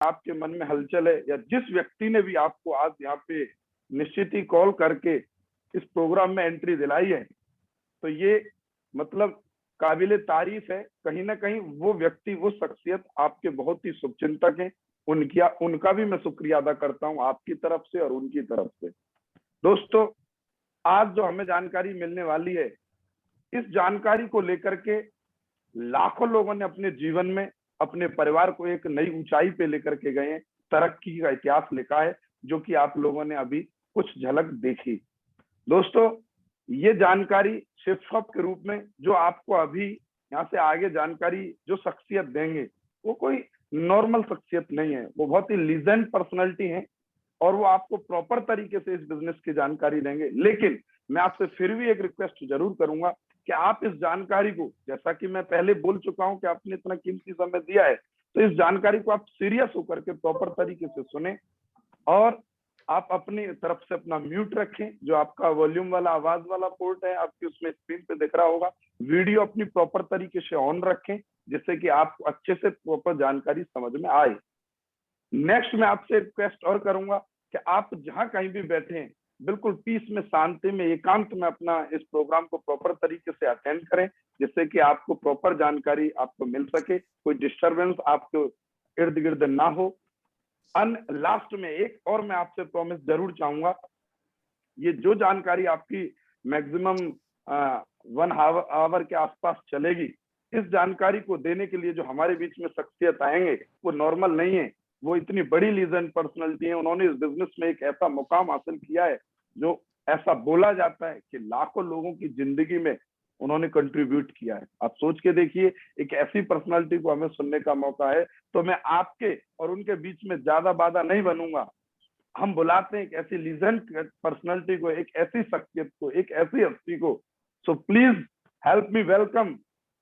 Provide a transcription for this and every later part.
आपके मन में हलचल है, या जिस व्यक्ति ने भी आपको आज यहाँ पे निश्चित ही कॉल करके इस प्रोग्राम में एंट्री दिलाई है, तो ये मतलब काबिले तारीफ है। कहीं ना कहीं वो व्यक्ति, वो शख्सियत आपके बहुत ही शुभचिंतक हैं। उनका भी मैं शुक्रिया अदा करता हूं आपकी तरफ से और उनकी तरफ से। दोस्तों, आज जो हमें जानकारी मिलने वाली है, इस जानकारी को लेकर के लाखों लोगों ने अपने जीवन में अपने परिवार को एक नई ऊंचाई पे लेकर के गए हैं। तरक्की का इतिहास लिखा है, जो कि आप लोगों ने अभी कुछ झलक देखी। दोस्तों, ये जानकारी शिक्षक के रूप में जो आपको अभी यहाँ से आगे जानकारी जो शख्सियत देंगे, वो कोई नॉर्मल शख्सियत नहीं है, वो बहुत ही लीजेंड पर्सनैलिटी है और वो आपको प्रॉपर तरीके से इस बिजनेस की जानकारी देंगे। लेकिन मैं आपसे फिर भी एक रिक्वेस्ट जरूर करूंगा कि आप इस जानकारी को, जैसा कि मैं पहले बोल चुका हूं कि आपने इतना कीमती समय दिया है, तो इस जानकारी को आप सीरियस होकर के प्रॉपर तरीके से सुने और आप अपनी तरफ से अपना म्यूट रखें। जो आपका वॉल्यूम वाला आवाज वाला पोर्ट है, आपकी उसमें स्क्रीन पे दिख रहा होगा, वीडियो अपनी प्रॉपर तरीके से ऑन रखें, जिससे कि आपको अच्छे से प्रॉपर जानकारी समझ में आए। नेक्स्ट मैं आपसे रिक्वेस्ट और करूंगा कि आप जहां कहीं भी बैठे हैं, बिल्कुल पीस में, शांति में, एकांत में अपना इस प्रोग्राम को प्रॉपर तरीके से अटेंड करें, जिससे कि आपको प्रॉपर जानकारी आपको मिल सके, कोई डिस्टरबेंस आपको इर्द गिर्द ना हो। लास्ट में एक और मैं आपसे प्रॉमिस जरूर चाहूंगा, ये जो जानकारी आपकी मैक्सिमम 1 आवर के आसपास चलेगी, इस जानकारी को देने के लिए जो हमारे बीच में शख्सियत आएंगे, वो नॉर्मल नहीं है, वो इतनी बड़ी लीजेंड पर्सनैलिटी है। उन्होंने इस बिजनेस में एक ऐसा मुकाम हासिल किया है, जो ऐसा बोला जाता है कि लाखों लोगों की जिंदगी में उन्होंने कंट्रीब्यूट किया है। आप सोच के देखिए, एक ऐसी पर्सनालिटी को हमें सुनने का मौका है। तो मैं आपके और उनके बीच में ज्यादा बाधा नहीं बनूंगा। हम बुलाते हैं एक ऐसी लीजेंड पर्सनालिटी को, एक ऐसी शख्सियत को, एक ऐसी हस्ती को। So please help me welcome,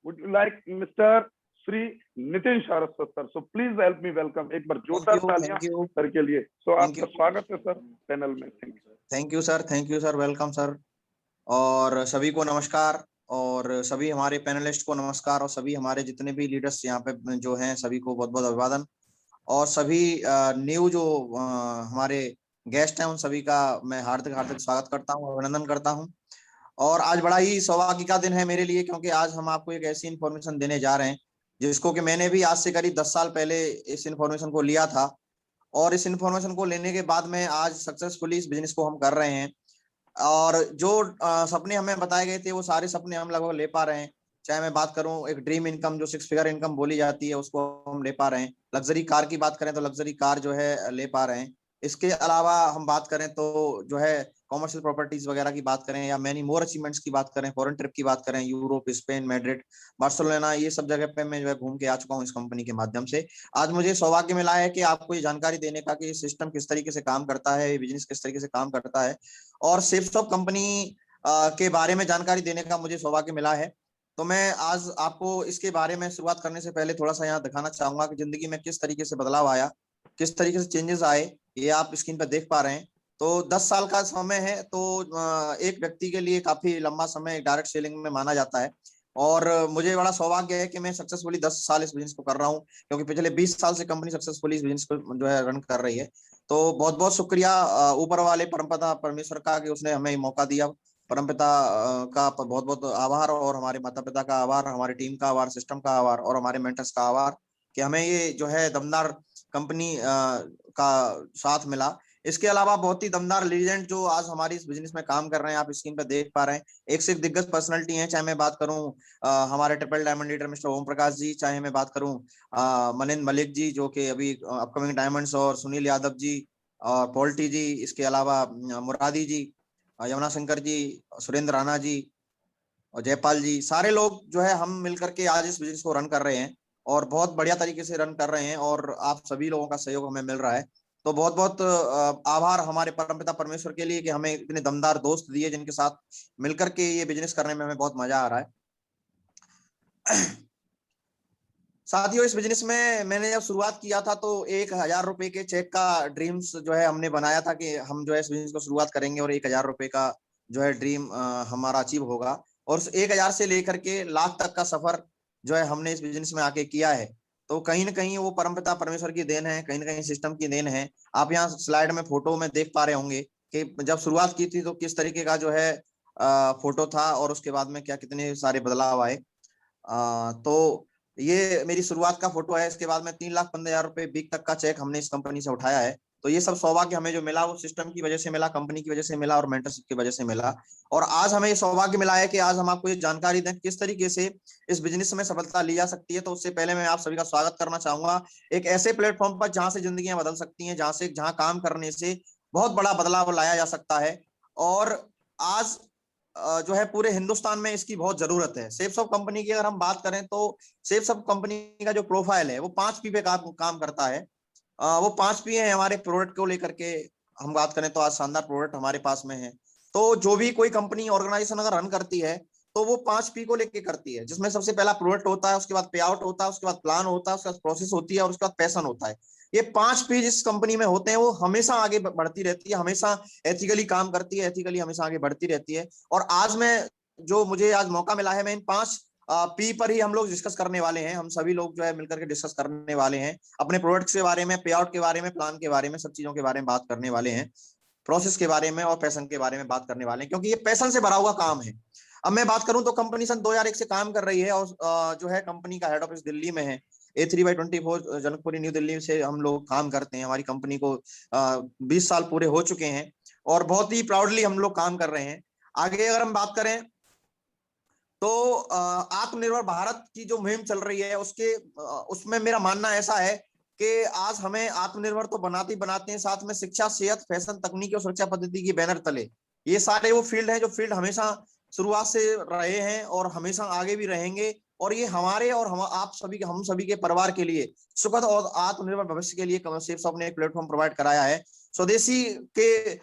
would you like mister Shri Nitin Saraswat sir. So please help me welcome, एक बार जोरदार तालियां सर के लिए। सो आपका स्वागत है सर पैनल में। Thank you sir, welcome sir. और सभी को नमस्कार, और सभी हमारे पैनलिस्ट को नमस्कार, और सभी हमारे जितने भी लीडर्स यहाँ पे जो हैं सभी को बहुत बहुत अभिवादन। और सभी न्यू जो हमारे गेस्ट हैं उन सभी का मैं हार्दिक हार्दिक स्वागत करता हूँ, अभिनंदन करता हूँ। और आज बड़ा ही सौभाग्य का दिन है मेरे लिए, क्योंकि आज हम आपको एक ऐसी इन्फॉर्मेशन देने जा रहे हैं जिसको कि मैंने भी आज से करीब 10 साल पहले इस इन्फॉर्मेशन को लिया था, और इस इन्फॉर्मेशन को लेने के बाद में आज सक्सेसफुली इस बिजनेस को हम कर रहे हैं। और जो सपने हमें बताए गए थे वो सारे सपने हम लगभग ले पा रहे हैं। चाहे मैं बात करूं एक ड्रीम इनकम, जो 6 फिगर इनकम बोली जाती है, उसको हम ले पा रहे हैं। लग्जरी कार की बात करें तो लग्जरी कार जो है ले पा रहे हैं। इसके अलावा हम बात करें तो जो है कॉमर्शियल प्रॉपर्टीज वगैरह की बात करें, या मैनी मोर अचीवमेंट्स की बात करें, फॉरेन ट्रिप की बात करें, यूरोप, स्पेन, मैड्रिड, बार्सिलोना, ये सब जगह पे मैं जो है घूम के आ चुका हूँ इस कंपनी के माध्यम से। आज मुझे सौभाग्य मिला है कि आपको ये जानकारी देने का कि सिस्टम किस तरीके से काम करता है, बिजनेस किस तरीके से काम करता है, और सेफसॉफ्ट कंपनी के बारे में जानकारी देने का मुझे सौभाग्य मिला है। तो मैं आज आपको इसके बारे में शुरुआत करने से पहले थोड़ा सा यहाँ दिखाना चाहूंगा कि जिंदगी में किस तरीके से बदलाव आया, किस तरीके से चेंजेस आए। ये आप स्क्रीन पर देख पा रहे हैं। तो 10 साल का समय है, तो एक व्यक्ति के लिए काफी लंबा समय डायरेक्ट सेलिंग में माना जाता है। और मुझे बड़ा सौभाग्य है कि मैं सक्सेसफुली 10 साल इस बिजनेस को कर रहा हूँ, क्योंकि पिछले 20 साल से कंपनी सक्सेसफुली इस बिजनेस को जो है रन कर रही है। तो बहुत बहुत शुक्रिया ऊपर वाले परमपिता परमेश्वर का कि उसने हमें मौका दिया। परमपिता का बहुत बहुत आभार, और हमारे माता पिता का आभार, हमारी टीम का आभार, सिस्टम का आभार, और हमारे मेंटर्स का आभार कि हमें ये जो है दमदार कंपनी का साथ मिला। इसके अलावा बहुत ही दमदार लीजेंड जो आज हमारी इस बिजनेस में काम कर रहे हैं, आप स्क्रीन पर देख पा रहे हैं। एक से एक दिग्गज पर्सनालिटी हैं। चाहे मैं बात करूं हमारे triple diamond leader mister Om Prakash जी, चाहे मैं बात करूं मनिंद्र मलिक जी जो कि अभी अपकमिंग डायमंड्स, और सुनील यादव जी, और पोल्टी जी, इसके अलावा मुरादी जी, यमुना शंकर जी, सुरेंद्र राणा जी, और जयपाल जी, सारे लोग जो है हम मिलकर के आज इस बिजनेस को रन कर रहे हैं, और बहुत बढ़िया तरीके से रन कर रहे हैं, और आप सभी लोगों का सहयोग हमें मिल रहा है। तो बहुत बहुत आभार हमारे परमपिता परमेश्वर के लिए कि हमें इतने दमदार दोस्त दिए जिनके साथ मिलकर के ये बिजनेस करने में हमें बहुत मजा आ रहा है। साथियों, इस बिजनेस में मैंने जब शुरुआत किया था तो 1,000 रुपए के चेक का ड्रीम्स जो है हमने बनाया था कि हम जो है इस बिजनेस को शुरुआत करेंगे और 1,000 रुपए का जो है ड्रीम हमारा अचीव होगा। और उस 1,000 से लेकर के लाख तक का सफर जो है हमने इस बिजनेस में आके किया है। तो कहीं ना कहीं वो परमपिता परमेश्वर की देन है, कहीं ना कहीं सिस्टम की देन है। आप यहाँ स्लाइड में फोटो में देख पा रहे होंगे कि जब शुरुआत की थी तो किस तरीके का जो है फोटो था, और उसके बाद में क्या कितने सारे बदलाव आए। तो ये मेरी शुरुआत का फोटो है। इसके बाद में 3,15,000 रुपए बीक तक का चेक हमने इस कंपनी से उठाया है। तो ये सब सौभाग्य हमें जो मिला वो सिस्टम की वजह से मिला, कंपनी की वजह से मिला और मेंटरशिप की वजह से मिला। और आज हमें ये सौभाग्य मिला है कि आज हम आपको ये जानकारी दें किस तरीके से इस बिजनेस में सफलता ली जा सकती है। तो उससे पहले मैं आप सभी का स्वागत करना चाहूंगा एक ऐसे प्लेटफॉर्म पर जहां से जिंदगियां बदल सकती हैं, जहां काम करने से बहुत बड़ा बदलाव लाया जा सकता है। और आज जो है पूरे हिंदुस्तान में इसकी बहुत जरूरत है। सेफसॉफ्ट कंपनी की अगर हम बात करें तो सेफसॉफ्ट कंपनी का जो प्रोफाइल है वो 5 P पे काम करता है। वो 5 P है हमारे प्रोडक्ट को लेकर के। हम बात करें तो आज शानदार प्रोडक्ट हमारे पास में है। तो जो भी कोई कंपनी ऑर्गेनाइजेशन अगर रन करती है तो वो 5 P को लेके करती है, जिसमें सबसे पहला प्रोडक्ट होता है, उसके बाद पे आउट होता है, उसके बाद प्लान होता है, उसके बाद प्रोसेस होती है और उसके बाद पैशन होता है। ये 5 P जिस कंपनी में होते हैं वो हमेशा आगे बढ़ती रहती है, हमेशा एथिकली काम करती है, एथिकली हमेशा आगे बढ़ती रहती है। और आज मैं जो मुझे आज मौका मिला है, मैं इन 5 P पर ही हम लोग डिस्कस करने वाले हैं। हम सभी लोग जो है मिलकर के डिस्कस करने वाले हैं अपने प्रोडक्ट्स के बारे में, पे आउट के बारे में, प्लान के बारे में, सब चीजों के बारे में बात करने वाले हैं, प्रोसेस के बारे में और पैशन के बारे में बात करने वाले हैं, क्योंकि ये पैशन से भरा हुआ काम है। अब मैं बात करूं तो कंपनी सन 2001 से काम कर रही है और जो है कंपनी का हेड ऑफिस दिल्ली में है। A3/24 जनकपुरी न्यू दिल्ली से हम लोग काम करते हैं। हमारी कंपनी को 20 साल पूरे हो चुके हैं और बहुत ही प्राउडली हम लोग काम कर रहे हैं। आगे अगर हम बात करें तो आत्मनिर्भर भारत की जो मुहिम चल रही है उसमें मेरा मानना ऐसा है कि आज हमें आत्मनिर्भर तो बनाते ही बनाते हैं, साथ में शिक्षा, सेहत, फैशन, तकनीकी और सुरक्षा पद्धति की बैनर तले ये सारे वो फील्ड हैं जो फील्ड हमेशा शुरुआत से रहे हैं और हमेशा आगे भी रहेंगे। और ये हमारे और हम सभी के परिवार के लिए सुखद और आत्मनिर्भर भविष्य के लिए सेफसॉफ्ट ने एक प्लेटफॉर्म प्रोवाइड कराया है। स्वदेशी के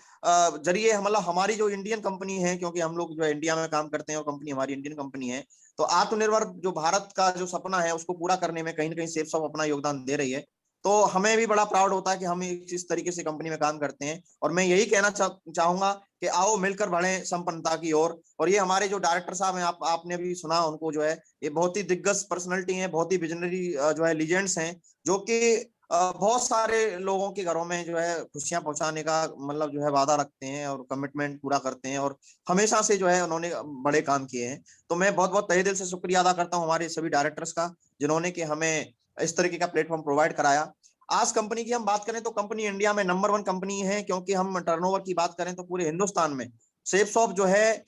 जरिए मतलब हमारी जो इंडियन कंपनी है, क्योंकि हम लोग जो है इंडिया में काम करते हैं और कंपनी हमारी इंडियन कंपनी है, तो आत्मनिर्भर जो भारत का जो सपना है उसको पूरा करने में कहीं ना कहीं सेफसॉफ्ट अपना योगदान दे रही है। तो हमें भी बड़ा प्राउड होता है कि हम इस तरीके से कंपनी में काम करते हैं। और मैं यही कहना चाहूंगा कि आओ मिलकर बढ़े संपन्नता की ओर। और ये हमारे जो डायरेक्टर साहब हैं, आपने भी सुना उनको, जो है ये बहुत ही दिग्गज पर्सनैलिटी हैं, बहुत ही विजनरी जो है लीजेंड्स हैं, जो कि बहुत सारे लोगों के घरों में जो है खुशियां पहुंचाने का मतलब जो है वादा रखते हैं और कमिटमेंट पूरा करते हैं और हमेशा से जो है उन्होंने बड़े काम किए हैं। तो मैं बहुत बहुत तहे दिल से शुक्रिया अदा करता हूं हमारे सभी डायरेक्टर्स का, जिन्होंने कि हमें इस तरीके का प्लेटफॉर्म प्रोवाइड कराया। आज कंपनी की हम बात करें तो कंपनी इंडिया में नंबर 1 कंपनी है, क्योंकि हम टर्नओवर की बात करें तो पूरे हिंदुस्तान में सेफसॉफ्ट जो है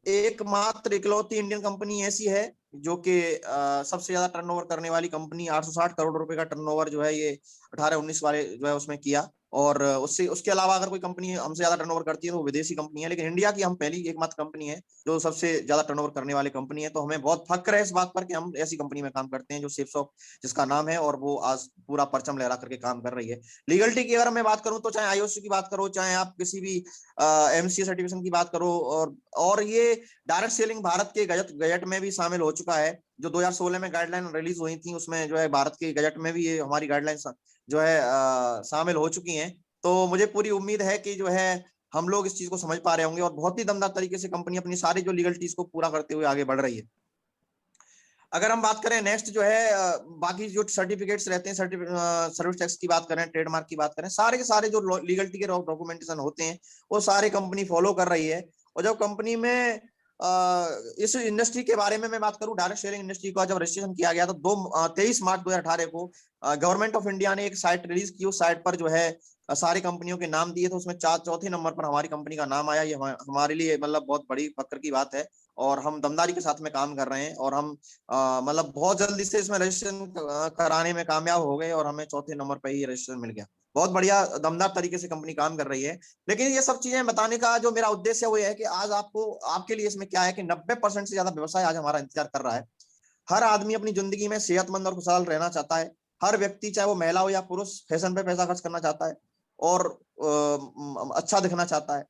एकमात्र इकलौती इंडियन कंपनी ऐसी है जो कि सबसे ज्यादा टर्नओवर करने वाली कंपनी, 860 करोड़ रुपए का टर्नओवर जो है ये 18-19 वाले जो है उसमें किया। और उसके अलावा अगर कोई कंपनी हमसे ज्यादा टर्नओवर करती है तो वो विदेशी कंपनी है, लेकिन इंडिया की हम पहली एकमात्र कंपनी है जो सबसे ज्यादा टर्नओवर करने वाली कंपनी है। तो हमें बहुत फक्र है इस बात पर कि हम ऐसी कंपनी में काम करते हैं जो सेफसॉफ्ट जिसका नाम है और वो आज पूरा परचम लहरा करके काम कर रही है। लीगलिटी की अगर मैं बात करूं तो चाहे IOC की बात करो, चाहे आप किसी भी MCA सर्टिफिकेशन की बात करो, और ये डायरेक्ट सेलिंग भारत के गजट में भी शामिल हो चुका है। जो 2016 में गाइडलाइन रिलीज हुई थी उसमें जो है भारत के गजट में भी ये हमारी गाइडलाइन जो है शामिल हो चुकी हैं। तो मुझे पूरी उम्मीद है कि जो है हम लोग इस चीज को समझ पा रहे होंगे और बहुत ही दमदार तरीके से कंपनी अपनी सारी जो लीगलिटीज को पूरा करते हुए आगे बढ़ रही है। अगर हम बात करें नेक्स्ट जो है बाकी जो सर्टिफिकेट्स रहते हैं, सर्विस टैक्स की बात करें, ट्रेडमार्क की बात करें, सारे के सारे जो लीगलिटी के डॉक्यूमेंटेशन होते हैं वो सारे कंपनी फॉलो कर रही है। और जब कंपनी में इस इंडस्ट्री के बारे में मैं बात करूं, डायरेक्ट सेलिंग इंडस्ट्री का जब रजिस्ट्रेशन किया गया तो 23 मार्च 2018 को गवर्नमेंट ऑफ इंडिया ने एक साइट रिलीज की। उस साइट पर जो है सारी कंपनियों के नाम दिए थे, उसमें चौथे नंबर पर हमारी कंपनी का नाम आया। ये हमारे लिए मतलब बहुत बड़ी फक्र की बात है और हम दमदारी के साथ में काम कर रहे हैं और हम मतलब बहुत जल्दी से इसमें रजिस्ट्रेशन कराने में कामयाब हो गए और हमें चौथे नंबर पर ही रजिस्ट्रेशन मिल गया। बहुत बढ़िया दमदार तरीके से कंपनी काम कर रही है। लेकिन ये सब चीजें बताने का जो मेरा उद्देश्य है वो ये है कि आज आपके लिए इसमें क्या है कि 90% से ज्यादा व्यवसाय आज हमारा इंतजार कर रहा है। हर आदमी अपनी जिंदगी में सेहतमंद और खुशहाल रहना चाहता है। हर व्यक्ति चाहे वो महिला हो या पुरुष फैशन पे पैसा खर्च करना चाहता है और अच्छा दिखना चाहता है।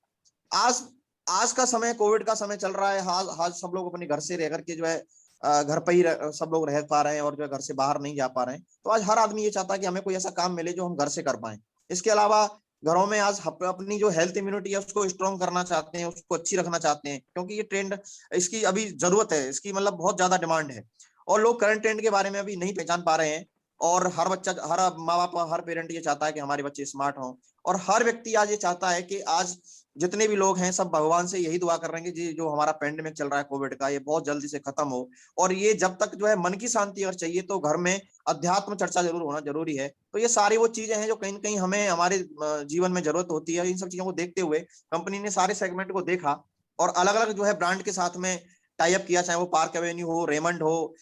आज आज का समय कोविड का समय चल रहा है। आज सब लोग अपने घर से रह करके जो है घर पर ही सब लोग रह पा रहे हैं और जो है घर से बाहर नहीं जा पा रहे हैं। तो आज हर आदमी ये चाहता है कि हमें कोई ऐसा काम मिले जो हम घर से कर पाए। इसके अलावा घरों में आज अपनी जो हेल्थ इम्यूनिटी है उसको स्ट्रॉन्ग करना चाहते हैं, उसको अच्छी रखना चाहते हैं, क्योंकि ये ट्रेंड इसकी अभी जरूरत है, इसकी मतलब बहुत ज्यादा डिमांड है। और लोग करंट ट्रेंड के बारे में अभी नहीं पहचान पा रहे हैं। और हर बच्चा, हर माँ बाप, हर पेरेंट ये चाहता है कि हमारे बच्चे स्मार्ट हों, और हर व्यक्ति आज ये चाहता है कि आज जितने भी लोग हैं सब भगवान से यही दुआ कर रहे हैं कि जो हमारा पेंडेमिक चल रहा है कोविड का, ये बहुत जल्दी से खत्म हो। और ये जब तक जो है मन की शांति अगर चाहिए तो घर में अध्यात्म चर्चा जरूर होना जरूरी है। तो ये सारी वो चीजें हैं जो कहीं ना कहीं हमें हमारे जीवन में जरूरत होती है। इन सब चीजों को देखते हुए कंपनी ने सारे सेगमेंट को देखा और अलग अलग जो है ब्रांड के साथ में टाई अप किया, चाहे वो पार्क एवेन्यू हो, रेमंड हो,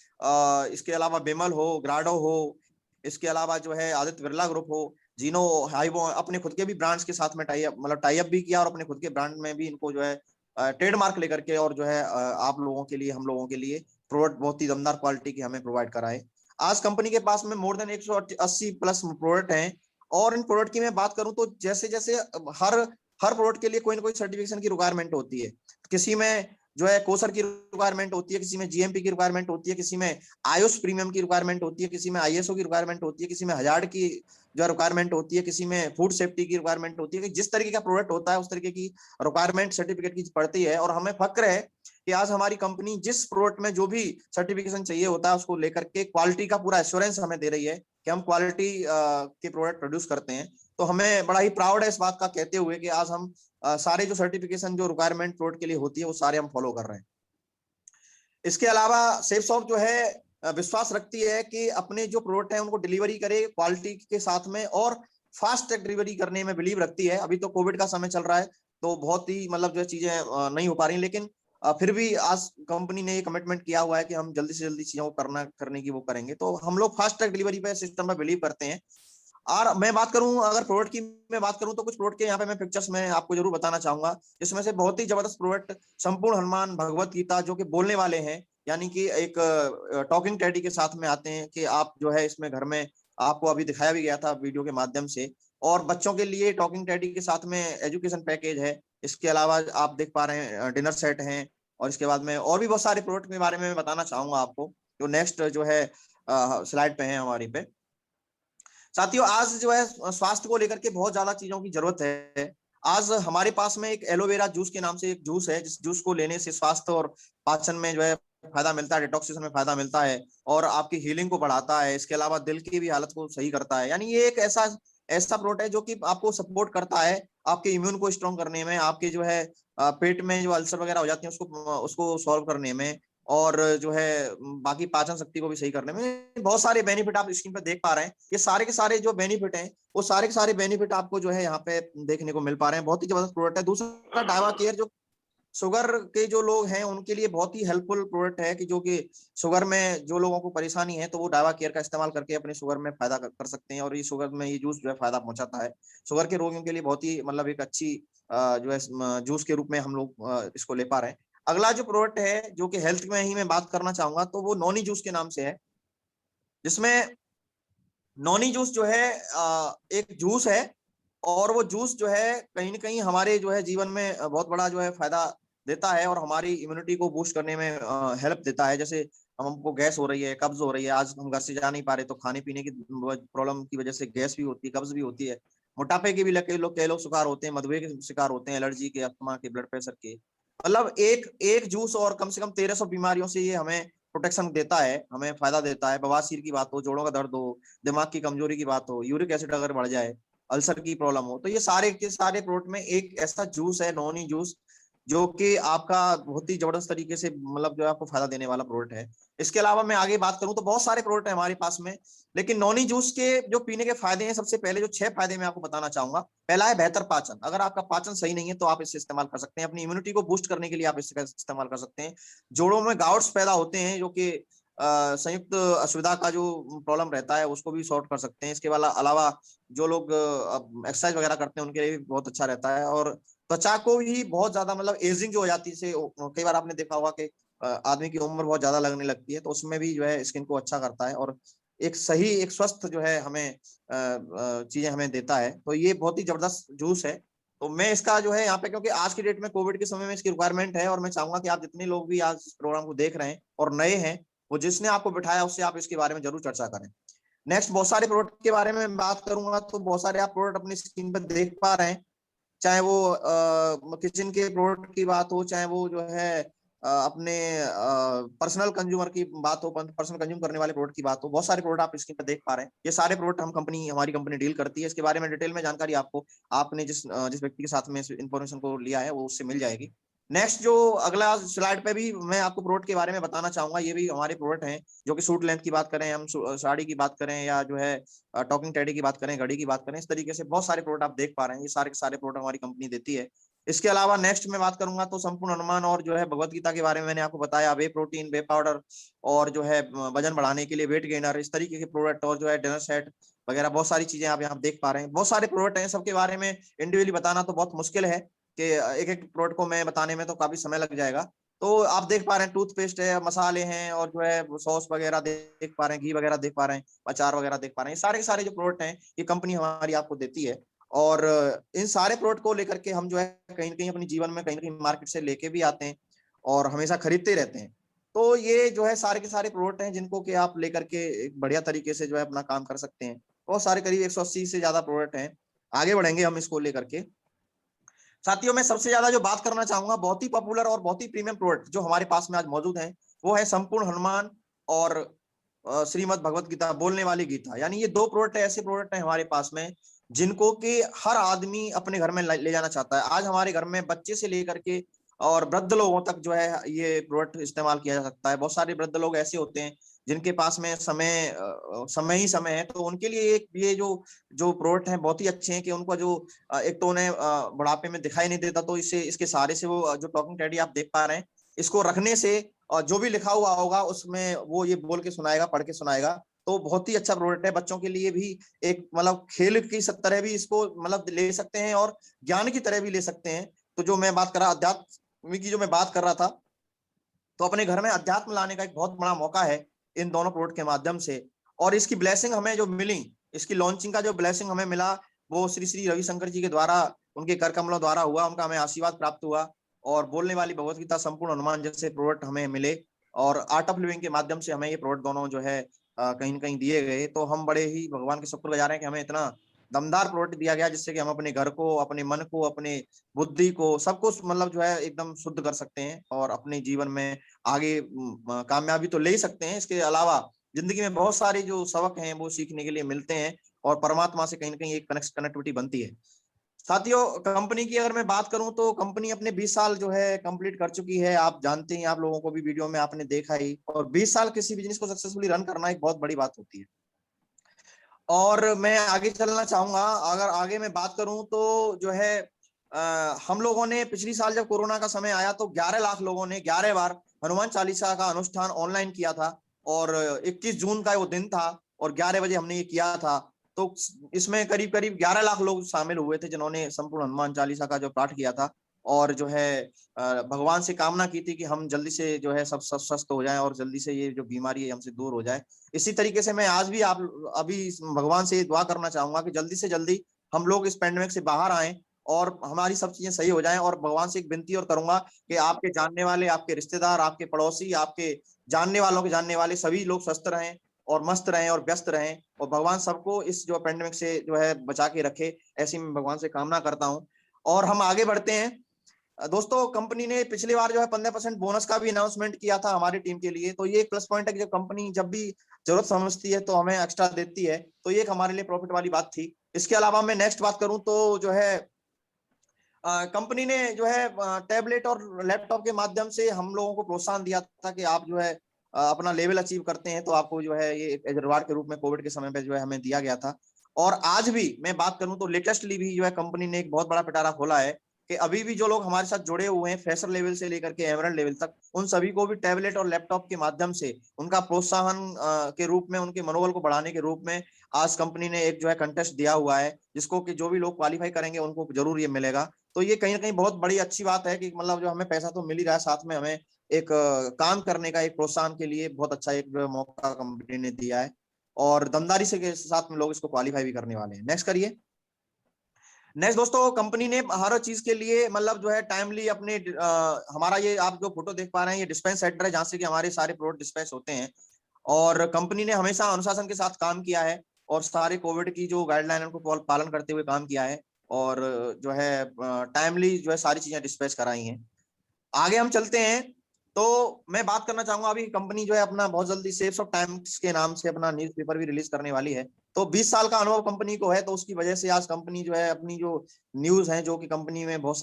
इसके अलावा बिमल हो, ग्राडो हो, इसके अलावा जो है आदित्य बिरला ग्रुप हो, जीनो, हाइबो, अपने खुद के भी ब्रांड्स के साथ में टाई अप, मतलब टाई अप भी किया और अपने खुद के ब्रांड में भी इनको जो है ट्रेडमार्क लेकर के और जो है आप लोगों के लिए, हम लोगों के लिए प्रोडक्ट बहुत ही दमदार क्वालिटी की हमें प्रोवाइड कराए। आज कंपनी के पास में मोर देन 180 प्लस प्रोडक्ट हैं। और इन प्रोडक्ट की मैं बात करूं तो जैसे जैसे हर हर प्रोडक्ट के लिए कोई ना कोई सर्टिफिकेशन की रिक्वायरमेंट होती है। किसी में जो है कोसर की रिक्वायरमेंट होती है, किसी में जीएमपी की रिक्वायरमेंट होती है, किसी में आयुष प्रीमियम की रिक्वायरमेंट होती है, किसी में आईएसओ की रिक्वायरमेंट होती है, किसी में हजार्ड की जो रिक्वायरमेंट होती है, किसी में फूड सेफ्टी की रिक्वायरमेंट होती है। कि जिस तरीके का प्रोडक्ट होता है उस तरीके की रिक्वायरमेंट सर्टिफिकेट की पड़ती है। और हमें फक्र है कि आज हमारी कंपनी जिस प्रोडक्ट में जो भी सर्टिफिकेशन चाहिए होता है उसको लेकर के क्वालिटी का पूरा एश्योरेंस हमें दे रही है कि हम क्वालिटी के प्रोडक्ट प्रोड्यूस करते हैं। तो हमें बड़ा ही प्राउड है इस बात का कहते हुए कि आज हम सारे जो सर्टिफिकेशन जो रिक्वायरमेंट प्रोडक्ट के लिए होती है वो सारे हम फॉलो कर रहे हैं। इसके अलावा सेफ शॉप जो है विश्वास रखती है कि अपने जो प्रोडक्ट है उनको डिलीवरी करे क्वालिटी के साथ में और फास्ट ट्रैक डिलीवरी करने में बिलीव रखती है। अभी तो कोविड का समय चल रहा है तो बहुत ही मतलब जो है चीजें नहीं हो पा रही, लेकिन फिर भी आज कंपनी ने ये कमिटमेंट किया हुआ है कि हम जल्दी से जल्दी चीजों को करने की वो करेंगे। तो हम लोग फास्ट ट्रैक डिलीवरी पे सिस्टम पे बिलीव करते हैं। और मैं बात करूं, अगर प्रोडक्ट की मैं बात करूं तो कुछ प्रोडक्ट के यहाँ पे मैं पिक्चर्स में आपको जरूर बताना चाहूंगा। इसमें से बहुत ही जबरदस्त प्रोडक्ट संपूर्ण हनुमान भगवत गीता जो कि बोलने वाले हैं, यानी कि एक टॉकिंग टेडी के साथ में आते हैं कि आप जो है इसमें घर में आपको अभी दिखाया भी गया था वीडियो के माध्यम से। और बच्चों के लिए टॉकिंग टेडी के साथ में एजुकेशन पैकेज है। इसके अलावा आप देख पा रहे हैं डिनर सेट हैं। और इसके बाद में और भी बहुत सारे प्रोडक्ट के बारे में मैं बताना चाहूंगा आपको, जो नेक्स्ट जो है स्लाइड पे है हमारी पे। साथियों आज जो है स्वास्थ्य को लेकर के बहुत ज्यादा चीजों की जरूरत है। आज हमारे पास में एक एलोवेरा जूस के नाम से एक जूस है, जिस जूस को लेने से स्वास्थ्य और पाचन में जो है फायदा मिलता है, डिटॉक्सिशन में फायदा मिलता है और आपकी हीलिंग को बढ़ाता है। इसके अलावा दिल की भी हालत को सही करता है। यानी ये एक ऐसा ऐसा प्रोडक्ट है जो कि आपको सपोर्ट करता है आपके इम्यून को स्ट्रॉन्ग करने में, आपके जो है पेट में जो अल्सर वगैरह हो जाती है उसको सॉल्व करने में, और जो है बाकी पाचन शक्ति को भी सही करने में। बहुत सारे बेनिफिट आप स्क्रीन पर देख पा रहे हैं। ये सारे के सारे जो बेनिफिट हैं वो सारे के सारे बेनिफिट आपको जो है यहाँ पे देखने को मिल पा रहे हैं। बहुत ही जबरदस्त प्रोडक्ट है। दूसरा डायवा केयर जो शुगर के जो लोग हैं उनके लिए बहुत ही हेल्पफुल प्रोडक्ट है, कि जो कि शुगर में जो लोगों को परेशानी है तो वो डायवा केयर का इस्तेमाल करके अपने शुगर में फायदा कर सकते हैं। और ये शुगर में ये जूस जो है फायदा पहुंचाता है। शुगर के रोगियों के लिए बहुत ही मतलब एक अच्छी जो है जूस के रूप में हम लोग इसको ले पा रहे हैं। अगला जो प्रोडक्ट है जो कि हेल्थ में ही मैं बात करना चाहूंगा तो वो नॉनी जूस के नाम से है, जिसमें नॉनी जूस जो है एक जूस है। और वो जूस जो है कहीं ना कहीं हमारे जो है जीवन में बहुत बड़ा जो है फायदा देता है और हमारी इम्यूनिटी को बूस्ट करने में हेल्प देता है। जैसे हमको गैस हो रही है, कब्ज हो रही है, आज हम घर से जा नहीं पा रहे तो खाने पीने की प्रॉब्लम की वजह से गैस भी होती है, कब्ज भी होती है, मोटापे के भी कई लोग शिकार होते हैं, मधुमेह के शिकार होते हैं, एलर्जी के, अस्थमा के, ब्लड प्रेशर के। मतलब एक एक जूस और कम से कम 1300 बीमारियों से ये हमें प्रोटेक्शन देता है, हमें फायदा देता है। बवासीर की बात हो, जोड़ों का दर्द हो, दिमाग की कमजोरी की बात हो, यूरिक एसिड अगर बढ़ जाए, अल्सर की प्रॉब्लम हो, तो ये सारे के सारे प्रोडक्ट में एक ऐसा जूस है नॉनी जूस जो कि आपका बहुत ही जबरदस्त तरीके से मतलब जो है आपको फायदा देने वाला प्रोडक्ट है। इसके अलावा मैं आगे बात करूं तो बहुत सारे प्रोडक्ट है हमारे पास में, लेकिन नॉनी जूस के जो पीने के फायदे हैं, सबसे पहले जो 6 फायदे मैं आपको बताना चाहूंगा। पहला है बेहतर पाचन। अगर आपका पाचन सही नहीं है तो आप इससे इस्तेमाल कर सकते हैं, अपनी इम्यूनिटी को बूस्ट करने के लिए आप इसका इस्तेमाल कर सकते हैं। जोड़ों में गाउट्स पैदा होते हैं जो कि संयुक्त असुविधा का जो प्रॉब्लम रहता है उसको भी सॉर्ट कर सकते हैं। इसके अलावा जो लोग एक्सरसाइज वगैरह करते हैं उनके लिए भी बहुत अच्छा रहता है। और त्वचा को भी बहुत ज्यादा मतलब एजिंग जो हो जाती है, कई बार आपने देखा होगा कि आदमी की उम्र बहुत ज्यादा लगने लगती है, तो उसमें भी जो है स्किन को अच्छा करता है और एक सही एक स्वस्थ जो है हमें चीजें हमें देता है। तो ये बहुत ही जबरदस्त जूस है। तो मैं इसका जो है यहाँ पे, क्योंकि आज की डेट में कोविड के समय में इसकी रिक्वायरमेंट है और मैं चाहूंगा कि आप जितने लोग भी आज इस प्रोग्राम को देख रहे हैं और नए हैं, वो जिसने आपको बिठाया उससे आप इसके बारे में जरूर चर्चा करें। नेक्स्ट बहुत सारे प्रोडक्ट के बारे में बात करूंगा तो बहुत सारे आप प्रोडक्ट अपनी स्क्रीन पर देख पा रहे हैं, चाहे वो किचन के प्रोडक्ट की बात हो, चाहे वो जो है अपने पर्सनल कंज्यूमर की बात हो, पर्सनल कंज्यूम करने वाले प्रोडक्ट की बात हो, बहुत सारे प्रोडक्ट आप स्क्रीन पर देख पा रहे हैं। ये सारे प्रोडक्ट हमारी कंपनी डील करती है। इसके बारे में डिटेल में जानकारी आपको आपने जिस व्यक्ति के साथ में इन्फॉर्मेशन को लिया है वो उससे मिल जाएगी। नेक्स्ट जो अगला स्लाइड पे भी मैं आपको प्रोडक्ट के बारे में बताना चाहूंगा। ये भी हमारे प्रोडक्ट हैं जो कि सूट लेंथ की बात करें, हम साड़ी की बात करें, या जो है टॉकिंग टेडी की बात करें, घड़ी की बात करें, इस तरीके से बहुत सारे प्रोडक्ट आप देख पा रहे हैं। ये सारे के सारे प्रोडक्ट हमारी कंपनी देती है। इसके अलावा नेक्स्ट में बात करूंगा तो संपूर्ण अनुमान और जो है भगवत गीता के बारे में मैंने आपको बताया, वे प्रोटीन, वे पाउडर, और जो है वजन बढ़ाने के लिए वेट गेनर, इस तरीके के प्रोडक्ट, और जो है डिनर सेट वगैरह बहुत सारी चीजें आप यहाँ देख पा रहे हैं। बहुत सारे प्रोडक्ट हैं, सबके बारे में इंडिविजुअली बताना तो बहुत मुश्किल है कि एक एक प्रोडक्ट को मैं बताने में तो काफी समय लग जाएगा। तो आप देख पा रहे हैं टूथपेस्ट है, मसाले हैं, और जो है सॉस वगैरह देख पा रहे हैं, घी वगैरह देख पा रहे हैं, अचार वगैरह देख पा रहे हैं। सारे के सारे जो प्रोडक्ट हैं ये कंपनी हमारी आपको देती है। और इन सारे प्रोडक्ट को लेकर के हम जो है कहीं ना कहीं अपने जीवन में कहीं ना कहीं मार्केट से लेके भी आते हैं और हमेशा खरीदते रहते हैं। तो ये जो है सारे के सारे प्रोडक्ट हैं जिनको कि आप लेकर के एक बढ़िया तरीके से जो है अपना काम कर सकते हैं। बहुत सारे करीब 180 से ज्यादा प्रोडक्ट हैं। आगे बढ़ेंगे हम इसको लेकर के। साथियों, मैं सबसे ज्यादा जो बात करना चाहूंगा, बहुत ही पॉपुलर और बहुत ही प्रीमियम प्रोडक्ट जो हमारे पास में आज मौजूद है, वो है संपूर्ण हनुमान और श्रीमद् भगवत गीता, बोलने वाली गीता। यानी ये दो प्रोडक्ट ऐसे प्रोडक्ट हैं हमारे पास में जिनको कि हर आदमी अपने घर में ले जाना चाहता है। आज हमारे घर में बच्चे से लेकर के और वृद्ध लोगों तक जो है ये प्रोडक्ट इस्तेमाल किया जा सकता है। बहुत सारे वृद्ध लोग ऐसे होते हैं जिनके पास में समय ही समय है, तो उनके लिए एक ये जो जो प्रोडक्ट हैं बहुत ही अच्छे हैं कि उनको जो एक तो उन्हें बुढ़ापे में दिखाई नहीं देता, तो इसके सहारे से वो जो टॉकिंग टेडी आप देख पा रहे हैं, इसको रखने से और जो भी लिखा हुआ होगा उसमें वो ये बोल के सुनाएगा, पढ़ के सुनाएगा। तो बहुत ही अच्छा प्रोडक्ट है। बच्चों के लिए भी एक मतलब खेल की तरह भी इसको मतलब ले सकते हैं और ज्ञान की तरह भी ले सकते हैं। तो जो मैं बात कर रहा अध्यात्म की जो मैं बात कर रहा था, तो अपने घर में अध्यात्म लाने का एक बहुत बड़ा मौका है इन दोनों प्रोडक्ट के माध्यम से। और इसकी ब्लेसिंग हमें जो मिली, इसकी लॉन्चिंग का जो ब्लेसिंग हमें मिला, वो श्री श्री रविशंकर जी के द्वारा, उनके कर कमलों द्वारा हुआ, उनका हमें आशीर्वाद प्राप्त हुआ। और बोलने वाली भगवत गीता, संपूर्ण हनुमान जैसे प्रोडक्ट हमें मिले, और आर्ट ऑफ लिविंग के माध्यम से हमें ये प्रोडक्ट दोनों जो है कहीं न कहीं दिए गए। तो हम बड़े ही भगवान के शुक्रगुजार हैं कि हमें इतना दमदार प्रोडक्ट दिया गया जिससे कि हम अपने घर को, अपने मन को, अपने बुद्धि को, सब कुछ मतलब जो है एकदम शुद्ध कर सकते हैं और अपने जीवन में आगे कामयाबी तो ले ही सकते हैं। इसके अलावा जिंदगी में बहुत सारे जो सबक हैं वो सीखने के लिए मिलते हैं और परमात्मा से कहीं ना कहीं एक कनेक्टिविटी बनती है। साथियों, कंपनी की अगर मैं बात करूं तो कंपनी अपने 20 साल जो है कंप्लीट कर चुकी है। आप जानते हैं, आप लोगों को भी वीडियो में आपने देखा ही, और 20 साल किसी बिजनेस को सक्सेसफुली रन करना एक बहुत बड़ी बात होती है। और मैं आगे चलना चाहूंगा। अगर आगे मैं बात करूं तो जो है हम लोगों ने पिछली साल जब कोरोना का समय आया तो 11 लाख लोगों ने 11 बार हनुमान चालीसा का अनुष्ठान ऑनलाइन किया था। और 21 जून का वो दिन था और 11 बजे हमने ये किया था। तो इसमें करीब करीब 11 लाख लोग शामिल हुए थे जिन्होंने संपूर्ण हनुमान चालीसा का जो पाठ किया था, और जो है भगवान से कामना की थी कि हम जल्दी से जो है सब स्वस्थ हो जाएं और जल्दी से ये जो बीमारी है हमसे दूर हो जाए। इसी तरीके से मैं आज भी अभी भगवान से दुआ करना चाहूंगा कि जल्दी से जल्दी हम लोग इस पैंडेमिक से बाहर आए और हमारी सब चीजें सही हो जाएं। और भगवान से एक विनती और करूंगा कि आपके जानने वाले, आपके रिश्तेदार, आपके पड़ोसी, आपके जानने वालों के जानने वाले सभी लोग स्वस्थ रहें और मस्त रहें और व्यस्त रहें, और भगवान सबको इस जो पैंडेमिक से जो है बचा के रखे, ऐसी मैं भगवान से कामना करता हूँ। और हम आगे बढ़ते हैं। दोस्तों, कंपनी ने पिछली बार जो है 15% बोनस का भी अनाउंसमेंट किया था हमारी टीम के लिए। तो ये एक प्लस पॉइंट है कि जब कंपनी जब भी जरूरत समझती है तो हमें एक्स्ट्रा देती है, तो ये एक हमारे लिए प्रॉफिट वाली बात थी। इसके अलावा मैं नेक्स्ट बात करूं तो जो है कंपनी ने जो है टैबलेट और लैपटॉप के माध्यम से हम लोगों को प्रोत्साहन दिया था कि आप जो है अपना लेवल अचीव करते हैं तो आपको जो है ये एज रिवार्ड के रूप में कोविड के समय पे जो है हमें दिया गया था। और आज भी मैं बात करूं तो लेटेस्टली भी जो है कंपनी ने एक बहुत बड़ा पिटारा खोला है कि अभी भी जो लोग हमारे साथ जुड़े हुए हैं फ्रेशर लेवल से लेकर के एमरल्ड लेवल तक, उन सभी को भी टैबलेट और लैपटॉप के माध्यम से उनका प्रोत्साहन के रूप में, उनके मनोबल को बढ़ाने के रूप में आज कंपनी ने एक जो है कंटेस्ट दिया हुआ है, जिसको कि जो भी लोग क्वालिफाई करेंगे उनको जरूर ये मिलेगा। तो ये कहीं ना कहीं बहुत बड़ी अच्छी बात है कि मतलब जो हमें पैसा तो मिल ही रहा है, साथ में हमें एक काम करने का एक प्रोत्साहन के लिए बहुत अच्छा एक मौका कंपनी ने दिया है, और दमदारी से के साथ में लोग इसको क्वालिफाई भी करने वाले हैं। नेक्स्ट करिए। नेक्स्ट दोस्तों, कंपनी ने हर चीज के लिए मतलब जो है टाइमली अपने हमारा ये आप जो फोटो देख पा रहे हैं ये डिस्पेंस सेंटर है जहां से कि हमारे सारे प्रोडक्ट डिस्पेंस होते हैं। और कंपनी ने हमेशा अनुशासन के साथ काम किया है और सारे कोविड की जो गाइडलाइन उनको पालन करते हुए काम किया है, और जो है टाइमली जो है सारी चीजें डिस्पैच कराई हैं। आगे हम चलते हैं। तो मैं बात करना चाहूंगा, अभी कंपनी जो है अपना बहुत जल्दी सेव्स ऑफ टाइम्स के नाम से अपना न्यूज़पेपर भी रिलीज करने वाली है। तो 20 साल का अनुभव कंपनी को है, तो उसकी वजह से आज कंपनी जो है अपनी जो न्यूज है, जो कि कंपनी में बहुत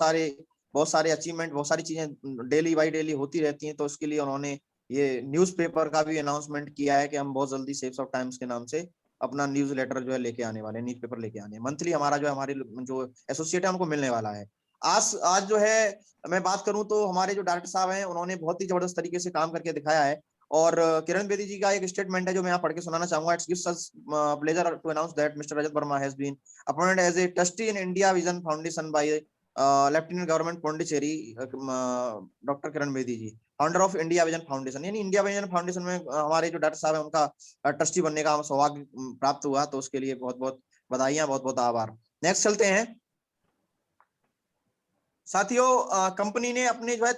सारे अचीवमेंट, बहुत सारी चीजें डेली बाई डेली होती रहती हैं, तो उसके लिए उन्होंने ये न्यूज़पेपर का भी अनाउंसमेंट किया है कि हम बहुत जल्दी सेव्स ऑफ टाइम्स के नाम से अपना न्यूज लेटर जो है लेके आने वाले हैं, न्यूज़पेपर लेके आने मंथली हमारा जो है, हमारे जो एसोसिएट है उनको मिलने वाला है। आज जो है मैं बात करूं तो हमारे जो डायरेक्टर साहब हैं उन्होंने बहुत ही जबरदस्त तरीके से काम करके दिखाया है। और किरण बेदी जी का एक स्टेटमेंट है जो मैं यहाँ पढ़ के सुनाना चाहूंगा। It's gives us pleasure to announce that mister Rajat Verma has been appointed as a trustee in India vision foundation by lieutenant government Pondicherry doctor Kiran Bedi ji, founder of India vision foundation. यानी इंडिया विजन फाउंडेशन में हमारे जो डायरेक्टर साहब है उनका trustee बनने का सौभाग्य प्राप्त हुआ, तो उसके लिए बहुत बहुत बधाइयां, बहुत बहुत आभार। नेक्स्ट चलते हैं साथियों। कंपनी ने अपने जो है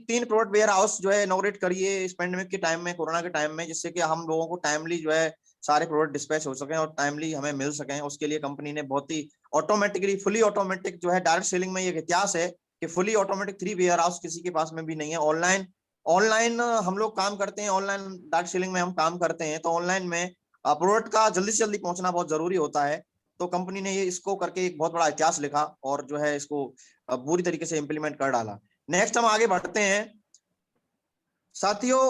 तीन प्रोडक्ट वेयर हाउस जो है इनॉग्रेट करी है इस पेंडेमिक के टाइम में, कोरोना के टाइम में, जिससे कि हम लोगों को टाइमली जो है सारे प्रोडक्ट डिस्पैच हो सके और टाइमली हमें मिल सके। उसके लिए कंपनी ने बहुत ही ऑटोमेटिकली फुली ऑटोमेटिक जो है डायरेक्ट सेलिंग में, ये इतिहास है कि फुली ऑटोमेटिक 3 वेयर हाउस किसी के पास में भी नहीं है। ऑनलाइन ऑनलाइन हम लोग काम करते हैं, ऑनलाइन डायरेक्ट सेलिंग में हम काम करते हैं, तो ऑनलाइन में प्रोडक्ट का जल्दी से जल्दी पहुंचना बहुत जरूरी होता है। तो कंपनी ने ये इसको करके एक बहुत बड़ा इतिहास लिखा और जो है इसको पूरी तरीके से इंप्लीमेंट कर डाला। नेक्स्ट हम आगे बढ़ते हैं साथियों।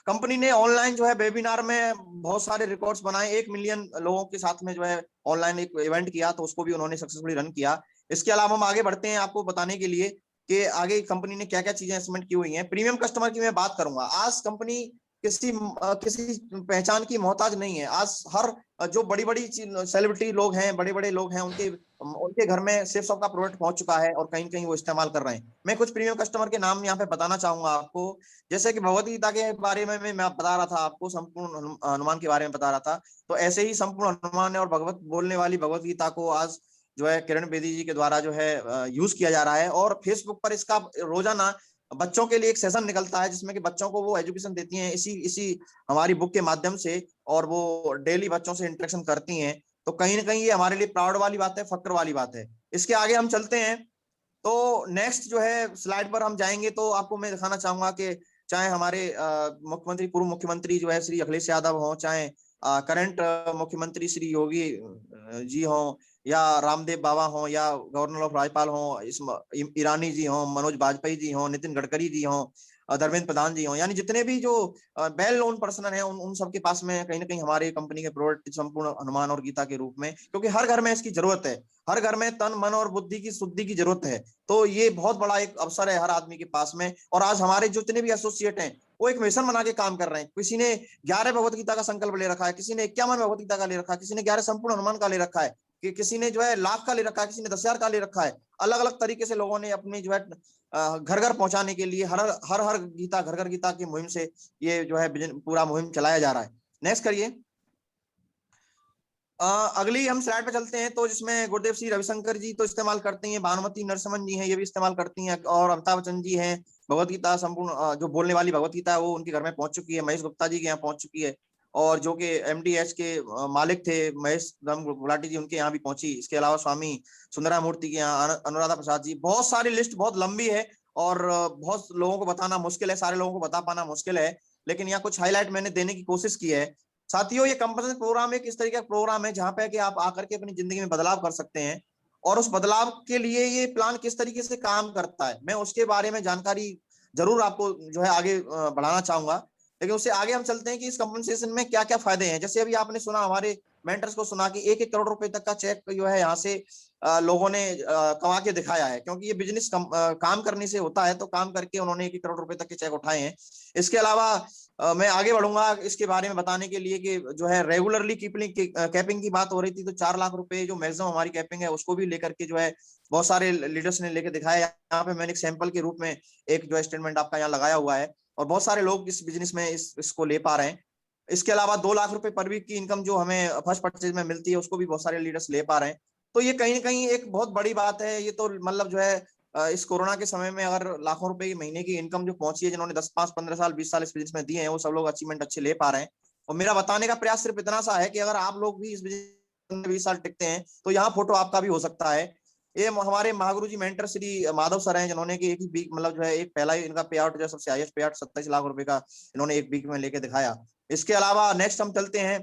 कंपनी ने ऑनलाइन जो है वेबिनार में बहुत सारे रिकॉर्ड्स बनाए, 1 मिलियन लोगों के साथ में जो है ऑनलाइन एक इवेंट किया, तो उसको भी उन्होंने सक्सेसफुली रन किया। इसके अलावा हम आगे बढ़ते हैं आपको बताने के लिए कि आगे कंपनी ने क्या क्या चीजें इंप्लीमेंट की हुई हैं। प्रीमियम कस्टमर की मैं बात करूंगा। आज कंपनी किसी पहचान की मोहताज नहीं है। आज हर जो बड़ी बड़ी सेलिब्रिटी लोग हैं, बड़े बड़े लोग हैं, उनके घर में सेफ का प्रोडक्ट पहुंच चुका है और कहीं कहीं वो इस्तेमाल कर रहे हैं। मैं कुछ प्रीमियम कस्टमर के नाम यहाँ पे बताना चाहूंगा आपको। जैसे कि भगवत गीता के बारे में मैं बता रहा था आपको, संपूर्ण हनुमान के बारे में बता रहा था, तो ऐसे ही संपूर्ण हनुमान और भगवत बोलने वाली भगवत गीता को आज जो है किरण बेदी जी के द्वारा जो है यूज किया जा रहा है। और फेसबुक पर इसका रोजाना बच्चों के लिए एक सेशन निकलता है जिसमें कि बच्चों को वो एजुकेशन देती हैं इसी इसी हमारी बुक के माध्यम से, और वो डेली बच्चों से इंटरेक्शन करती हैं। तो कहीं ना कहीं ये हमारे लिए प्राउड वाली बात है, फक्र वाली बात है। इसके आगे हम चलते हैं तो नेक्स्ट जो है स्लाइड पर हम जाएंगे तो आपको मैं दिखाना चाहूंगा कि चाहे हमारे मुख्यमंत्री, पूर्व मुख्यमंत्री जो है श्री अखिलेश यादव हो, चाहे करंट मुख्यमंत्री श्री योगी जी हो, या रामदेव बाबा हो, या गवर्नर ऑफ राज्यपाल हो ईरानी जी हो, मनोज बाजपेयी जी हो, नितिन गडकरी जी हो, धर्मेंद्र प्रधान जी हो, यानी जितने भी जो वेल नोन पर्सन है उन सबके पास में कहीं ना कहीं हमारे कंपनी के प्रोडक्ट संपूर्ण हनुमान और गीता के रूप में, क्योंकि हर घर में इसकी जरूरत है, हर घर में तन मन और बुद्धि की शुद्धि की जरूरत है। तो ये बहुत बड़ा एक अवसर है हर आदमी के पास में। और आज हमारे जितने भी एसोसिएट हैं वो एक मिशन बना के काम कर रहे हैं। किसी ने 11 भगवत गीता का संकल्प ले रखा है, किसी ने 51 भगवत गीता का ले रखा है, किसी ने 11 संपूर्ण हनुमान का ले रखा है, कि किसी ने जो है लाख का ले रखा है, किसी ने 10,000 का ले रखा है। अलग अलग तरीके से लोगों ने अपनी जो है घर घर पहुंचाने के लिए हर हर गीता घर घर गीता की मुहिम से ये जो है पूरा मुहिम चलाया जा रहा है। नेक्स्ट करिए। अगली हम स्लाइड पे चलते हैं तो जिसमें गुरुदेव श्री रविशंकर जी तो इस्तेमाल करते हैं, भानुमति नरसिम्हन जी हैं ये भी इस्तेमाल करती हैं, और अमिताभ बच्चन जी हैं। भगवत गीता संपूर्ण जो बोलने वाली भगवत गीता है वो उनके घर में पहुंच चुकी है, महेश गुप्ता जी के यहाँ पहुंच चुकी है, और जो कि MDH के मालिक थे महेश धर्म गुलाटी जी, उनके यहाँ भी पहुंची। इसके अलावा स्वामी सुंदरामूर्ति के यहाँ, अनुराधा प्रसाद जी, बहुत सारी लिस्ट बहुत लंबी है और बहुत लोगों को बताना मुश्किल है, सारे लोगों को बता पाना मुश्किल है, लेकिन यहाँ कुछ हाईलाइट मैंने देने की कोशिश की है। साथियों ये कंपल्सन प्रोग्राम एक इस तरीके का प्रोग्राम है जहां पे कि आप आकर के अपनी जिंदगी में बदलाव कर सकते हैं, और उस बदलाव के लिए ये प्लान किस तरीके से काम करता है मैं उसके बारे में जानकारी जरूर आपको जो है आगे बढ़ाना चाहूंगा। लेकिन उससे आगे हम चलते हैं कि इस कंपनसेशन में क्या क्या फायदे हैं। जैसे अभी आपने सुना, हमारे मेंटर्स को सुना कि 1-1 करोड़ रुपए तक का चेक जो है यहाँ से लोगों ने कमा के दिखाया है, क्योंकि ये बिजनेस काम करने से होता है, तो काम करके उन्होंने 1-1 करोड़ रुपए तक के चेक उठाए हैं। इसके अलावा मैं आगे बढ़ूंगा इसके बारे में बताने के लिए कि जो है रेगुलरली कैपिंग की बात हो रही थी, तो 4 लाख रुपए जो मैक्सिमम हमारी कैपिंग है उसको भी लेकर के जो है बहुत सारे लीडर्स ने लेकर दिखाया। यहाँ पे मैंने एक सैंपल के रूप में एक जो स्टेटमेंट आपका यहाँ लगाया हुआ है, और बहुत सारे लोग इस बिजनेस में इसको ले पा रहे हैं। इसके अलावा 2 लाख रुपए पर वीक की इनकम जो हमें फर्स्ट परचेज में मिलती है उसको भी बहुत सारे लीडर्स ले पा रहे हैं। तो ये कहीं ना कहीं एक बहुत बड़ी बात है। ये तो मतलब जो है इस कोरोना के समय में अगर लाखों रुपए की महीने की इनकम जो पहुंची है, जिन्होंने 10, 5, 15 साल 20 साल इस बिजनेस में दिए हैं, वो सब लोग अचीवमेंट अच्छे ले पा रहे हैं। और मेरा बताने का प्रयास सिर्फ इतना सा है कि अगर आप लोग भी इस बिजनेस में 20 साल टिकते हैं तो यहाँ फोटो आपका भी हो सकता है। ये हमारे महागुरु जी मेंटर श्री माधव सर हैं, जिन्होंने कि एक ही वीक मतलब जो है एक पहला ही इनका पे आउट जो सबसे हाईएस्ट पे आउट 27 लाख रुपए का इन्होंने एक वीक में लेके दिखाया। इसके अलावा नेक्स्ट हम चलते हैं,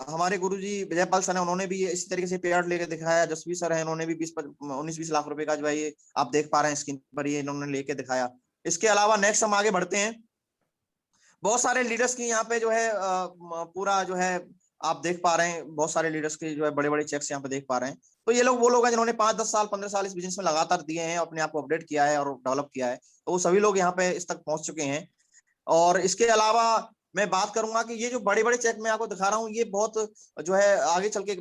हमारे गुरुजी विजयपाल सर हैं, उन्होंने भी इसी तरीके से पे आउट लेके दिखाया। जसवीर सर हैं, इन्होंने भी 19-20 लाख रुपए का जो है ये आप देख पा रहे हैं स्क्रीन पर, ये इन्होंने लेके दिखाया। इसके अलावा नेक्स्ट हम आगे बढ़ते हैं, बहुत सारे लीडर्स की यहाँ पे जो है पूरा जो है आप देख पा रहे हैं, बहुत सारे लीडर्स के जो है बड़े बड़े चेक्स यहाँ पे देख पा रहे हैं। तो ये लोग वो लोग हैं जिन्होंने 5-10 साल 15 साल इस बिजनेस में लगातार दिए हैं, अपने आप को अपडेट किया है और डेवलप किया है, तो वो सभी लोग यहाँ पे इस तक पहुंच चुके हैं। और इसके अलावा मैं बात करूंगा कि ये जो बड़े बड़े चेक मैं आपको दिखा रहा हूँ, ये बहुत जो है आगे चल के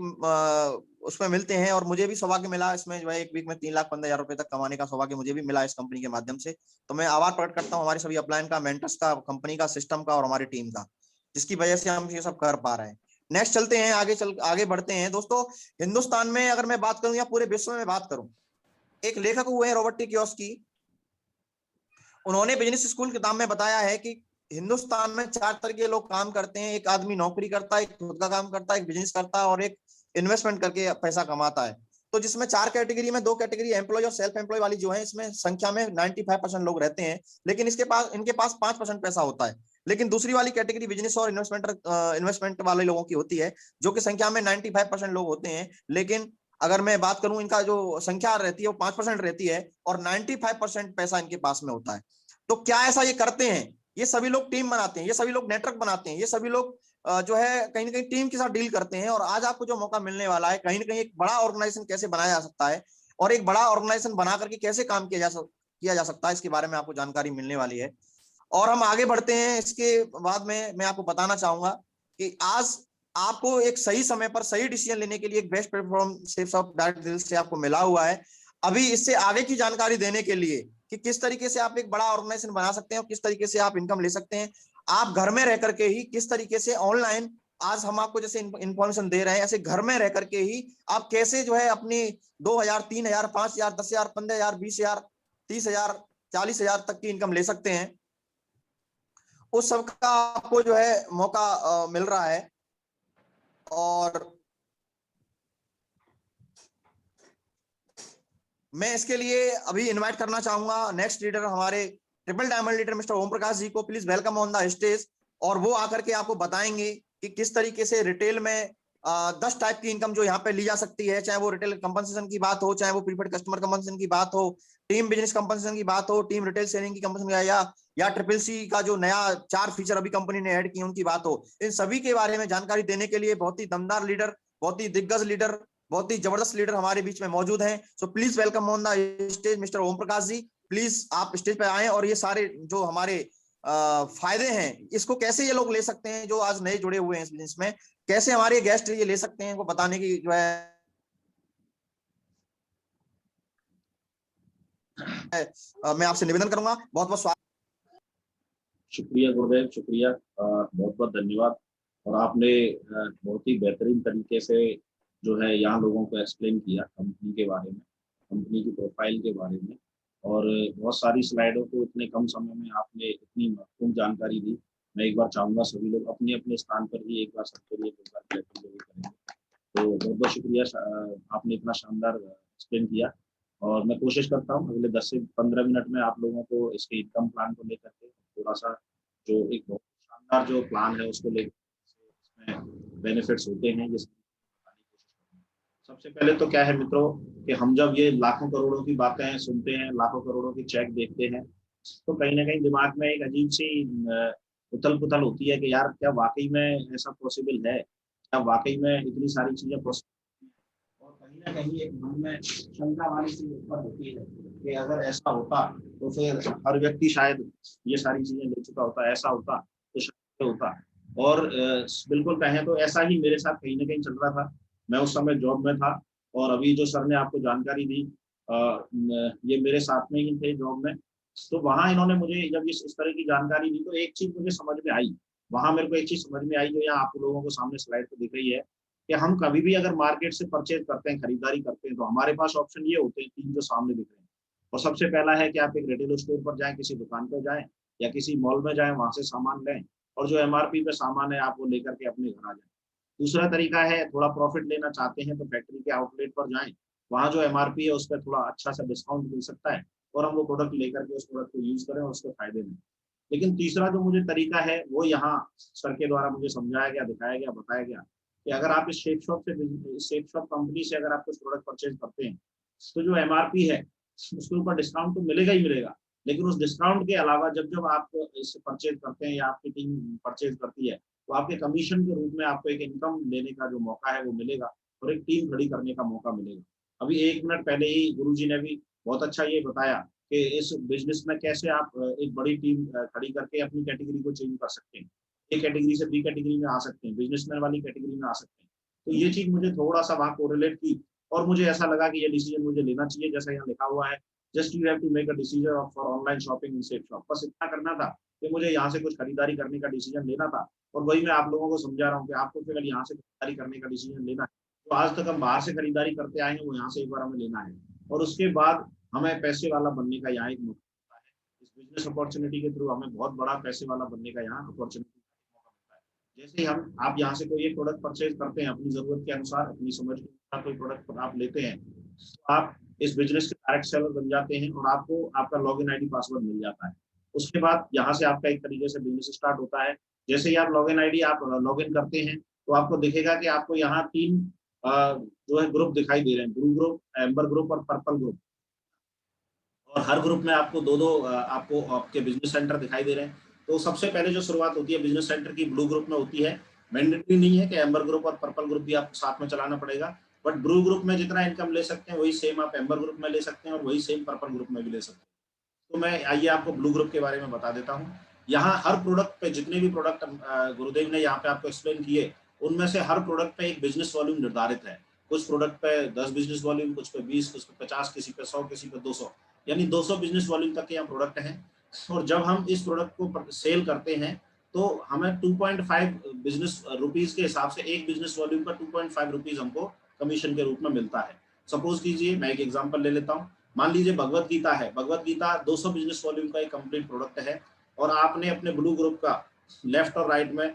उसमें मिलते हैं, और मुझे भी सौभाग्य मिला इसमें जो है एक वीक में 3,15,000 रुपए तक कमाने का सौभाग्य मुझे भी मिला इस कंपनी के माध्यम से। तो मैं आभार प्रकट करता हूँ हमारे सभी अपलाइन का, मेंटर्स का, कंपनी का, सिस्टम का और हमारी टीम का, जिसकी वजह से हम ये सब कर पा रहे हैं। नेक्स्ट चलते हैं, आगे बढ़ते हैं। दोस्तों, हिंदुस्तान में अगर मैं बात करूं या पूरे विश्व में बात करूं, एक लेखक हुए हैं रॉबर्ट टी कियोसाकी, उन्होंने बिजनेस स्कूल किताब में बताया है कि हिंदुस्तान में 4 तरह के लोग काम करते हैं। एक आदमी नौकरी करता है, एक खुद का काम करता है, एक बिजनेस करता है और एक इन्वेस्टमेंट करके पैसा कमाता है। तो जिसमें 4 कैटेगरी में 2 कैटेगरी एम्प्लॉय और सेल्फ एम्प्लॉय वाली जो है, इसमें संख्या में 95% लोग रहते हैं, लेकिन इनके पास 5% पैसा होता है। लेकिन दूसरी वाली कैटेगरी बिजनेस और इन्वेस्टमेंट वाले लोगों की होती है, जो कि संख्या में 95% लोग होते हैं। लेकिन अगर मैं बात करूं, इनका जो संख्या रहती है वो 5% रहती है और 95% पैसा इनके पास में होता है। तो क्या ऐसा ये करते हैं? ये सभी लोग टीम बनाते हैं, ये सभी लोग नेटवर्क बनाते हैं, ये सभी लोग जो है कहीं ना कहीं टीम के साथ डील करते हैं। और आज आपको जो मौका मिलने वाला है, कहीं ना कहीं एक बड़ा ऑर्गेनाइजेशन कैसे बनाया जा सकता है और एक बड़ा ऑर्गेनाइजेशन बना करके कैसे काम किया जा सकता है, इसके बारे में आपको जानकारी मिलने वाली है। और हम आगे बढ़ते हैं, इसके बाद में मैं आपको बताना चाहूंगा कि आज आपको एक सही समय पर सही डिसीजन लेने के लिए एक best platform shapes of direct deal से आपको मिला हुआ है। अभी इससे आगे की जानकारी देने के लिए कि किस तरीके से आप एक बड़ा ऑर्गेनाइजेशन बना सकते हैं और किस तरीके से आप इनकम ले सकते हैं, आप घर में रह करके ही किस तरीके से ऑनलाइन, आज हम आपको जैसे इंफॉर्मेशन दे रहे हैं, ऐसे घर में रह करके ही आप कैसे जो है अपनी 2,000, 3,000, 5,000, 10,000, 15,000, 20,000, 30,000, 40,000 तक की इनकम ले सकते हैं, उस सब का आपको जो है मौका मिल रहा है। और मैं इसके लिए अभी इनवाइट करना चाहूंगा नेक्स्ट लीडर, हमारे triple diamond leader mister Om Prakash जी को। Please welcome on the stage. और वो आकर के आपको बताएंगे कि किस तरीके से रिटेल में 10 टाइप की इनकम जो यहाँ पे ली जा सकती है, चाहे वो रिटेल कंपनसेशन की बात हो, चाहे वो प्रीपेड कस्टमर कंपनसेशन की बात हो, टीम बिजनेस कंपनसेशन की बात हो, टीम रिटेल सेलिंग की कंपनसेशन, या ट्रिपल सी का जो नया 4 फीचर अभी कंपनी ने ऐड किए उनकी बात हो। इन सभी के बारे में जानकारी देने के लिए बहुत ही दमदार लीडर, बहुत ही दिग्गज लीडर, बहुत ही जबरदस्त लीडर हमारे बीच में मौजूद हैं। So please welcome on the stage mister Om Prakash ji. Please आप स्टेज पे आए और ये सारे जो हमारे फायदे हैं, इसको कैसे ये लोग ले सकते हैं जो आज नए जुड़े हुए हैं इस बिजनेस में, कैसे हमारे गेस्ट ये ले सकते हैं, इनको बताने की जो है मैं आपसे निवेदन करूंगा। बहुत बहुत स्वागत। शुक्रिया गुरुदेव, शुक्रिया, बहुत बहुत धन्यवाद। और आपने बहुत ही बेहतरीन तरीके से जो है यहाँ लोगों को एक्सप्लेन किया कंपनी के बारे में, कंपनी की प्रोफाइल के बारे में, और बहुत सारी स्लाइडों को इतने कम समय में आपने इतनी महत्वपूर्ण जानकारी दी। मैं एक बार चाहूँगा सभी लोग अपने अपने स्थान पर ही एक बार सबके लिए करेंगे। तो बहुत बहुत शुक्रिया, आपने इतना शानदार एक्सप्लेन किया। और मैं कोशिश करता हूँ अगले 10 से 15 मिनट में आप लोगों को इसके इनकम प्लान को लेकर के थोड़ा सा जो एक बहुत शानदार जो प्लान है उसको लेकर इसमें बेनिफिट्स होते हैं ये बताने की कोशिश करूँगा। सबसे पहले तो क्या है मित्रों कि हम जब ये लाखों करोड़ों की बातें सुनते हैं, लाखों करोड़ों की चेक देखते हैं, तो कहीं ना कहीं दिमाग में एक अजीब सी उथल पुथल होती है कि यार क्या वाकई में ऐसा पॉसिबल है, क्या वाकई में इतनी सारी चीजें पॉसिबल हैं। और कहीं ना कहीं एक मन में शंका वाली सी उत्पन्न होती है कि अगर ऐसा होता तो फिर हर व्यक्ति शायद ये सारी चीजें ले चुका होता, ऐसा होता तो शायद होता। और बिल्कुल कहें तो ऐसा ही मेरे साथ कहीं ना कहीं चल रहा था। मैं उस समय जॉब में था और अभी जो सर ने आपको जानकारी दी ये मेरे साथ में ही थे जॉब में। तो वहां इन्होंने मुझे जब इस तरह की जानकारी दी तो एक चीज मुझे समझ में आई, वहां मेरे को एक चीज समझ में आई जो यहाँ आप लोगों को सामने स्लाइड पे दिख रही है कि हम कभी भी अगर मार्केट से परचेज करते हैं, खरीदारी करते हैं, तो हमारे पास ऑप्शन ये होते हैं 3 जो सामने दिख रहे हैं। और सबसे पहला है कि आप एक रिटेल स्टोर पर जाएं, किसी दुकान पर जाएं या किसी मॉल में जाएं, वहां से सामान लें और जो MRP पे सामान है आप वो लेकर के अपने घर आ जाएं। दूसरा तरीका है थोड़ा प्रॉफिट लेना चाहते हैं तो फैक्ट्री के आउटलेट पर जाएं वहाँ जो MRP है उस पर थोड़ा अच्छा सा डिस्काउंट मिल सकता है और हम वो प्रोडक्ट लेकर के उस प्रोडक्ट को यूज करें और उसके फायदे लें। लेकिन तीसरा जो मुझे तरीका है वो यहाँ सर के द्वारा मुझे समझाया गया, दिखाया गया, बताया गया कि अगर आप इस शेक शॉप कंपनी से अगर आप कुछ प्रोडक्ट परचेज करते हैं तो जो MRP है उसके ऊपर डिस्काउंट तो मिलेगा ही मिलेगा, लेकिन उस डिस्काउंट के अलावा जब जब आप इसे परचेज करते हैं या आपकी टीम परचेज करती है तो आपके कमीशन के रूप में आपको एक इनकम लेने का जो मौका है वो मिलेगा और एक टीम खड़ी करने का मौका मिलेगा। अभी 1 मिनट पहले ही गुरुजी ने भी बहुत अच्छा ये बताया कि इस बिजनेस में कैसे आप एक बड़ी टीम खड़ी करके अपनी कैटेगरी को चेंज कर सकते हैं, ए कैटेगरी से बी कैटेगरी में आ सकते हैं, बिजनेसमैन वाली कैटेगरी में आ सकते हैं। तो ये चीज मुझे थोड़ा सा वहां कोरिलेट की और मुझे ऐसा लगा कि ये डिसीजन मुझे लेना चाहिए, जैसा यहाँ लिखा हुआ है, just you have to make a decision for online shopping in shake shop. बस इतना करना था कि मुझे यहाँ से कुछ खरीदारी करने का डिसीजन लेना था और वही मैं आप लोगों को समझा रहा हूँ कि आपको केवल यहाँ से खरीदारी करने का डिसीजन लेना है। तो आज तक हम बाहर से खरीदारी करते आए हैं वो यहाँ से एक बार हमें लेना है और उसके बाद हमें पैसे वाला बनने का यहाँ एक मौका है। इस बिजनेस अपॉर्चुनिटी के थ्रू हमें बहुत बड़ा पैसे वाला बनने का यहाँ अपॉर्चुनिटी मौका मिलता है। जैसे ही आप यहाँ से कोई एक प्रोडक्ट परचेज करते हैं अपनी जरूरत के अनुसार, अपनी समझ के अनुसार कोई प्रोडक्ट आप लेते हैं तो आप इस बिजनेस के डायरेक्ट सेलर बन जाते हैं और आपको आपका लॉगिन आईडी पासवर्ड मिल जाता है। उसके बाद यहाँ से आपका एक तरीके से बिजनेस स्टार्ट होता है। जैसे ही आप लॉगिन आईडी आप लॉगिन करते हैं तो आपको दिखेगा कि आपको यहाँ 3 जो है ग्रुप दिखाई दे रहे हैं, ब्लू ग्रुप, एम्बर ग्रुप और पर्पल ग्रुप। और हर ग्रुप में आपको दो आपको आपके बिजनेस सेंटर दिखाई दे रहे हैं। तो सबसे पहले जो शुरुआत होती है बिजनेस सेंटर की ब्लू ग्रुप में होती है। मैंडेटरी नहीं है कि एम्बर ग्रुप और पर्पल ग्रुप भी आपको साथ में चलाना पड़ेगा, बट ब्लू ग्रुप में जितना इनकम ले सकते हैं वही सेम आप एम्बर ग्रुप में ले सकते हैं और वही सेम पर्पल ग्रुप में भी ले सकते हैं। तो मैं आइए आपको ब्लू ग्रुप के बारे में बता देता हूँ। यहाँ हर प्रोडक्ट पे जितने भी प्रोडक्ट गुरुदेव ने यहाँ पे आपको एक्सप्लेन किए उनमें से हर प्रोडक्ट पे एक बिजनेस वॉल्यूम निर्धारित है। कुछ प्रोडक्ट पे 10 बिजनेस वॉल्यूम, कुछ पे 20, कुछ पे 50, किसी पे 100, किसी पे 200, यानी 200 बिजनेस वॉल्यूम तक के यहाँ प्रोडक्ट हैं। और जब हम इस प्रोडक्ट को सेल करते हैं तो हमें 2.5 बिजनेस रुपीज के हिसाब से एक बिजनेस वॉल्यूम का 2.5 रुपीज हमको कमीशन के रूप में मिलता है। सपोज कीजिए मैं एक एग्जांपल ले लेता हूँ। मान लीजिए भगवत गीता है, भगवत गीता 200 बिजनेस वॉल्यूम का एक कंप्लीट प्रोडक्ट है और आपने अपने ब्लू ग्रुप का लेफ्ट और राइट में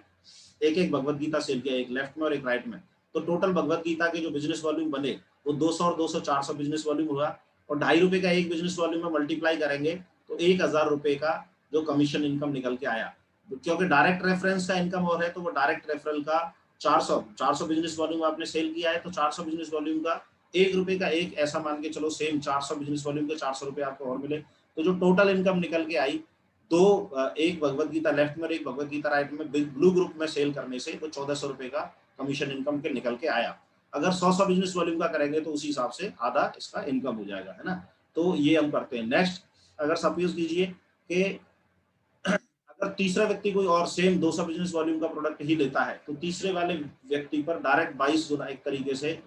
एक एक भगवत गीता सेल किया, एक लेफ्ट में और एक राइट में। तो टोटल भगवत गीता के जो बिजनेस वॉल्यूम बने वो 200 और 200 400 बिजनेस वॉल्यूम हुआ और ₹2.5 का एक बिजनेस वॉल्यूम में मल्टीप्लाई करेंगे तो ₹1000 का जो कमीशन इनकम निकल के आया। क्योंकि डायरेक्ट रेफरेंस का इनकम और है तो वो डायरेक्ट रेफरल का 400 बिजनेस वॉल्यूम आपने सेल किया है तो 400 बिजनेस वॉल्यूम का ₹1 का एक, ऐसा मान के चलो सेम 400 बिजनेस वॉल्यूम के ₹400 आपको और मिले। तो जो टोटल इनकम निकल के आई एक भगवत गीता लेफ्ट में और एक भगवत गीता राइट में ब्लू ग्रुप में सेल करने से वो ₹1400 का कमीशन इनकम के निकल के आया। अगर 100 बिजनेस वॉल्यूम का करेंगे तो उसी हिसाब से आधा इसका इनकम हो जाएगा, है ना। तो ये हम करते हैं। नेक्स्ट, अगर सपोज कीजिए कि अगर तीसरा व्यक्ति कोई और सेम 200 बिजनेस वॉल्यूम का प्रोडक्ट ही लेता है तो तीसरे वाले व्यक्ति पर डायरेक्ट 22 गुना एक तरीके से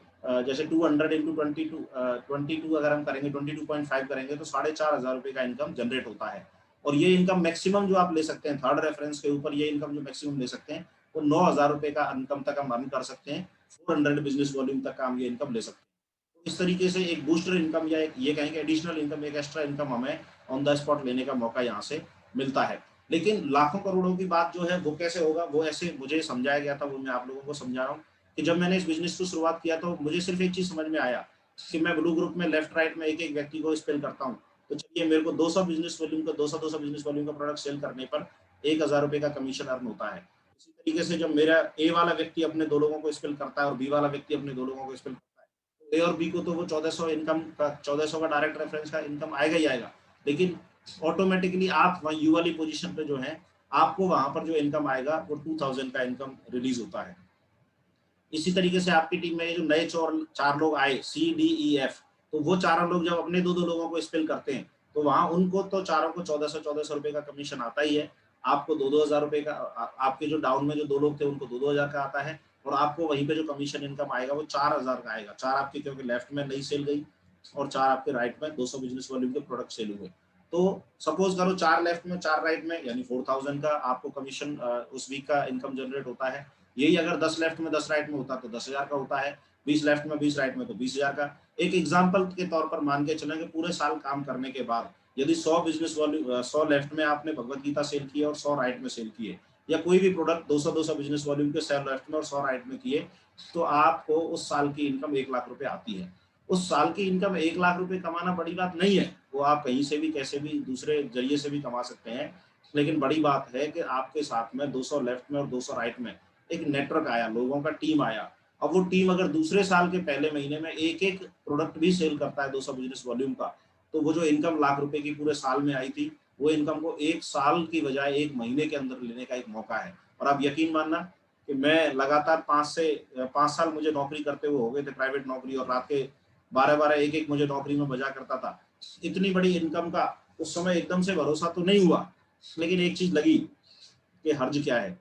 जैसे 200 इंटू 22 अगर हम करेंगे 22.5 करेंगे तो ₹4500 का इनकम जनरेट होता है। और ये इनकम मैक्सिमम जो आप ले सकते हैं थर्ड रेफरेंस के ऊपर, ये इनकम जो मैक्सिमम ले सकते हैं वो ₹9000 का इनकम तक हम अर्न कर सकते हैं। 400 बिजनेस वॉल्यूम तक का हम ये इनकम ले सकते हैं। तो इस तरीके से एक बूस्टर इनकम या एक ये कहेंगे एडिशनल इनकम, एक एक्स्ट्रा इनकम हमें ऑन द स्पॉट लेने का मौका यहाँ से मिलता है। लेकिन लाखों करोड़ों की बात जो है वो कैसे होगा, वो ऐसे मुझे समझाया गया था, वो मैं आप लोगों को समझा रहा हूँ कि जब मैंने इस बिजनेस को शुरुआत किया तो मुझे सिर्फ एक चीज समझ में आया कि मैं ब्लू ग्रुप में लेफ्ट राइट में एक एक व्यक्ति को स्पेल करता हूँ तो चलिए मेरे को 200 बिजनेस वॉल्यूम का 200 बिजनेस वॉल्यूम का प्रोडक्ट सेल करने पर ₹1000 का कमीशन अर्न होता है। इसी तरीके से जब मेरा ए वाला व्यक्ति अपने 2 लोगों को स्पेल करता है और बी वाला व्यक्ति अपने 2 लोगों को स्पेल करता है तो ए और बी को तो वो 1400 इनकम का 1400 का डायरेक्ट रेफरेंस का इनकम आएगा ही आएगा, लेकिन ऑटोमेटिकली आप वहाँ यू वाली पोजीशन पे जो है आपको वहां पर जो इनकम आएगा वो 2000 का इनकम रिलीज होता है। इसी तरीके से आपकी टीम में जो नए 4 लोग आए CDEF, तो वो चारों लोग जब अपने 2 लोगों को स्पेल करते हैं तो वहां उनको तो चारों को 1400 रुपए का कमीशन आता ही है। आपको 2-2000 रुपए का, आपके जो डाउन में जो 2 लोग थे उनको 2-2000 का आता है और आपको वहीं पे जो कमीशन इनकम आएगा वो 4000 का आएगा। 4 आपकी क्योंकि लेफ्ट में नई सेल गई और 4 आपके राइट में 200 बिजनेस वॉल्यूम के प्रोडक्ट सेल हुए। तो सपोज करो 4 लेफ्ट में 4 राइट में यानी 4000 का आपको कमीशन उस वीक का इनकम जनरेट होता है। यही अगर 10 लेफ्ट में 10 राइट में होता तो 10,000 का होता है, 20 लेफ्ट में 20 राइट में तो 20,000 का। एक एग्जांपल के तौर पर मान के चलेंगे पूरे साल काम करने के बाद यदि 100 बिजनेस वॉल्यूम 100 लेफ्ट में आपने भगवत गीता सेल किए और 100 राइट में सेल किए या कोई भी प्रोडक्ट 200 बिजनेस वॉल्यूम के 100 लेफ्ट में और 100 राइट में किए तो आपको उस साल की इनकम ₹1 लाख आती है। उस साल की इनकम 1 लाख रुपए कमाना बड़ी बात नहीं है, वो आप कहीं से भी कैसे भी दूसरे जरिए से भी कमा सकते हैं। लेकिन बड़ी बात है कि आपके साथ में 200 लेफ्ट में और 200 राइट में एक नेटवर्क आया, लोगों का टीम आया। अब वो टीम अगर दूसरे साल के पहले महीने में एक-एक प्रोडक्ट भी सेल करता है 200 बिजनेस वॉल्यूम का, तो वो जो इनकम लाख रुपए की पूरे साल में आई थी, वो इनकम को 1 साल की बजाय 1 महीने के अंदर लेने का एक मौका है। और आप यकीन मानना कि मैं लगातार 5 साल मुझे नौकरी करते हुए हो गए थे, प्राइवेट नौकरी, और रात के 12-12 एक-एक मुझे नौकरी में बजा करता था। इतनी बड़ी इनकम का उस समय एकदम से भरोसा तो नहीं हुआ, लेकिन एक चीज लगी कि हर्ज क्या है,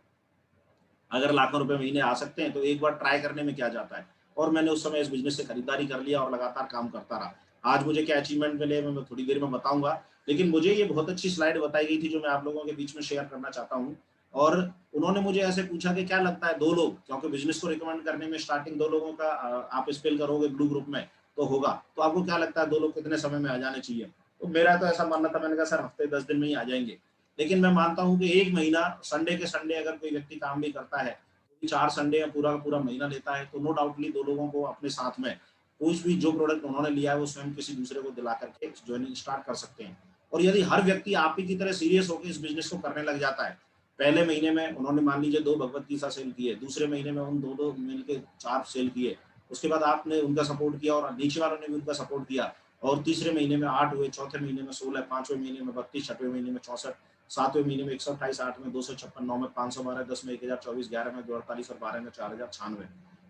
अगर लाखों रुपए महीने आ सकते हैं तो एक बार ट्राई करने में क्या जाता है। और मैंने उस समय इस बिजनेस से खरीदारी कर लिया और लगातार काम करता रहा। आज मुझे क्या अचीवमेंट मिले मैं थोड़ी देर में बताऊंगा, लेकिन मुझे ये बहुत अच्छी स्लाइड बताई गई थी जो मैं आप लोगों के बीच में शेयर करना चाहता हूँ। और उन्होंने मुझे ऐसे पूछा कि क्या लगता है 2 लोग, क्योंकि बिजनेस को रिकमेंड करने में स्टार्टिंग 2 लोगों का आप स्पेल करोगे ब्लू ग्रुप में तो होगा, तो आपको क्या लगता है 2 लोग कितने समय में आ जाने चाहिए। तो मेरा तो ऐसा मानना था, मैंने कहा सर हफ्ते 10 दिन में ही आ जाएंगे। लेकिन मैं मानता हूँ कि 1 महीना संडे के संडे अगर कोई व्यक्ति काम भी करता है, 4 संडे या पूरा का पूरा महीना लेता है, तो नो डाउटली 2 लोगों को अपने साथ में कुछ भी जो प्रोडक्ट उन्होंने लिया है वो स्वयं किसी दूसरे को दिला करके ज्वाइनिंग स्टार्ट कर सकते हैं। और यदि हर व्यक्ति आप ही की तरह सीरियस होकर इस बिजनेस को करने लग जाता है, पहले महीने में उन्होंने मान लीजिए 2 भगवत गीता सेल किए, दूसरे महीने में उन 2-2 मिलके 4 सेल किए, उसके बाद आपने उनका सपोर्ट किया और नीचे वालों ने भी उनका सपोर्ट किया, और तीसरे महीने में 8 हुए, चौथे महीने में 16, पांचवें महीने में 32, छठवें महीने में 64, 7वें महीने में 128, 8 में 256, 9 में 512, 10 में 1024, 11 में 248 और 12 में 4096।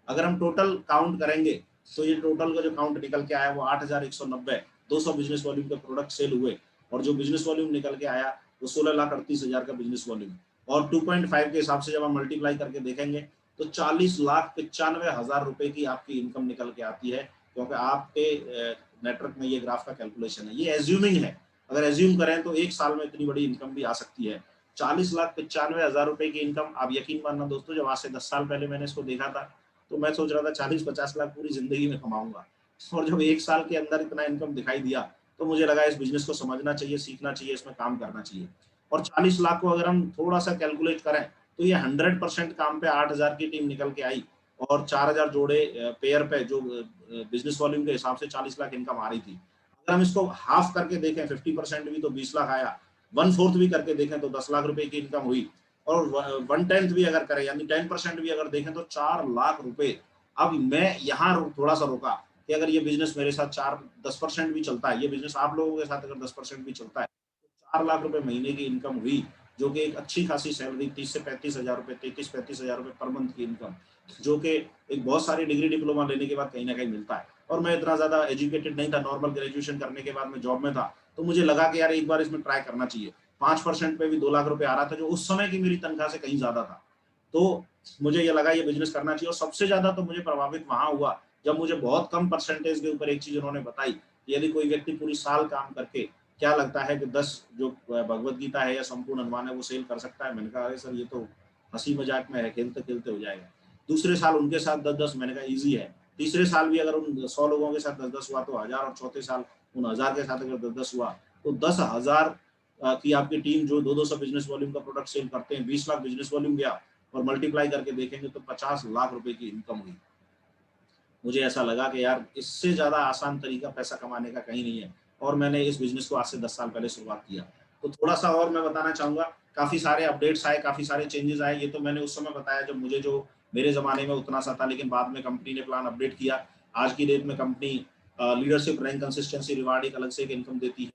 अगर हम टोटल काउंट करेंगे तो ये टोटल का जो काउंट निकल के आया वो 8190 200 बिजनेस वॉल्यूम के प्रोडक्ट सेल हुए, और जो बिजनेस वॉल्यूम निकल के आया वो 16,38,000 का बिजनेस वॉल्यूम। और 2.5 के हिसाब से जब हम मल्टीप्लाई करके देखेंगे तो 40,95,000 रुपए की आपकी इनकम निकल के आती है, क्योंकि आपके नेटवर्क में ये ग्राफ का कैलकुलेशन है। ये एज्यूमिंग है, अगर एज्यूम करें तो 1 साल में इतनी बड़ी इनकम भी आ सकती है। 40,95,000 रुपए की इनकम, आप यकीन मानना दोस्तों, जब आज से 10 साल पहले मैंने इसको देखा था तो मैं सोच रहा था 40-50 लाख पूरी जिंदगी में कमाऊंगा, और जब 1 साल के अंदर इतना इनकम दिखाई दिया तो मुझे लगा इस बिजनेस को समझना चाहिए, सीखना चाहिए, इसमें काम करना चाहिए। और 40 लाख को अगर हम थोड़ा सा कैलकुलेट करें तो ये 100% काम पे 8,000 की टीम निकल के आई, और 4,000 जोड़े पेयर पे जो बिजनेस वॉल्यूम के हिसाब से 40 लाख इनकम आ रही थी। अगर हम इसको हाफ करके देखें 50% भी तो 20 लाख आया, 1/4 भी करके देखें तो 10 लाख रुपए की इनकम हुई, और 1/10 भी अगर करें यानी 10% भी अगर देखें तो 4 लाख रुपए। अब मैं यहाँ थोड़ा सा रुका कि अगर ये बिजनेस मेरे साथ 4-10% भी चलता है, ये बिजनेस आप लोगों के साथ अगर 10% भी चलता है तो 4 लाख रुपए महीने की इनकम हुई, जो कि एक अच्छी खासी सैलरी 30 से 35,000 रुपए, 33-35,000 रुपए पर मंथ की इनकम, जो कि एक बहुत सारी डिग्री डिप्लोमा लेने के बाद कहीं ना कहीं मिलता है। और मैं इतना ज्यादा एजुकेटेड नहीं था, नॉर्मल ग्रेजुएशन करने के बाद मैं जॉब में था, तो मुझे लगा कि यार एक बार इसमें ट्राई करना चाहिए। 5% पे भी 2 लाख रुपए आ रहा था, जो उस समय की मेरी तनख्वाह से कहीं ज्यादा था। तो मुझे ये लगा ये बिजनेस करना चाहिए। और सबसे ज्यादा तो मुझे प्रभावित वहां हुआ जब मुझे बहुत कम परसेंटेज के ऊपर एक चीज उन्होंने बताई, यदि कोई व्यक्ति पूरी साल काम करके क्या लगता है कि 10 जो भगवत गीता है या संपूर्ण हनुमान है वो सेल कर सकता है। मैंने कहा अरे सर ये तो हंसी मजाक में है, खेलते खेलते हो जाएगा। दूसरे साल उनके साथ 10-10, मैंने कहा ईजी है। तीसरे साल भी अगर उन 100 लोगों के साथ 10-10 हुआ तो 1000, और चौथे साल उन 1000 के साथ अगर 10-10 हुआ तो 10,000 की आपकी टीम जो 200 बिजनेस वॉल्यूम का प्रोडक्ट सेल करते हैं, 20 लाख बिजनेस वॉल्यूम गया, और मल्टीप्लाई करके देखेंगे तो 50 लाख रुपए की इनकम हुई। मुझे ऐसा लगा कि यार इससे ज्यादा आसान तरीका पैसा कमाने का कहीं नहीं है, और मैंने इस बिजनेस को आज से 10 साल पहले शुरुआत किया। तो थोड़ा सा और मैं बताना चाहूंगा, काफी सारे अपडेट्स आए, काफी सारे चेंजेस आए। ये तो मैंने उस समय बताया जब मुझे जो मेरे जमाने में उतना सा था, लेकिन बाद में कंपनी ने प्लान अपडेट किया। आज की डेट में company leadership rank consistency reward एक अलग से एक इनकम देती है,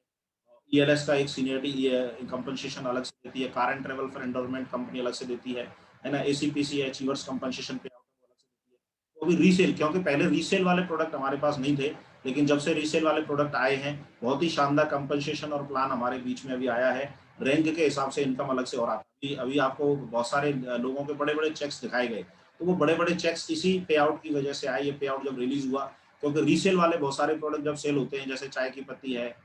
ईएलएस का एक सीनियरिटी कंपनसेशन अलग से देती है, car and travel for enrolment company अलग से देती है ना, एसीपीसी अचीवर्स कंपनसेशन पे अलग से देती है। तो अभी रीसेल, क्योंकि पहले रीसेल वाले प्रोडक्ट हमारे पास नहीं थे, लेकिन जब से रीसेल वाले प्रोडक्ट आए हैं बहुत ही शानदार कंपनसेशन और प्लान हमारे बीच में अभी आया है। रैंक के हिसाब से इनकम अलग से, और अभी आपको बहुत सारे लोगों के बड़े बड़े चेक्स दिखाए गए, तो वो बड़े बड़े चेक्स इसी पे आउट की वजह से आए। ये पे आउट जब रिलीज हुआ, क्योंकि रीसेल वाले बहुत सारे प्रोडक्ट जब सेल होते हैं, जैसे चाय की पत्ती है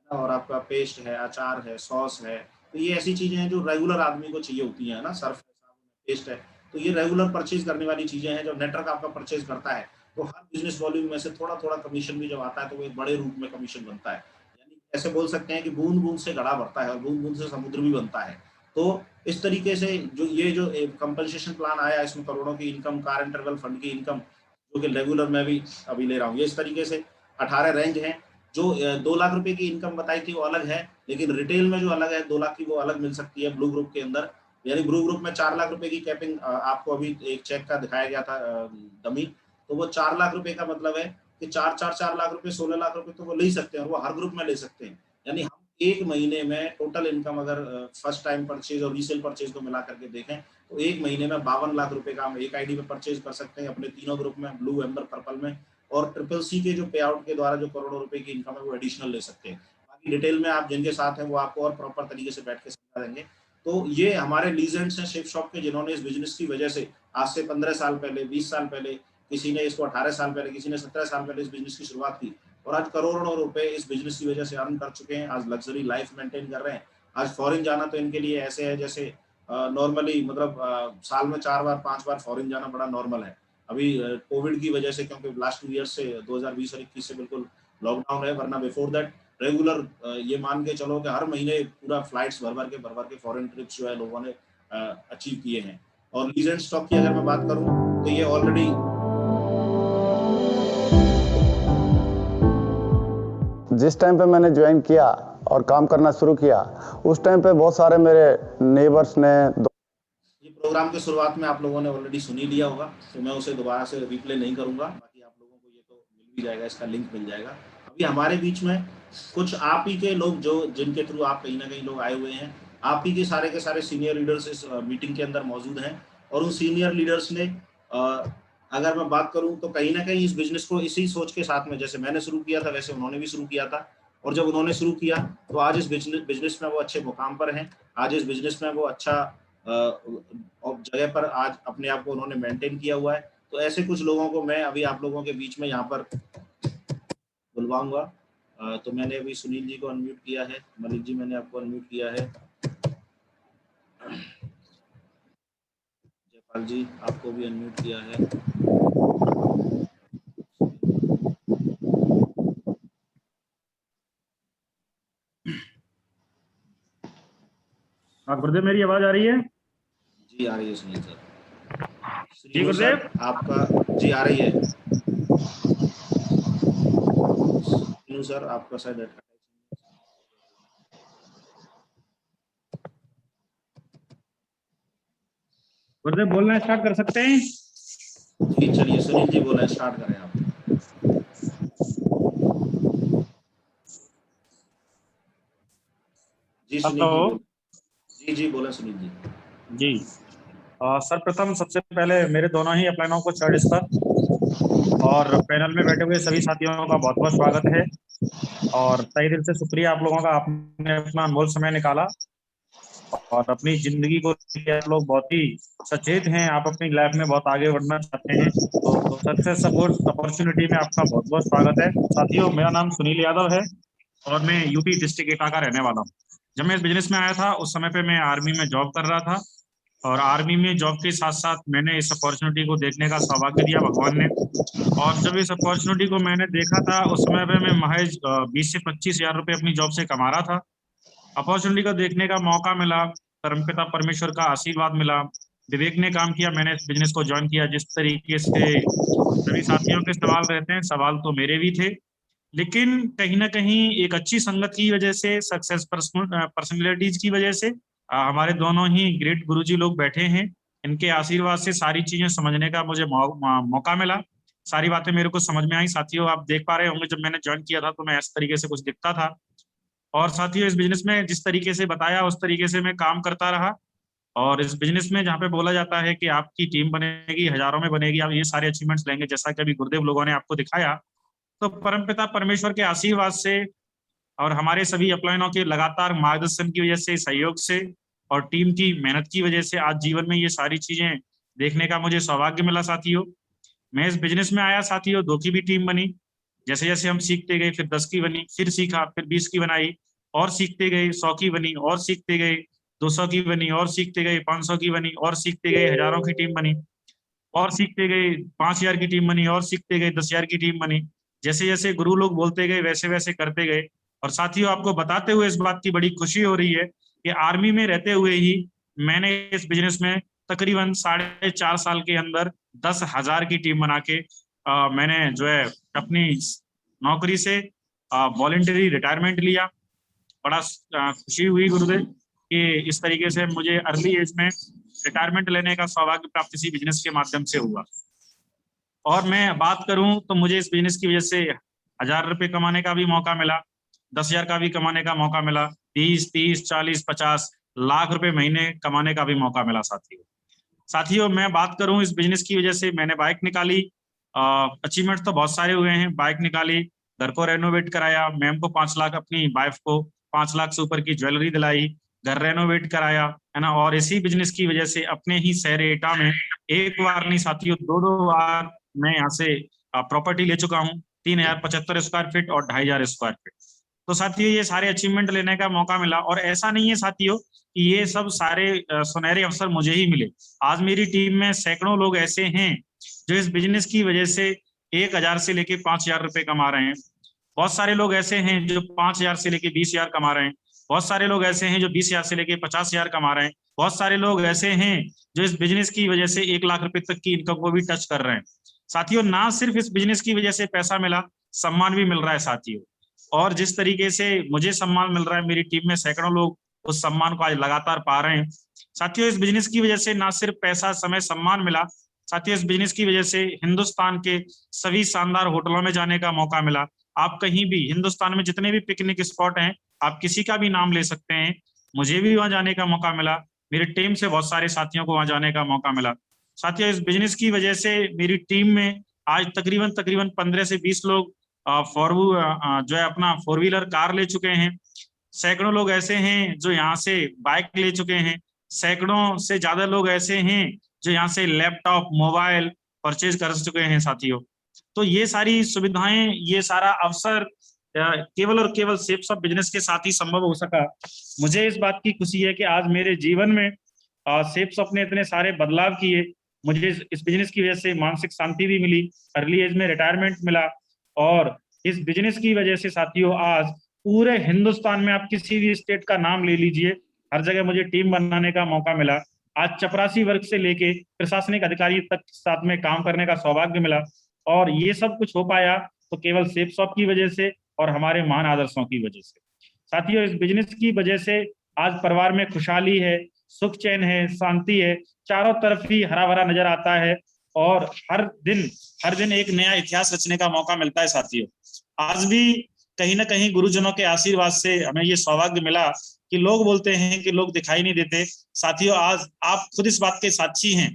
और आपका पेस्ट है, अचार है, सॉस है, तो ये ऐसी चीजें हैं जो रेगुलर आदमी को चाहिए होती हैं ना, सर्फ है, साबुन है, पेस्ट है, तो ये रेगुलर परचेज करने वाली चीजें हैं। जब नेटवर्क आपका परचेज करता है तो हर बिजनेस वॉल्यूम में से थोड़ा थोड़ा कमीशन भी जब आता है तो वो एक बड़े रूप में कमीशन बनता है। यानी ऐसे बोल सकते हैं कि बूंद बूंद से घड़ा भरता है और बूंद बूंद से समुद्र भी बनता है। तो इस तरीके से जो ये जो कंपनसेशन प्लान आया, इसमें करोड़ों की इनकम, कार इंटरवल फंड की इनकम, जो कि रेगुलर मैं भी अभी ले रहा हूँ, ये इस तरीके से 18 रेंज है। जो 2 लाख रुपए की इनकम बताई थी वो अलग है, लेकिन रिटेल में जो अलग है 2 लाख की वो अलग मिल सकती है ब्लू ग्रुप के अंदर। यानी ब्लू ग्रुप में 4 लाख रुपए की कैपिंग आपको अभी एक चेक का दिखाया गया था डमी, तो वो 4 लाख रुपए का मतलब है कि 4 लाख रुपए 16 लाख रुपए तो वो ले सकते हैं, और वो हर ग्रुप में ले सकते हैं। यानी हम एक महीने में टोटल इनकम अगर फर्स्ट टाइम परचेज और रीसेल परचेज को मिला करके देखें तो एक महीने में 52 लाख रुपए का हम एक आईडी में परचेज कर सकते हैं अपने तीनों ग्रुप में, ब्लू, एम्बर, पर्पल में। और ट्रिपल सी के जो पे आउट के द्वारा जो करोड़ों रुपए की इनकम है वो एडिशनल ले सकते हैं। बाकी डिटेल में आप जिनके साथ हैं वो आपको और प्रॉपर तरीके से बैठ के समझा देंगे। तो ये हमारे लीजेंड्स हैं शिप शॉप के, जिन्होंने इस बिजनेस की वजह से आज से 15 साल पहले, 20 साल पहले, किसी ने इसको 18 साल पहले, किसी ने 17 साल पहले इस बिजनेस की शुरुआत की, और आज करोड़ों रुपए इस बिजनेस की वजह से अर्न कर चुके हैं। आज लग्जरी लाइफ मेंटेन कर रहे हैं। आज फॉरेन जाना तो इनके लिए ऐसे है जैसे नॉर्मली मतलब साल में 4 बार 5 बार फॉरेन जाना बड़ा नॉर्मल है। अभी कोविड की वजह से, क्योंकि लास्ट 2 ईयर से 2020 और 21 से बिल्कुल लॉकडाउन है, वरना बिफोर दैट रेगुलर ये मान के चलो कि हर महीने पूरा फ्लाइट्स भर भर के फॉरेन ट्रिप्स जो है लोगों ने अचीव किए हैं। और लीजेंड स्टॉक की अगर मैं बात करूं तो ये ऑलरेडी जिस टाइम पे मैंने ज्वाइन किया और काम करना शुरू किया उस टाइम पे बहुत सारे मेरे नेबर्स ने ये प्रोग्राम के शुरुआत में आप लोगों ने ऑलरेडी सुन ही लिया होगा, तो मैं उसे दोबारा से रिप्ले नहीं करूंगा। बाकी आप लोगों को ये तो मिल भी जाएगा, इसका लिंक मिल जाएगा। अभी हमारे बीच में कुछ आप ही के लोग जो जिनके थ्रू आप कहीं ना कहीं लोग आए हुए हैं, आप ही के सारे सीनियर लीडर्स इस मीटिंग के अंदर मौजूद हैं। और उन सीनियर लीडर्स ने अगर मैं बात करूं तो कहीं ना कहीं इस बिजनेस को इसी सोच के साथ में, जैसे मैंने शुरू किया था वैसे उन्होंने भी शुरू किया था। और जब उन्होंने शुरू किया तो आज इस बिजनेस में वो अच्छे मुकाम पर हैं। आज इस बिजनेस में वो अच्छा जगह पर आज अपने आप को उन्होंने मेंटेन किया हुआ है। तो ऐसे कुछ लोगों को मैं अभी आप लोगों के बीच में यहाँ पर बुलवाऊंगा। तो मैंने अभी सुनील जी को अनम्यूट किया है, मलिक जी मैंने आपको अनम्यूट किया है, जयपाल जी आपको भी अनम्यूट किया है। हाँ गुरुदेव, मेरी आवाज आ रही है? जी आ रही है सुनील सर। जी गुरुदेव, आपका जी आ रही है। सर आपका शायद गुरुदेव बोलना स्टार्ट कर सकते हैं? जी चलिए सुनील जी बोला स्टार्ट करें आप। जी सुनील जी, जी बोले सुनील जी। जी सर्वप्रथम सबसे पहले मेरे दोनों ही अपलाइनों को चढ़ स्तर और पैनल में बैठे हुए सभी साथियों का बहुत बहुत स्वागत है। और तहे दिल से शुक्रिया आप लोगों का, आपने अपना अनमोल समय निकाला और अपनी जिंदगी को आप लोग बहुत ही सचेत हैं, आप अपनी लाइफ में बहुत आगे बढ़ना चाहते हैं। तो सक्सेस सपोर्ट अपॉर्चुनिटी में आपका बहुत बहुत स्वागत है। साथियों, मेरा नाम सुनील यादव है और मैं यूपी डिस्ट्रिक्ट एटा का रहने वाला हूँ। जब मैं इस बिजनेस में आया था उस समय पे मैं आर्मी में जॉब कर रहा था, और आर्मी में जॉब के साथ साथ मैंने इस अपॉर्चुनिटी को देखने का सौभाग्य दिया भगवान ने। और जब इस अपॉर्चुनिटी को मैंने देखा था उस समय पे मैं महज 20 से 25 हजार रुपये अपनी जॉब से कमा रहा था। अपॉर्चुनिटी को देखने का मौका मिला, परमपिता परमेश्वर का आशीर्वाद मिला, विवेक ने काम किया, मैंने इस बिजनेस को ज्वाइन किया। जिस तरीके से सभी साथियों के सवाल रहते हैं, सवाल तो मेरे भी थे, लेकिन कहीं ना कहीं एक अच्छी संगत की वजह से, सक्सेस पर्सनैलिटीज की वजह से हमारे दोनों ही ग्रेट गुरुजी लोग बैठे हैं, इनके आशीर्वाद से सारी चीजें समझने का मुझे मौका मिला। सारी बातें मेरे को समझ में आई। साथियों, आप देख पा रहे होंगे जब मैंने ज्वाइन किया था तो मैं इस तरीके से कुछ दिखता था, और साथियों इस बिजनेस में जिस तरीके से बताया उस तरीके से मैं काम करता रहा। और इस बिजनेस में जहाँ पे बोला जाता है कि आपकी टीम बनेगी, हजारों में बनेगी, आप ये सारे अचीवमेंट्स लेंगे, जैसा कि अभी गुरुदेव लोगों ने आपको दिखाया, तो परमपिता परमेश्वर के आशीर्वाद से और हमारे सभी अपलाइनों के लगातार मार्गदर्शन की वजह से, सहयोग से और टीम की मेहनत की वजह से आज जीवन में ये सारी चीजें देखने का मुझे सौभाग्य मिला। साथियों, मैं इस बिजनेस में आया साथियों, 2 की भी टीम बनी। जैसे जैसे हम सीखते गए फिर 10 की बनी, फिर सीखा, फिर 20 की बनाई, और सीखते गए 100 की बनी, और सीखते गए 200 की बनी, और सीखते गए 500 की बनी, और सीखते गए हजारों की टीम बनी, और सीखते गए 5000 की टीम बनी, और सीखते गए 10,000 की टीम बनी। जैसे जैसे गुरु लोग बोलते गए वैसे वैसे करते गए। और साथियों, आपको बताते हुए इस बात की बड़ी खुशी हो रही है कि आर्मी में रहते हुए ही मैंने इस बिजनेस में तकरीबन 4.5 साल के अंदर 10,000 की टीम बना के मैंने जो है अपनी नौकरी से वॉलंटरी रिटायरमेंट लिया। बड़ा खुशी हुई गुरुदेव कि इस तरीके से मुझे अर्ली एज में रिटायरमेंट लेने का सौभाग्य प्राप्त इसी बिजनेस के माध्यम से हुआ। और मैं बात करूं तो मुझे इस बिजनेस की वजह से 1000 रुपये कमाने का भी मौका मिला, 10,000 का भी कमाने का मौका मिला, 20, 30, 40, 50 लाख रुपए महीने कमाने का भी मौका मिला। साथियों मैं बात करूं इस बिजनेस की वजह से मैंने बाइक निकाली। अचीवमेंट तो बहुत सारे हुए हैं। बाइक निकाली, घर को रेनोवेट कराया, मैम को 5 लाख, अपनी वाइफ को 5 लाख से ऊपर की ज्वेलरी दिलाई, घर रेनोवेट कराया, है ना। और इसी बिजनेस की वजह से अपने ही शहर एटा में एक बार नहीं साथियों 2 बार मैं यहाँ से प्रॉपर्टी ले चुका हूँ, 3075 स्क्वायर फीट और 2500 स्क्वायर फीट। तो साथियों ये सारे अचीवमेंट लेने का मौका मिला। और ऐसा नहीं है साथियों कि ये सब सारे सुनहरे अवसर मुझे ही मिले। आज मेरी टीम में सैकड़ों लोग ऐसे हैं जो इस बिजनेस की वजह से 1000 से लेके 5000 रुपए कमा रहे हैं। बहुत सारे लोग ऐसे हैं जो 5000 से लेके 20,000 कमा रहे हैं। बहुत सारे लोग ऐसे हैं जो 20,000 से लेके 50,000 कमा रहे हैं। बहुत सारे लोग ऐसे हैं जो इस बिजनेस की वजह से 1 लाख रुपए तक की इनकम को भी टच कर रहे हैं। साथियों ना सिर्फ इस बिजनेस की वजह से पैसा मिला, सम्मान भी मिल रहा है साथियों। और जिस तरीके से मुझे सम्मान मिल रहा है, मेरी टीम में सैकड़ों लोग उस सम्मान को आज लगातार पा रहे हैं। साथियों इस बिजनेस की वजह से ना सिर्फ पैसा, समय, सम्मान मिला, साथियों इस बिजनेस की वजह से हिंदुस्तान के सभी शानदार होटलों में जाने का मौका मिला। आप कहीं भी हिंदुस्तान में जितने भी पिकनिक स्पॉट हैं, आप किसी का भी नाम ले सकते हैं, मुझे भी वहां जाने का मौका मिला, मेरी टीम से बहुत सारे साथियों को वहां जाने का मौका मिला। साथियों इस बिजनेस की वजह से मेरी टीम में आज तकरीबन 15 से 20 लोग जो है अपना 4 व्हीलर कार ले चुके हैं। सैकड़ों लोग ऐसे हैं जो यहाँ से बाइक ले चुके हैं। सैकड़ों से ज्यादा लोग ऐसे हैं जो यहाँ से लैपटॉप, मोबाइल परचेज कर चुके हैं साथियों। तो ये सारी सुविधाएं, ये सारा अवसर केवल और केवल शेप्स ऑफ बिजनेस के साथ ही संभव हो सका। मुझे इस बात की खुशी है कि आज मेरे जीवन में शेप्स ऑफ ने इतने सारे बदलाव किए। मुझे इस बिजनेस की वजह से मानसिक शांति भी मिली, अर्ली एज में रिटायरमेंट मिला। और इस बिजनेस की वजह से साथियों आज पूरे हिंदुस्तान में आप किसी भी स्टेट का नाम ले लीजिए, हर जगह मुझे टीम बनाने का मौका मिला। आज चपरासी वर्ग से लेके प्रशासनिक अधिकारी तक साथ में काम करने का सौभाग्य मिला। और ये सब कुछ हो पाया तो केवल शेप्स ऑफ की वजह से और हमारे महान आदर्शों की वजह से। साथियों इस बिजनेस की वजह से आज परिवार में खुशहाली है, सुख चैन है, शांति है, चारों तरफ ही हरा भरा नजर आता है। और हर दिन एक नया इतिहास रचने का मौका मिलता है साथियों। आज भी कहीं ना कहीं गुरुजनों के आशीर्वाद से हमें ये सौभाग्य मिला कि लोग बोलते हैं कि लोग दिखाई नहीं देते। साथियों आज आप खुद इस बात के साक्षी हैं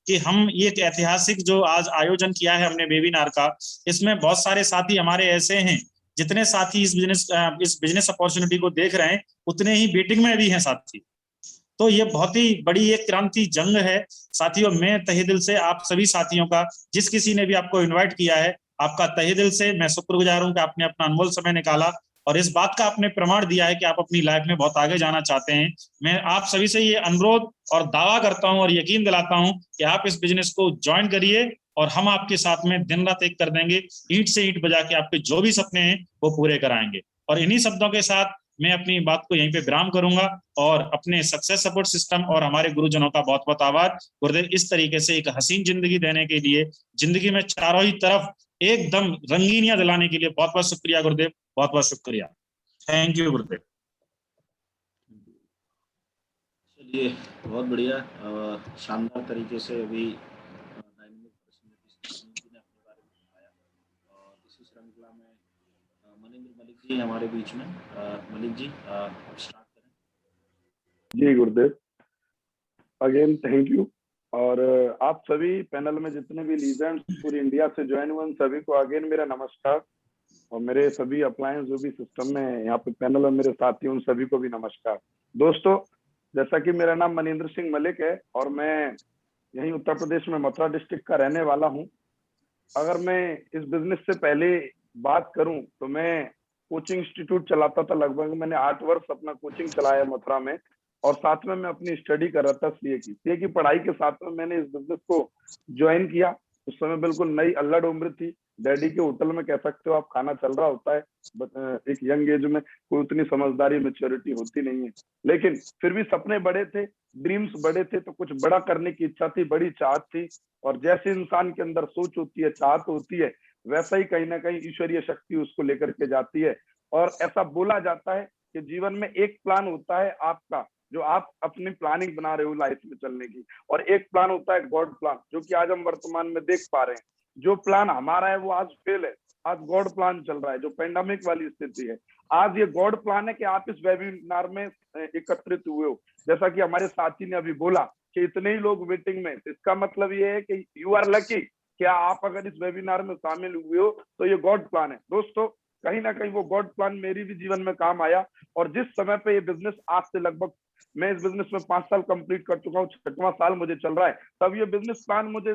कि हम ये ऐतिहासिक जो आज आयोजन किया है हमने वेबिनार का, इसमें बहुत सारे साथी हमारे ऐसे हैं, जितने साथी इस बिजनेस अपॉर्चुनिटी को देख रहे हैं उतने ही वेटिंग में भी हैं साथी। तो ये बहुत ही बड़ी एक क्रांति जंग है साथियों। मैं तहे दिल से आप सभी साथियों का, जिस किसी ने भी आपको इन्वाइट किया है, आपका तहे दिल से मैं शुक्रगुजार हूं कि आपने अपना अनमोल समय निकाला और इस बात का आपने प्रमाण दिया है कि आप अपनी लाइफ में बहुत आगे जाना चाहते हैं। मैं आप सभी से ये अनुरोध और दावा करता हूं और यकीन दिलाता हूं कि आप इस बिजनेस को ज्वाइन करिए और हम आपके साथ में दिन रात एक कर देंगे, ईंट से ईंट बजा के आपके जो भी सपने हैं वो पूरे कराएंगे। और इन्हीं शब्दों के साथ मैं अपनी बात को यहीं पे विराम करूंगा और अपने सक्सेस सपोर्ट सिस्टम और हमारे गुरुजनों का बहुत बहुत आभार। गुरुदेव इस तरीके से एक हसीन जिंदगी देने के लिए, जिंदगी में चारों ही तरफ एकदम रंगीनियां दिलाने के लिए बहुत बहुत शुक्रिया गुरुदेव, बहुत बहुत शुक्रिया। थैंक यू गुरुदेव। चलिए बहुत बढ़िया, शानदार तरीके से अभी श्रृंखला में मनिंद्र मलिक जी हमारे बीच में। मलिक जी आप स्टार्ट करें। जी गुरुदेव, अगेन थैंक यू। और आप सभी पैनल में जितने भी लीजेंड्स पूरी इंडिया से ज्वाइन हुए, सभी को अगेन मेरा नमस्कार। और मेरे सभी अप्लायंस जो भी सिस्टम में यहाँ पे पैनल में मेरे साथी, उन सभी को भी नमस्कार। दोस्तों, जैसा कि मेरा नाम मनिंद्र सिंह मलिक है और मैं यहीं उत्तर प्रदेश में मथुरा डिस्ट्रिक्ट का रहने वाला हूँ। अगर मैं इस बिजनेस से पहले बात करूं तो मैं कोचिंग इंस्टीट्यूट चलाता था। लगभग मैंने 8 वर्ष अपना कोचिंग चलाया मथुरा में और साथ में मैं अपनी स्टडी कर रहा था सीए की पढ़ाई के साथ में मैंने इस बिजनेस को ज्वाइन किया। उस समय बिल्कुल नई अल्लड़ उम्र थी, डैडी के होटल में कह सकते हो आप, खाना चल रहा होता है। एक यंग एज में कोई उतनी समझदारी मैच्योरिटी होती नहीं है, लेकिन फिर भी सपने बड़े थे, ड्रीम्स बड़े थे, तो कुछ बड़ा करने की इच्छा थी, बड़ी चाहत थी। और जैसे इंसान के अंदर सोच होती है, चाहत होती है, वैसा ही कहीं ना कहीं ईश्वरीय शक्ति उसको लेकर के जाती है। और ऐसा बोला जाता है कि जीवन में एक प्लान होता है आपका, जो आप अपनी प्लानिंग बना रहे हो लाइफ में चलने की, और एक प्लान होता है गॉड प्लान, जो कि आज हम वर्तमान में देख पा रहे हैं। जो प्लान हमारा है वो आज फेल है, आज गॉड प्लान चल रहा है, जो पेंडेमिक वाली स्थिति है। आज ये गॉड प्लान है कि आप इस वेबिनार में एकत्रित हुए हो। जैसा कि हमारे साथी ने अभी बोला कि इतने ही लोग मीटिंग में, तो इसका मतलब ये है कि यू आर लकी। क्या आप अगर इस वेबिनार में शामिल हुए हो तो ये गॉड प्लान है। दोस्तों, कहीं ना कहीं वो गॉड प्लान मेरी भी जीवन में काम आया। और जिस समय पे ये बिजनेस आज से लगभग, मैं इस बिजनेस में 5 साल कंप्लीट कर चुका हूँ, 6वां साल मुझे चल रहा है, तब ये बिजनेस प्लान मुझे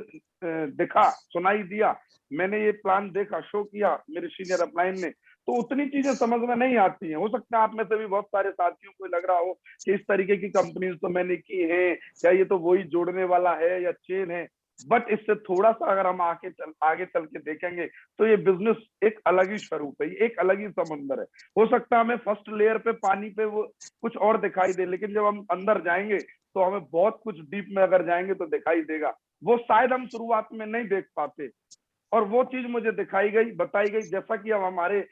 दिखा, सुनाई दिया, मैंने ये प्लान देखा, शो किया मेरे सीनियर अपलाइन ने, तो उतनी चीजें समझ में नहीं आती हैं। हो सकता है आप में से भी बहुत सारे साथियों को लग रहा हो कि इस तरीके की कंपनीज तो मैंने की है, क्या ये तो वही जोड़ने वाला है या चेन है। बट इससे थोड़ा सा अगर हम आगे चल के देखेंगे तो ये बिजनेस एक अलग ही स्वरूप है, एक अलग ही समंदर है। हो सकता है हमें फर्स्ट लेयर पे पानी पे वो कुछ और दिखाई दे, लेकिन जब हम अंदर जाएंगे तो हमें बहुत कुछ डीप में अगर जाएंगे तो दिखाई देगा। वो शायद हम शुरुआत में नहीं देख पाते, और वो चीज मुझे दिखाई गई, बताई गई। जैसा कि अब हमारे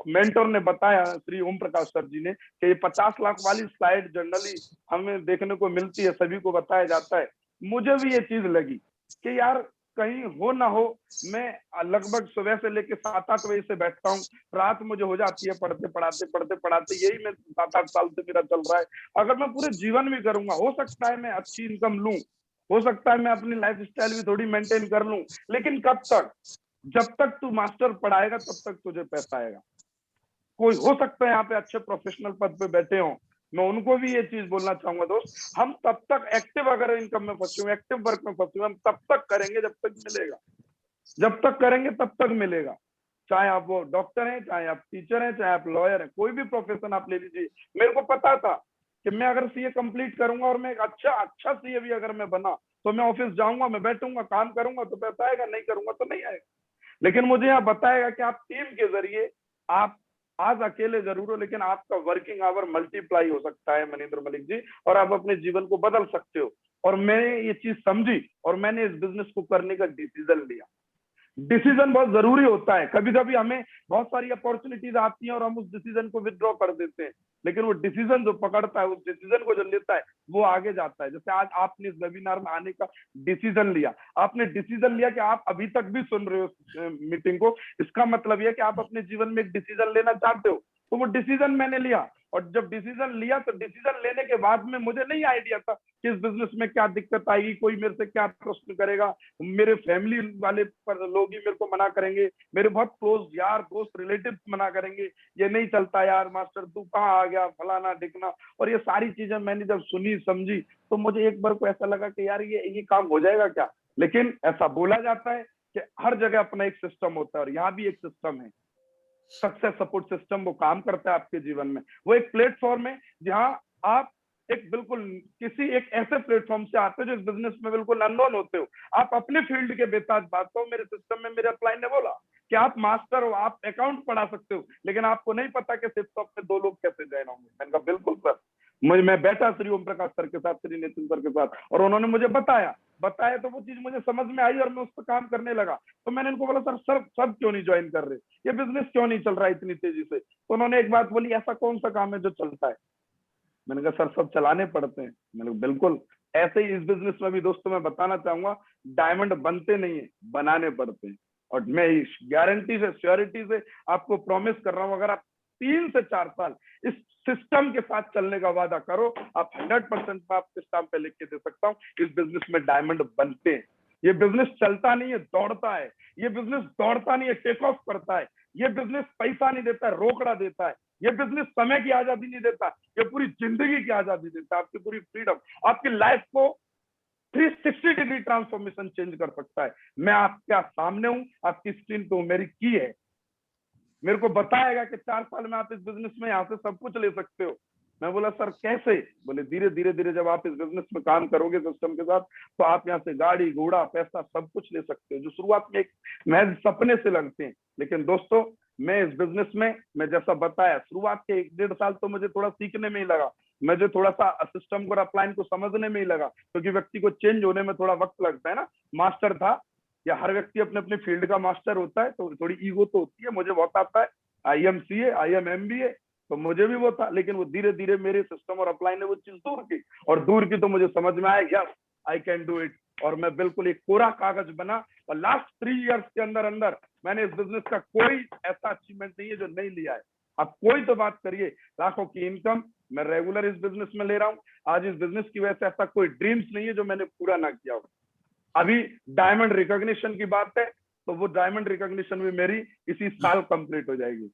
मेंटर ने बताया, श्री ओम प्रकाश सर जी ने, कि ये 50 लाख वाली स्लाइड जनरली हमें देखने को मिलती है, सभी को बताया जाता है। मुझे भी ये चीज लगी कि यार कहीं हो ना हो, मैं लगभग सुबह से लेके 7-8 बजे से बैठता हूँ, रात मुझे हो जाती है पढ़ते पढ़ाते। यही मैं 7-8 साल से मेरा चल रहा है। अगर मैं पूरे जीवन में करूंगा, हो सकता है मैं अच्छी इनकम लूं, हो सकता है मैं अपनी लाइफ स्टाइल भी थोड़ी मेंटेन कर लूं, लेकिन कब तक? जब तक तू मास्टर पढ़ाएगा तब तक तुझे पैसा आएगा। कोई हो सकता है यहाँ पे अच्छे प्रोफेशनल पद पे बैठे हो, मैं उनको भी ये चीज बोलना चाहूंगा, दोस्त, हम तब तक एक्टिव, अगर इनकम में फंसे हुए, एक्टिव वर्क में फंसे हुए, हम तब तक करेंगे जब तक मिलेगा। जब तक करेंगे तब तक मिलेगा। चाहे आप वो डॉक्टर हैं, चाहे आप टीचर हैं, चाहे आप लॉयर हैं, कोई भी प्रोफेशन आप ले लीजिए। मेरे को पता था कि मैं अगर सीए कंप्लीट करूंगा और मैं एक अच्छा सीए भी अगर मैं बना, तो मैं ऑफिस जाऊंगा, मैं बैठूंगा, काम करूंगा तो पैसा आएगा, नहीं करूंगा तो नहीं आएगा। लेकिन मुझे यहाँ बताएगा कि आप टीम के जरिए, आप आज अकेले जरूर हो, लेकिन आपका वर्किंग आवर मल्टीप्लाई हो सकता है मनिंदर मलिक जी, और आप अपने जीवन को बदल सकते हो। और मैंने ये चीज समझी और मैंने इस बिजनेस को करने का डिसीजन लिया। डिसीजन बहुत जरूरी होता है। कभी कभी हमें बहुत सारी अपॉर्चुनिटीज आती हैं और हम उस डिसीजन को विथड्रॉ कर देते हैं, लेकिन वो डिसीजन जो पकड़ता है, उस डिसीजन को जो लेता है, वो आगे जाता है। जैसे आज आपने इस वेबिनार में आने का डिसीजन लिया, आपने डिसीजन लिया कि आप अभी तक भी सुन रहे हो मीटिंग को, इसका मतलब यह कि आप अपने जीवन में एक डिसीजन लेना चाहते हो। तो वो डिसीजन मैंने लिया, और जब डिसीजन लिया तो डिसीजन लेने के बाद में मुझे नहीं आइडिया था कि इस बिजनेस में क्या दिक्कत आएगी, कोई मेरे से क्या प्रश्न करेगा, मेरे फैमिली वाले लोग ही मेरे को मना करेंगे, मेरे बहुत क्लोज यार दोस्त रिलेटिव मना करेंगे, ये नहीं चलता यार मास्टर, तू कहाँ आ गया, फलाना ढिकना। और ये सारी चीजें मैंने जब सुनी समझी तो मुझे एक बार को ऐसा लगा कि यार ये काम हो जाएगा क्या। लेकिन ऐसा बोला जाता है कि हर जगह अपना एक सिस्टम होता है, और यहाँ भी एक सिस्टम है, सक्सेस सपोर्ट सिस्टम। वो काम करता है आपके जीवन में। वो एक प्लेटफॉर्म है जहां आप एक बिल्कुल किसी एक ऐसे प्लेटफॉर्म से आते हो जो इस बिजनेस में बिल्कुल अननोन होते हो। आप अपने फील्ड के बेताज बात हो, मेरे सिस्टम में मेरे अपलाइन ने बोला कि आप मास्टर हो, आप अकाउंट पढ़ा सकते हो, लेकिन आपको नहीं पता कि सिस्टम में 2 लोग कैसे ज्वाइन होंगे। मैंने कहा बिल्कुल सर। मैं बैठा श्री ओम प्रकाश सर के साथ, श्री नितिन सर के साथ, और उन्होंने मुझे बताया तो वो चीज मुझे समझ में आई और मैं उस पर काम करने लगा। तो मैंने इनको बोला सर सब क्यों नहीं ज्वाइन कर रहे, ये बिजनेस क्यों नहीं चल रहा है इतनी तेजी से। तो उन्होंने एक बात बोली, ऐसा कौन सा काम है जो चलता है। मैंने कहा सर सब चलाने पड़ते हैं। मैंने कहा बिल्कुल ऐसे ही इस बिजनेस में भी दोस्तों मैं बताना चाहूंगा, डायमंड बनते नहीं है, बनाने पड़ते हैं। और मैं इस गारंटी से, श्योरिटी से आपको प्रॉमिस कर रहा हूं, अगर आप 3 से 4 साल इस सिस्टम के साथ चलने का वादा करो, आप 100% मैं आपके स्टाम्प पे लिख के दे सकता हूँ, इस बिजनेस में डायमंड बनते हैं। ये बिजनेस चलता नहीं है, दौड़ता है। ये बिजनेस दौड़ता नहीं है, टेक ऑफ करता है। ये बिजनेस पैसा नहीं देता है, रोकड़ा देता है। ये बिजनेस समय की आजादी नहीं देता, ये पूरी जिंदगी की आजादी देता है, आपकी पूरी फ्रीडम, आपकी लाइफ को 360 डिग्री ट्रांसफॉर्मेशन चेंज कर सकता है। मैं आपके सामने हूं, आपकी स्क्रीन पे मेरी की है। मेरे को बताएगा कि 4 साल में आप इस बिजनेस में यहाँ से सब कुछ ले सकते हो। मैं बोला सर कैसे। बोले धीरे धीरे जब आप इस बिजनेस में काम करोगे सिस्टम के साथ, तो आप यहाँ से गाड़ी घोड़ा पैसा सब कुछ ले सकते हो, जो शुरुआत में एक महज सपने से लगते हैं। लेकिन दोस्तों मैं इस बिजनेस में, मैं जैसा बताया, शुरुआत के 1-1.5 साल तो मुझे थोड़ा सीखने में ही लगा, मुझे थोड़ा सा सिस्टम को, अपलाइन को समझने में ही लगा, क्योंकि व्यक्ति को चेंज होने में थोड़ा वक्त लगता है ना। मास्टर था या हर व्यक्ति अपने अपने फील्ड का मास्टर होता है, तो थोड़ी ईगो तो होती है। मुझे बहुत आता है, IMCA, IMMBA, तो मुझे भी वो था, लेकिन वो धीरे धीरे मेरे सिस्टम और अपलाइन ने वो चीज दूर की तो मुझे समझ में आया, yes I can do it. और मैं बिल्कुल एक कोरा कागज बना, और लास्ट 3 इयर्स के अंदर अंदर मैंने इस बिजनेस का कोई ऐसा अचीवमेंट नहीं है जो नहीं लिया है। आप कोई तो बात करिए, लाखों की इनकम मैं रेगुलर इस बिजनेस में ले रहा हूँ। आज इस बिजनेस की वजह से ऐसा कोई ड्रीम्स नहीं है जो मैंने पूरा ना किया हो। अभी डायमंड रिकॉग्निशन की बात है, तो वो डायमंड रिकॉग्निशन भी मेरी इसी साल कंप्लीट हो जाएगी।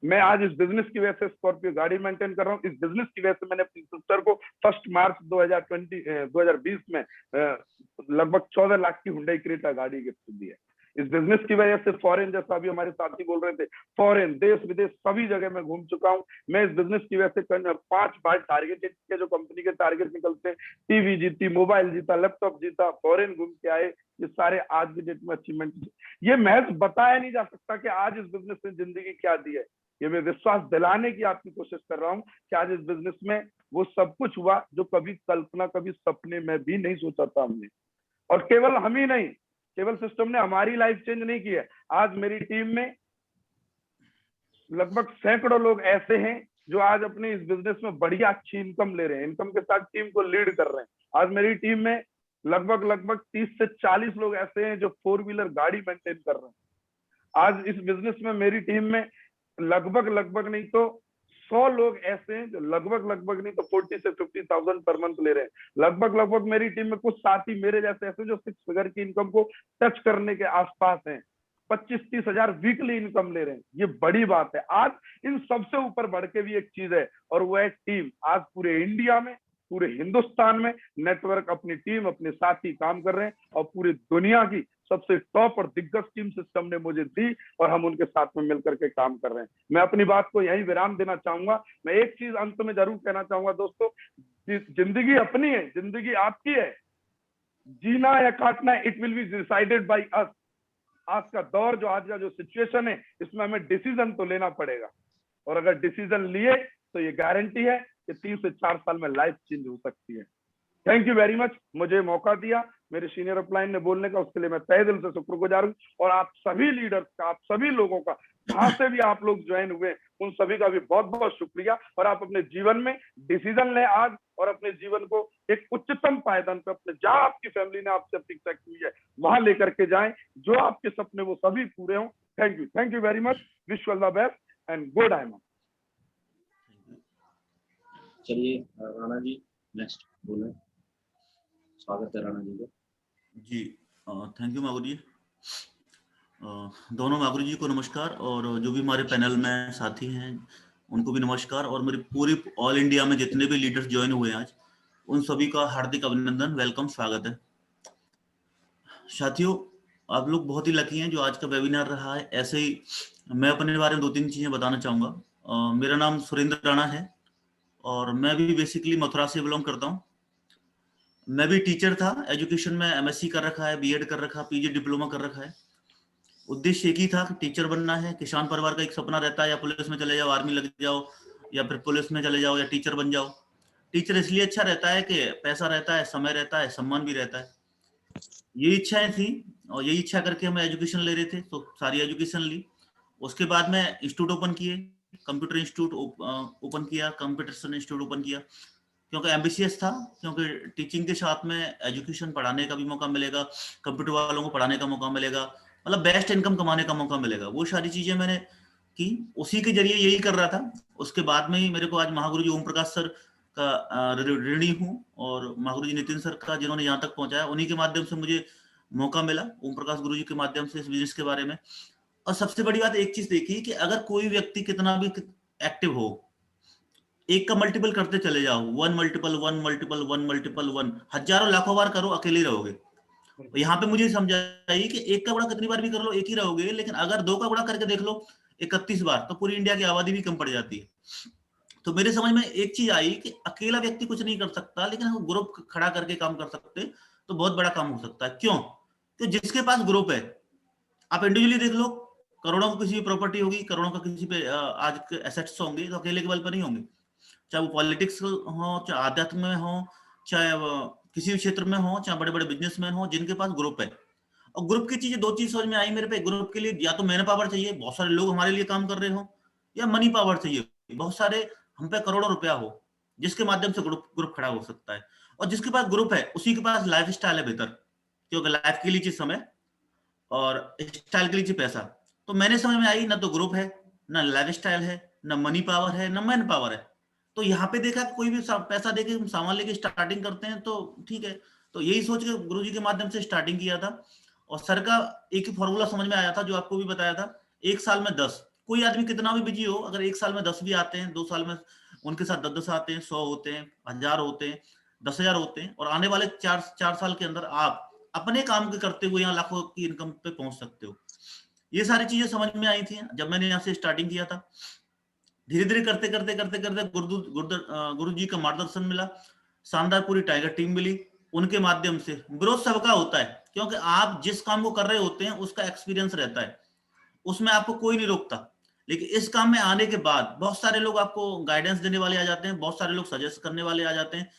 मैं आज इस बिजनेस की वजह से स्कॉर्पियो गाड़ी मेंटेन कर रहा हूँ। इस बिजनेस की वजह से मैंने अपनी सिस्टर को 1 मार्च 2020 में लगभग 14 लाख की हुंडई क्रेटा गाड़ी गिफ्ट दी है। इस बिजनेस की वजह से फॉरेन, जैसा अभी हमारे साथी बोल रहे थे, फॉरेन, देश विदेश सभी जगह मैं घूम चुका हूँ। मैं इस बिजनेस की वजह से 5 बार टारगेटेड के जो कंपनी के टारगेट निकलते हैं, टीवी जीती, मोबाइल जीता, लैपटॉप जीता, फॉरेन घूम के आए, ये सारे आज की डेट में अचीवमेंट। ये महज बताया नहीं जा सकता कि आज इस बिजनेस ने जिंदगी क्या दी है। ये मैं विश्वास दिलाने की आपकी कोशिश कर रहा हूँ कि आज इस बिजनेस में वो सब कुछ हुआ जो कभी कल्पना, कभी सपने में भी नहीं सोचा था हमने। और केवल हम ही नहीं, केवल सिस्टम ने हमारी लाइफ चेंज नहीं की है। आज मेरी टीम में लगभग सैकड़ों लोग ऐसे हैं जो आज अपने इस बिजनेस में बढ़िया अच्छी इनकम ले रहे हैं, इनकम के साथ टीम को लीड कर रहे हैं। आज मेरी टीम में लगभग 30 से 40 लोग ऐसे हैं जो 4 व्हीलर गाड़ी मेंटेन कर रहे हैं। आज इस बिजनेस में मेरी टीम में लगभग नहीं तो 100 लोग ऐसे हैं जो लगभग नहीं तो 40 से 50,000 पर मंथ ले रहे हैं। लगभग मेरी टीम में कुछ साथी मेरे जैसे ऐसे जो 6 फिगर की इनकम को टच करने के आसपास हैं, 25-30 हजार वीकली इनकम ले रहे हैं। ये बड़ी बात है। आज इन सबसे ऊपर बढ़ के भी एक चीज है, और वो है टीम। आज पूरे इंडिया में, पूरे हिंदुस्तान में नेटवर्क, अपनी टीम, अपने साथी काम कर रहे हैं, और पूरी दुनिया की सबसे टॉप और दिग्गज टीम सिस्टम ने मुझे दी, और हम उनके साथ में मिलकर के काम कर रहे हैं। मैं अपनी बात को यही विराम देना चाहूंगा। मैं एक चीज अंत में जरूर कहना चाहूंगा दोस्तों, जिंदगी अपनी है, जिंदगी आपकी है, जीना या काटना it will be decided by us. आज का दौर, जो आज का जो सिचुएशन है, इसमें हमें डिसीजन तो लेना पड़ेगा, और अगर डिसीजन लिए तो ये गारंटी है कि 3 से 4 साल में लाइफ चेंज हो सकती है। थैंक यू वेरी मच, मुझे मौका दिया मेरे सीनियर अपलाइन ने बोलने का, उसके लिए मैं तहे दिल से शुक्रगुजार हूँ। और आप सभी लीडर्स का, आप सभी लोगों का, जहां से भी आप लोग ज्वाइन हुए, उन सभी का भी बहुत बहुत शुक्रिया। और आप अपने जीवन में डिसीजन लें आज, और अपने जीवन को एक उच्चतम पायदान पे, अपने जहां आपकी फैमिली ने आपसे अपेक्षा की है वहां लेकर के जाएं। जो आपके सपने वो सभी पूरे हों। Thank you very much, wish you all the best and good diamond. चलिए राणा जी नेक्स्ट बोले। स्वागत है राणा जी का। जी थैंक यू मागुर जी। दोनों मागुर जी को नमस्कार, और जो भी हमारे पैनल में साथी हैं उनको भी नमस्कार, और मेरे पूरी ऑल इंडिया में जितने भी लीडर्स ज्वाइन हुए हैं आज, उन सभी का हार्दिक अभिनंदन, वेलकम, स्वागत है। साथियों, आप लोग बहुत ही लकी हैं जो आज का वेबिनार रहा है। ऐसे ही मैं अपने बारे में 2-3 चीजें बताना चाहूंगा। मेरा नाम सुरेंद्र राणा है, और मैं भी बेसिकली मथुरा से बिलोंग करता हूँ। मैं भी टीचर था, एजुकेशन में MSc कर रखा है, BEd कर रखा, PG डिप्लोमा कर रखा है। उद्देश्य एक ही था कि टीचर बनना है। किसान परिवार का एक सपना रहता है, या पुलिस में चले जाओ, आर्मी लग जाओ, या फिर पुलिस में चले जाओ, या टीचर बन जाओ। टीचर इसलिए अच्छा रहता है कि पैसा रहता है, समय रहता है, सम्मान भी रहता है। यही इच्छाएं थी, और यही इच्छा करके हम एजुकेशन ले रहे थे, तो सारी एजुकेशन ली। उसके बाद में इंस्टीट्यूट ओपन किए, कंप्यूटर इंस्टीट्यूट ओपन किया, कंप्यूटर इंस्टीट्यूट ओपन किया, क्योंकि एम्बिशियस था, क्योंकि टीचिंग के साथ में एजुकेशन पढ़ाने का भी मौका मिलेगा, कंप्यूटर वालों को पढ़ाने का मौका मिलेगा, मतलब बेस्ट इनकम कमाने का मौका मिलेगा। वो सारी चीजें मैंने की, उसी के जरिए यही कर रहा था। उसके बाद में ही मेरे को आज महागुरु जी ओम प्रकाश सर का ऋणी हूँ, और महागुरु जी नितिन सर का, जिन्होंने यहाँ तक पहुंचाया, उन्हीं के माध्यम से मुझे मौका मिला, ओम प्रकाश गुरु जी के माध्यम से, इस बिजनेस के बारे में। और सबसे बड़ी बात एक चीज देखी कि अगर कोई व्यक्ति कितना भी एक्टिव हो, एक का मल्टीपल करते चले जाओ, 1 मल्टीपल 1 मल्टीपल 1 मल्टीपल 1, हजारों लाखों बार करो, अकेले रहोगे। यहाँ पे मुझे समझाइए कि एक का गुणा कितनी बार भी कर लो, एक ही रहोगे। लेकिन अगर 2 का गुणा करके देख लो 31 बार, तो पूरी इंडिया की आबादी भी कम पड़ जाती है। तो मेरे समझ में एक चीज आई कि अकेला व्यक्ति कुछ नहीं कर सकता, लेकिन हम ग्रुप खड़ा करके काम कर सकते तो बहुत बड़ा काम हो सकता है। क्यों? तो जिसके पास ग्रुप है, आप इंडिविजुअली देख लो, करोड़ों की किसी भी प्रॉपर्टी होगी, करोड़ों का किसी पे आज के एसेट्स होंगे, तो अकेले के बल पर नहीं होंगे। चाहे वो पॉलिटिक्स हो, चाहे आध्यात्म में हो, चाहे किसी भी क्षेत्र में हो, चाहे बड़े बड़े बिजनेसमैन हो, जिनके पास ग्रुप है। और ग्रुप की चीजें, 2 चीज समझ में आई मेरे पे। ग्रुप के लिए या तो मैन पावर चाहिए, बहुत सारे लोग हमारे लिए काम कर रहे हो, या मनी पावर चाहिए, बहुत सारे हम पे करोड़ों रुपया हो, जिसके माध्यम से ग्रुप खड़ा हो सकता है। और जिसके पास ग्रुप है उसी के पास लाइफ स्टाइल है बेहतर, क्योंकि लाइफ के लिए चाहिए समय और स्टाइल के लिए चाहिए पैसा। तो मैंने समझ में आई, ना तो ग्रुप है, ना लाइफ स्टाइल है, ना मनी पावर है, ना मैन पावर है। तो यहाँ पे देखा कोई भी पैसा देके हम सामान लेके स्टार्टिंग करते हैं तो ठीक है। तो यही सोच के गुरुजी के माध्यम से स्टार्टिंग किया था। और सर का एक ही फॉर्मूला समझ में आया था, जो आपको भी बताया था, 1 साल में 10। कोई आदमी कितना भी बिजी हो, अगर 1 साल में 10 भी आते हैं, 2 साल में उनके साथ 10 आते हैं, 100 होते हैं, 1000 होते हैं, 10,000 होते हैं, और आने वाले 4 साल के अंदर आप अपने काम के करते हुए यहाँ लाखों की इनकम पे पहुंच सकते हो। ये सारी चीजें समझ में आई थी जब मैंने यहाँ से स्टार्टिंग किया था। धीरे धीरे करते करते करते करते गुरु जी का मार्गदर्शन मिला, शानदार पूरी टाइगर टीम मिली। उनके माध्यम से ग्रोथ सबका होता है, क्योंकि आप जिस काम को कर रहे होते हैं उसका एक्सपीरियंस रहता है, उसमें आपको कोई नहीं रोकता। लेकिन इस काम में आने के बाद बहुत सारे लोग आपको गाइडेंस देने वाले आ जाते हैं, बहुत सारे लोग सजेस्ट करने वाले आ जाते हैं।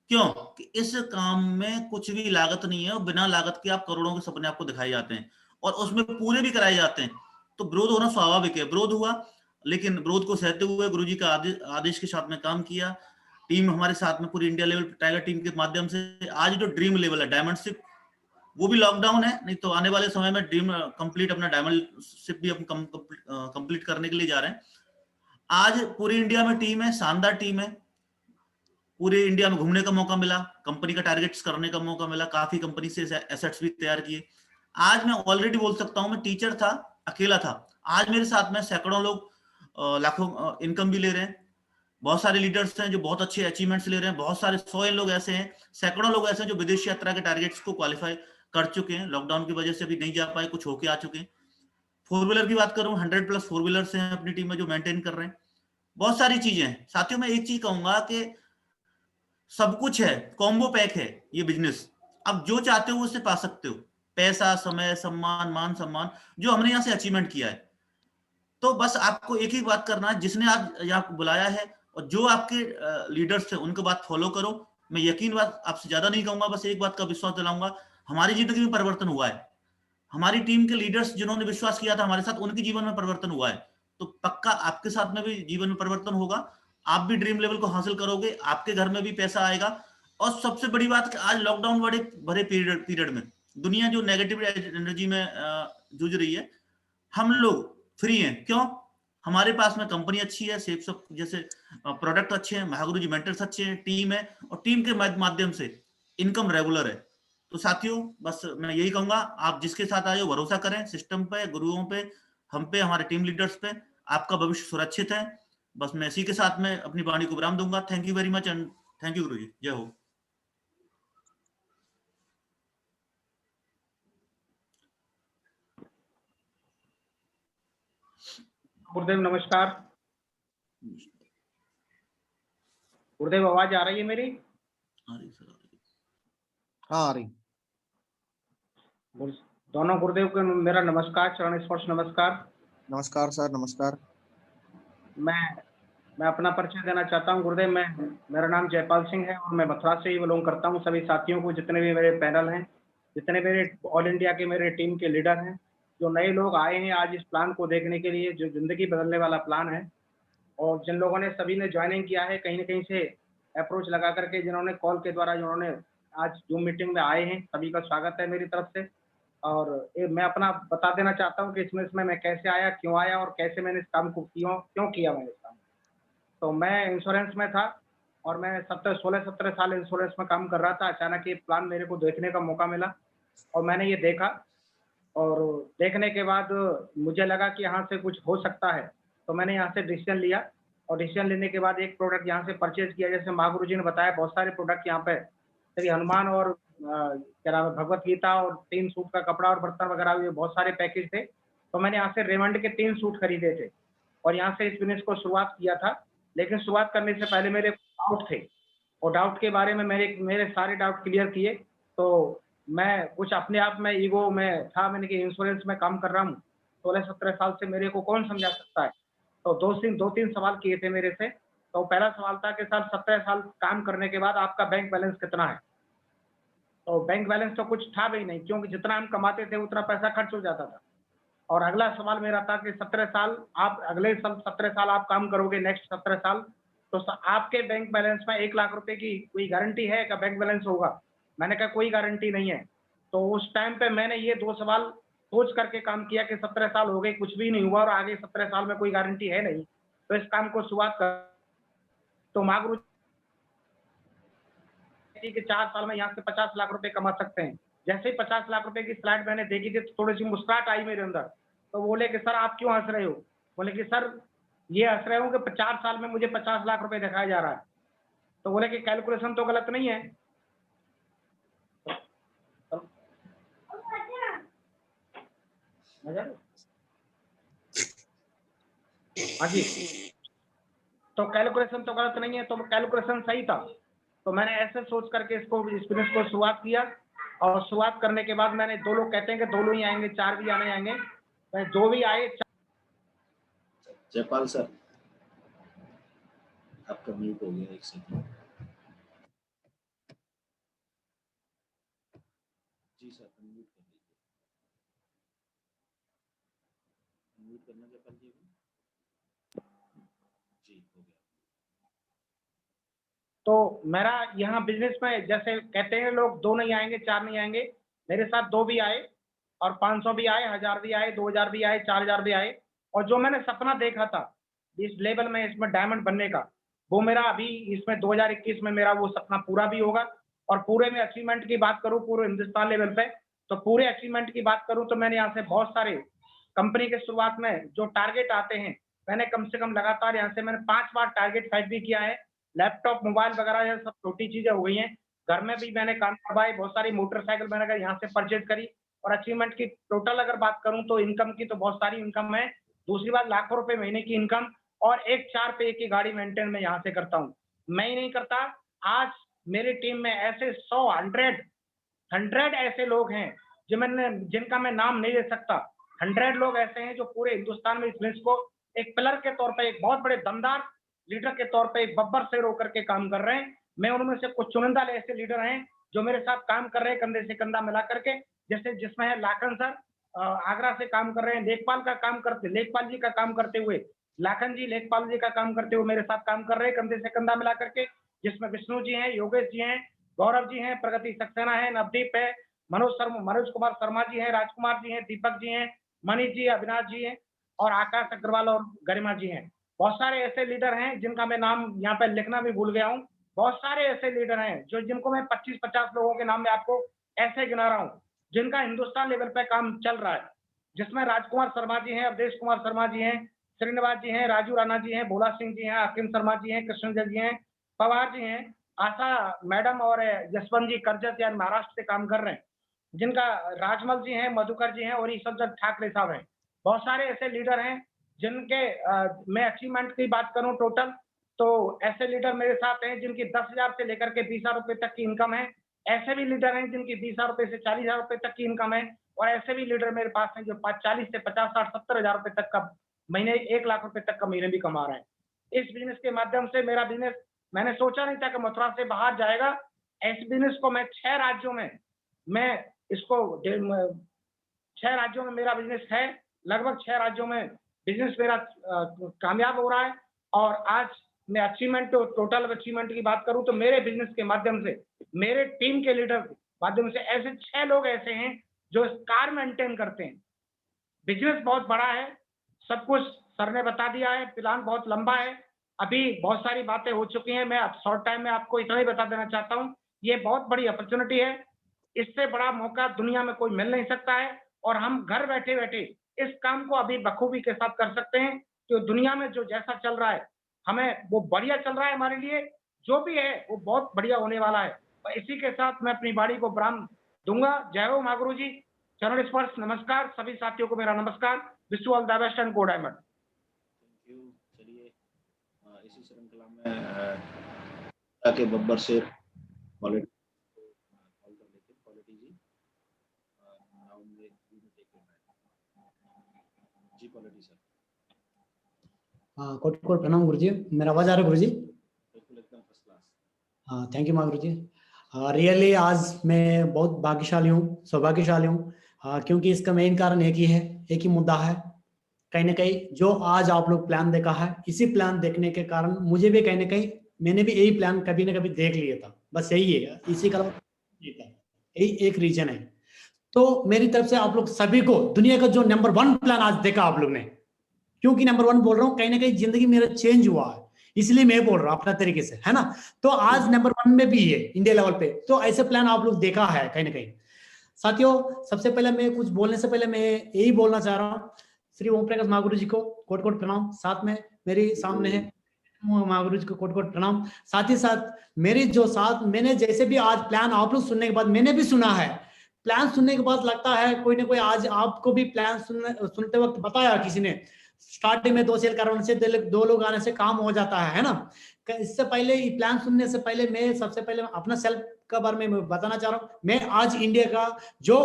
क्यों कि इस काम में कुछ भी लागत नहीं है, और बिना लागत के आप करोड़ों के सपने आपको दिखाए जाते हैं, और उसमें पूरे भी कराए जाते हैं। तो विरोध होना स्वाभाविक है, विरोध हुआ, लेकिन विरोध को सहते हुए गुरुजी का आदेश के साथ में काम किया। टीम हमारे साथ में पूरी इंडिया लेवल टाइगर टीम के माध्यम से आज जो ड्रीम लेवल है डायमंडशिप, वो भी लॉकडाउन है, नहीं तो आने वाले समय में ड्रीम कंप्लीट, अपना डायमंडशिप भी हम कंप्लीट करने के लिए जा रहे हैं। आज पूरी इंडिया में टीम है, शानदार टीम है। पूरे इंडिया में घूमने का मौका मिला, कंपनी का टारगेट्स करने का मौका मिला, काफी कंपनी से एसेट्स भी तैयार किए। आज मैं ऑलरेडी बोल सकता हूं, मैं टीचर था, अकेला था, आज मेरे साथ में सैकड़ों लोग लाखों इनकम भी ले रहे हैं। बहुत सारे लीडर्स हैं जो बहुत अच्छे अचीवमेंट्स ले रहे हैं, बहुत सारे 100 लोग ऐसे हैं, सैकड़ों लोग ऐसे हैं जो विदेश यात्रा के टारगेट्स को क्वालिफाई कर चुके हैं, लॉकडाउन की वजह से अभी नहीं जा पाए, कुछ होके आ चुके हैं। 4 व्हीलर की बात करूं, 100+ 4 व्हीलर्स हैं अपनी टीम में जो मेंटेन कर रहे हैं। बहुत सारी चीजें हैं साथियों। मैं एक चीज कहूंगा कि सब कुछ है, कॉम्बो पैक है ये बिजनेस। अब जो चाहते हो उससे पा सकते हो, पैसा, समय, सम्मान, मान सम्मान, जो हमने यहाँ से अचीवमेंट किया है। तो बस आपको एक ही बात करना है, जिसने आज यहाँ बुलाया है और जो आपके लीडर्स थे उनकी बात फॉलो करो। मैं यकीन बात आपसे ज्यादा नहीं कहूंगा, बस एक बात का विश्वास दिलाऊंगा, हमारी जिंदगी में परिवर्तन हुआ है। हमारी टीम के लीडर्स जिन्होंने विश्वास किया था हमारे साथ, उनके जीवन में परिवर्तन हुआ है। तो पक्का आपके साथ में भी जीवन में परिवर्तन होगा, आप भी ड्रीम लेवल को हासिल करोगे, आपके घर में भी पैसा आएगा। और सबसे बड़ी बात कि आज लॉकडाउन बड़े भरे पीरियड में दुनिया जो नेगेटिव एनर्जी में जूझ रही है, हम लोग फ्री हैं। क्यों? हमारे पास में कंपनी अच्छी है, सेफ सब जैसे प्रोडक्ट अच्छे हैं, महागुरु जी मेंटर्स अच्छे हैं, टीम है, और टीम के माध्यम से इनकम रेगुलर है। तो साथियों बस मैं यही कहूंगा, आप जिसके साथ आए हो भरोसा करें सिस्टम पे, गुरुओं पे, हम पे, हमारे टीम लीडर्स पे, आपका भविष्य सुरक्षित है। बस मैं इसी के साथ में अपनी वाणी को विराम दूंगा। Thank you very much and thank you गुरु जी। जय हो। गुरुदेव नमस्कार। गुरुदेव आवाज आ रही है मेरी? हाँ आ रही। दोनों गुरुदेव को मेरा नमस्कार, चरण स्पर्श नमस्कार। नमस्कार सर, नमस्कार। मैं अपना परिचय देना चाहता हूं गुरुदेव। मेरा नाम जयपाल सिंह है और मैं मथुरा से ही बिलोंग करता हूं। सभी साथियों को, जितने भी मेरे पैनल हैं, जितने मेरे ऑल इंडिया के मेरे टीम के लीडर हैं, जो नए लोग आए हैं आज इस प्लान को देखने के लिए, जो जिंदगी बदलने वाला प्लान है, और जिन लोगों ने सभी ने ज्वाइनिंग किया है कहीं ना कहीं से अप्रोच लगा करके, जिन्होंने कॉल के द्वारा, जिन्होंने आज जूम मीटिंग में आए हैं, सभी का स्वागत है मेरी तरफ से। और मैं अपना बता देना चाहता हूँ कि इसमें मैं कैसे आया, क्यों आया, और कैसे मैंने इस काम को क्यों किया मैंने इस काम। तो मैं इंश्योरेंस में था और मैं 16-17 साल इंश्योरेंस में काम कर रहा था। अचानक ये प्लान मेरे को देखने का मौका मिला और मैंने ये देखा, और देखने के बाद मुझे लगा कि यहाँ से कुछ हो सकता है। तो मैंने यहाँ से डिसीजन लिया, और डिसीजन लेने के बाद एक प्रोडक्ट यहाँ से परचेज किया। जैसे महागुरु जी ने बताया, बहुत सारे प्रोडक्ट यहाँ पे, श्री हनुमान और क्या नाम है, भगवत गीता, और 3 सूट का कपड़ा और बर्तन वगैरह, ये बहुत सारे पैकेज थे। तो मैंने यहाँ से रेमंड के 3 सूट खरीदे थे और यहाँ से इस बिजनेस को शुरुआत किया था। लेकिन शुरुआत करने से पहले मेरे डाउट थे, और डाउट के बारे में मेरे सारे डाउट क्लियर किए। तो मैं कुछ अपने आप में ईगो में था, मैंने कि इंश्योरेंस में काम कर रहा हूँ 16-17 साल से, मेरे को कौन समझा सकता है। तो 2-3 सवाल किए थे मेरे से। तो पहला सवाल था कि सर 17 साल काम करने के बाद आपका बैंक बैलेंस कितना है? तो बैंक बैलेंस तो कुछ था भी नहीं, क्योंकि जितना हम कमाते थे उतना पैसा खर्च हो जाता था। और अगला सवाल मेरा था कि 17 साल आप अगले 17 साल आप काम करोगे, नेक्स्ट 17 साल, तो आपके बैंक बैलेंस में 1 लाख रुपए की कोई गारंटी है कि बैंक बैलेंस होगा? मैंने कहा कोई गारंटी नहीं है। तो उस टाइम पे मैंने ये 2 सवाल सोच करके काम किया कि 17 साल हो गए, कुछ भी नहीं हुआ और आगे 17 साल में कोई गारंटी है नहीं, तो इस काम को शुरुआत कर। तो महागुरु कि 4 साल में यहाँ से 50 लाख रुपए कमा सकते हैं। जैसे ही 50 लाख रुपए की स्लाइड मैंने देखी थी तो थोड़ी सी मुस्कुराहट आई मेरे अंदर। तो बोले कि सर आप क्यों हंस रहे हो? बोले कि सर ये हंस रहे हो कि 4 साल में मुझे 50 लाख रुपए दिखाया जा रहा है। तो बोले कि कैलकुलेशन तो गलत नहीं है। हाँ जी, तो कैलकुलेशन तो गलत नहीं है, तो कैलकुलेशन सही था। तो मैंने ऐसे सोच करके इस बिजनेस को शुरुआत किया। और शुरुआत करने के बाद मैंने 2 लोग कहते हैं कि 2 लोग ही आएंगे, 4 भी आने आएंगे, 2 भी आए। जयपाल सर आपका म्यूट हो गया, एक सेकंड। जी सर अनम्यूट कर लीजिए, अनम्यूट करना जयपाल जी। जी हो गया। तो मेरा यहाँ बिजनेस में जैसे कहते हैं लोग 2 नहीं आएंगे, 4 नहीं आएंगे, मेरे साथ 2 भी आए और 500 भी आए, 1000 भी आए, 2000 भी आए, 4000 भी आए। और जो मैंने सपना देखा था इस लेवल में इसमें डायमंड बनने का, वो मेरा अभी इसमें 2021 में मेरा वो सपना पूरा भी होगा। और पूरे में अचीवमेंट की बात करूँ पूरे हिंदुस्तान लेवल पे, तो पूरे अचीवमेंट की बात करूँ तो मैंने यहाँ से बहुत सारे कंपनी के शुरुआत में जो टारगेट आते हैं, मैंने कम से कम लगातार यहाँ से मैंने 5 बार टारगेट फाइट भी किया है। लैपटॉप, मोबाइल वगैरह ये सब छोटी चीजें हो गई हैं। घर में भी मैंने काम करवाए, बहुत सारी मोटरसाइकिल मैंने यहाँ से परचेज करी। और अचीवमेंट की टोटल अगर बात करूं तो इनकम की तो बहुत सारी इनकम है। दूसरी बात लाखों रुपए महीने की इनकम और एक 4 पे की गाड़ी मेंटेन में यहाँ से करता हूँ। मैं ही नहीं करता, आज मेरी टीम में ऐसे 100 100 ऐसे लोग हैं जिनका मैं नाम नहीं ले सकता। 100 लोग ऐसे हैं जो पूरे हिंदुस्तान में इस बिजनेस को एक पिलर के तौर पे, एक बहुत बड़े दमदार लीडर के तौर पे एक बब्बर शेर होकर के काम कर रहे हैं। मैं उनमें से कुछ चुनिंदा ऐसे लीडर हैं जो मेरे साथ काम कर रहे हैं कंधे से कंधा मिला करके। जैसे जिसमें है लाखन सर, आगरा से काम कर रहे हैं, लेखपाल जी का काम करते हुए, लाखन जी लेखपाल जी का काम करते हुए मेरे साथ काम कर रहे हैं कंधे से कंधा मिला करके। जिसमें विष्णु जी हैं, योगेश जी हैं, गौरव जी हैं, प्रगति सक्सेना है, नवदीप है, मनोज कुमार शर्मा जी हैं, राजकुमार जी हैं, दीपक जी हैं, मनीष जी, अविनाश जी हैं और आकाश अग्रवाल और गरिमा जी हैं। बहुत सारे ऐसे लीडर हैं जिनका मैं नाम यहाँ पे लिखना भी भूल गया हूँ। बहुत सारे ऐसे लीडर हैं जिनको मैं 25-50 लोगों के नाम में आपको ऐसे गिना रहा हूँ जिनका हिंदुस्तान लेवल पे काम चल रहा है। जिसमें राजकुमार शर्मा जी हैं, अवधेश कुमार शर्मा जी हैं, श्रीनिवास जी हैं, राजू राणा जी हैं, भोला सिंह जी हैं, हाकिम शर्मा जी हैं, कृष्ण जी हैं, पवार जी हैं, आशा मैडम और जसवंत जी करजत यार महाराष्ट्र से काम कर रहे हैं। जिनका राजमल जी हैं, मधुकर जी हैं और ईश्वर ठाकरे साहब हैं। बहुत सारे ऐसे लीडर हैं जिनके मैं अचीवमेंट की बात करूं टोटल, तो ऐसे लीडर मेरे साथ हैं जिनकी 10,000 से लेकर के 20,000 रुपए तक की इनकम है। ऐसे भी लीडर हैं जिनकी 20,000 रुपए से 40,000 रुपए तक की इनकम है। और ऐसे भी लीडर मेरे पास हैं जो 40 से 50, 60, 70,000 रुपए तक का महीने, 1 लाख रुपए तक का महीने भी कमा रहे हैं। इस बिजनेस के माध्यम से मेरा बिजनेस, मैंने सोचा नहीं था कि मथुरा से बाहर जाएगा। इस बिजनेस को मैं 6 राज्यों में, मैं इसको 6 राज्यों में मेरा बिजनेस है। लगभग 6 राज्यों में बिजनेस मेरा कामयाब हो रहा है। और आज मैं अचीवमेंट, टोटल अचीवमेंट की बात करूं तो मेरे बिजनेस के माध्यम से, मेरे टीम के लीडर के माध्यम से ऐसे 6 लोग ऐसे हैं जो कार मेंटेन करते हैं। बिजनेस बहुत बड़ा है, सब कुछ सर ने बता दिया है, प्लान बहुत लंबा है, अभी बहुत सारी बातें हो चुकी हैं। मैं अब शॉर्ट टाइम में आपको इतना ही बता देना चाहता हूँ, ये बहुत बड़ी अपॉर्चुनिटी है। इससे बड़ा मौका दुनिया में कोई मिल नहीं सकता है। और हम घर बैठे बैठे इस काम को अभी बखूबी के साथ कर सकते हैं। तो दुनिया में जो जैसा चल रहा है, हमें वो बढ़िया चल रहा है, हमारे लिए जो भी है वो बहुत बढ़िया होने वाला है। और इसी के साथ मैं अपनी बाड़ी को विराम दूंगा। जय हो माँ गुरु जी, चरण स्पर्श नमस्कार। सभी साथियों को मेरा नमस्कार। Wish you all the best and go diamond. Thank you. चलिए इसी श्रृंखला में के बब्बर शेर क्वालिटी कॉल कर लेते हैं। क्वालिटी जी राउंड में टेक जी क्वालिटी सर। हाँ, कोटि कोटि प्रणाम गुरुजी। मेरा आवाज आ रहा है गुरुजी? बिल्कुल एकदम फर्स्ट क्लास। हाँ, थैंक यू माँ गुरुजी। रियली आज मैं बहुत भाग्यशाली हूँ, सौभाग्यशाली हूँ, क्योंकि इसका मेन कारण एक ही है, एक ही मुद्दा है। कहीं ना कहीं जो आज आप लोग प्लान देखा है, इसी प्लान देखने के कारण मुझे भी कहीं ना कहीं मैंने भी यही प्लान कभी ना कभी देख लिया था, बस यही है, इसी का यही एक रीजन है। तो मेरी तरफ से आप लोग सभी को दुनिया का जो नंबर 1 प्लान आज देखा आप लोग ने, क्योंकि नंबर 1 बोल रहा हूँ, कहीं ना कहीं जिंदगी मेरा चेंज हुआ है, इसलिए मैं बोल रहा हूँ अपना तरीके से, है ना। तो आज नंबर 1 में भी है इंडिया लेवल पे, तो ऐसे प्लान आप लोग देखा है कहीं ना कहीं। साथियों, सबसे पहले मैं कुछ बोलने से पहले मैं यही बोलना चाह रहा हूँ, श्री ओम प्रकाश महागुरु जी को कोट कोट प्रणाम। साथ में मेरे सामने है महागुरु जी को कोट कोट प्रणाम। साथ ही साथ मेरी जो साथ मैंने जैसे भी आज प्लान आप लोग सुनने के बाद मैंने भी सुना है, प्लान सुनने के बाद लगता है कोई ना कोई आज आपको भी प्लान सुनते वक्त बताया किसी ने, स्टार्टिंग में 2 सेल करवाने से 2 लोग आने से काम हो जाता है ना। इससे पहले प्लान सुनने से पहले मैं सबसे पहले अपना सेल्फ के बारे में बताना चाह रहा हूँ। मैं आज इंडिया का जो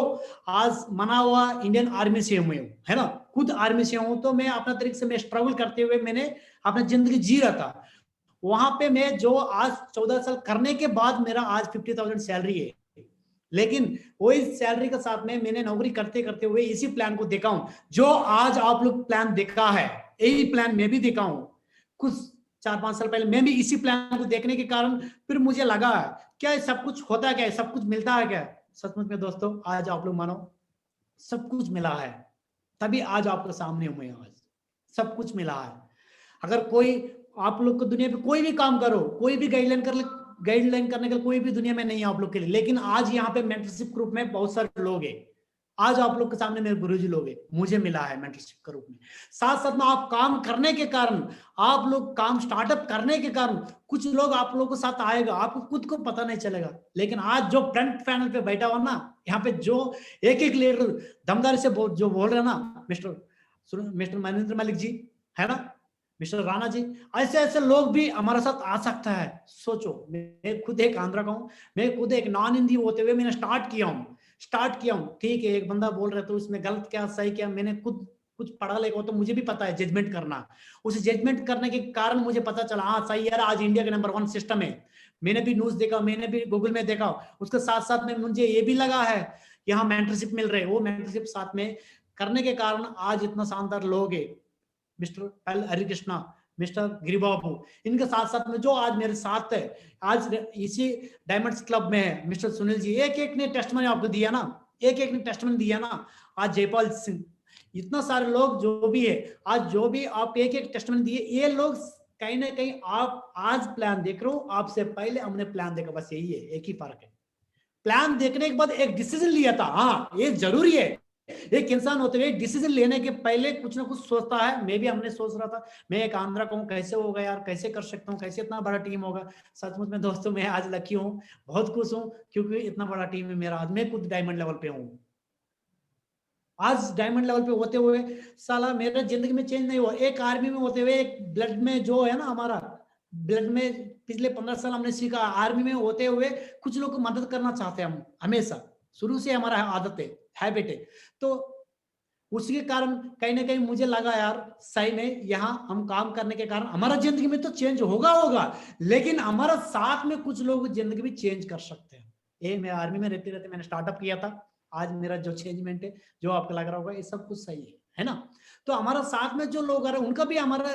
आज मना हुआ इंडियन आर्मी से हूँ, है ना, खुद आर्मी से हूँ। तो मैं अपना तरीके से मैं स्ट्रगल करते हुए मैंने अपना जिंदगी जी रहा था। वहां पे मैं जो आज 14 साल करने के बाद मेरा आज 50,000 सैलरी है, लेकिन वही सैलरी के साथ में मैंने नौकरी करते करते हुए इसी प्लान को देखा हूं जो आज आप लोग प्लान देखा है। यही प्लान मैं भी देखा हूं कुछ 4-5 साल पहले। मैं भी इसी प्लान को देखने के कारण फिर मुझे लगा क्या सब कुछ होता है, क्या सब कुछ मिलता है क्या? सचमुच में दोस्तों आज आप लोग मानो सब कुछ मिला है, तभी आज आपके सामने हुए। आज सब कुछ मिला है। अगर कोई आप लोग को दुनिया पे कोई भी काम करो, कोई भी गाइडलाइन करने का कोई भी दुनिया में नहीं है आप लोग के लिए, लेकिन आज यहाँ पे मेंटरशिप ग्रुप में बहुत सारे लोग हैं। आज आप लोग के सामने मेरे गुरुजी लोग हैं, मुझे मिला है मेंटरशिप ग्रुप में। साथ साथ में आप काम करने के कारण, आप लोग काम स्टार्टअप करने के कारण कुछ लोग आप लोगों के साथ आएगा, आपको खुद को पता नहीं चलेगा। लेकिन आज जो फ्रंट पैनल पे बैठा हुआ ना, यहाँ पे जो एक एक लीडर दमदारी से जो बोल रहे हैं ना, मिस्टर महेंद्र मलिक जी, है ना, मिस्टर राणा जी, ऐसे ऐसे लोग भी हमारे साथ आ सकता है। सोचो, मैं खुद एक आंध्रा का हूँ, मैं खुद एक नॉन हिंदी होते हुए मैंने स्टार्ट किया हूँ। ठीक है, एक बंदा बोल रहा है तो उसमें गलत क्या सही क्या, मैंने खुद कुछ पढ़ा लिखा हो तो मुझे भी पता है जजमेंट करना। उस जजमेंट करने के कारण मुझे पता चला हाँ सही यार, आज इंडिया का नंबर 1 सिस्टम है। मैंने भी न्यूज देखा, मैंने भी गूगल में देखा। उसके साथ साथ में मुझे ये भी लगा है यहाँ मेंटरशिप मिल रहे, वो मेंटरशिप साथ में करने के कारण आज इतना शानदार लोग है। मिस्टर एल हरिकृष्णा, मिस्टर गिरिबाबू, इनके साथ साथ में जो आज मेरे साथ है, आज इसी डायमंड्स क्लब में है मिस्टर सुनील जी, एक एक ने टेस्टमनी आपको दिया ना, एक एक ने टेस्टमनी दिया ना। आज जयपाल सिंह, इतना सारे लोग जो भी है, आज जो भी आप एक एक टेस्टमनी दिए, ये लोग कहीं ना कहीं आप आज प्लान देख रहे हो, आपसे पहले हमने प्लान देखा, बस यही है, एक ही फर्क है। प्लान देखने के बाद एक डिसीजन लिया था। हाँ ये जरूरी है, एक इंसान होते हुए डिसीजन लेने के पहले कुछ ना कुछ सोचता है। मैं भी हमने सोच रहा था, मैं एक आंध्रा का हूँ, कैसे होगा यार, कैसे कर सकता हूँ, कैसे इतना बड़ा टीम होगा। सचमुच में दोस्तों मैं आज लकी हूँ, बहुत खुश हूँ, क्योंकि इतना बड़ा टीम है मेरा। आज मैं खुद डायमंड लेवल पे हूँ। आज डायमंड लेवल पे होते हुए साला मेरा जिंदगी में चेंज नहीं हुआ। एक आर्मी में होते हुए, एक ब्लड में जो है ना हमारा ब्लड में, पिछले 15 साल हमने सीखा। आर्मी में होते हुए कुछ लोग को मदद करना चाहते हैं हम, हमेशा शुरू से हमारा आदत है, हैबिट है। तो उसके कारण कहीं ना कहीं मुझे लगा यार सही में यहाँ हम काम करने के कारण हमारा जिंदगी में तो चेंज होगा, लेकिन हमारा साथ में कुछ लोग जिंदगी भी चेंज कर सकते हैं। ये मैं आर्मी में रहते रहते मैंने स्टार्टअप किया था। आज मेरा जो चेंजमेंट है, जो आपको लग रहा होगा ये सब कुछ सही है ना। तो हमारा साथ में जो लोग आ रहे हैं उनका भी हमारा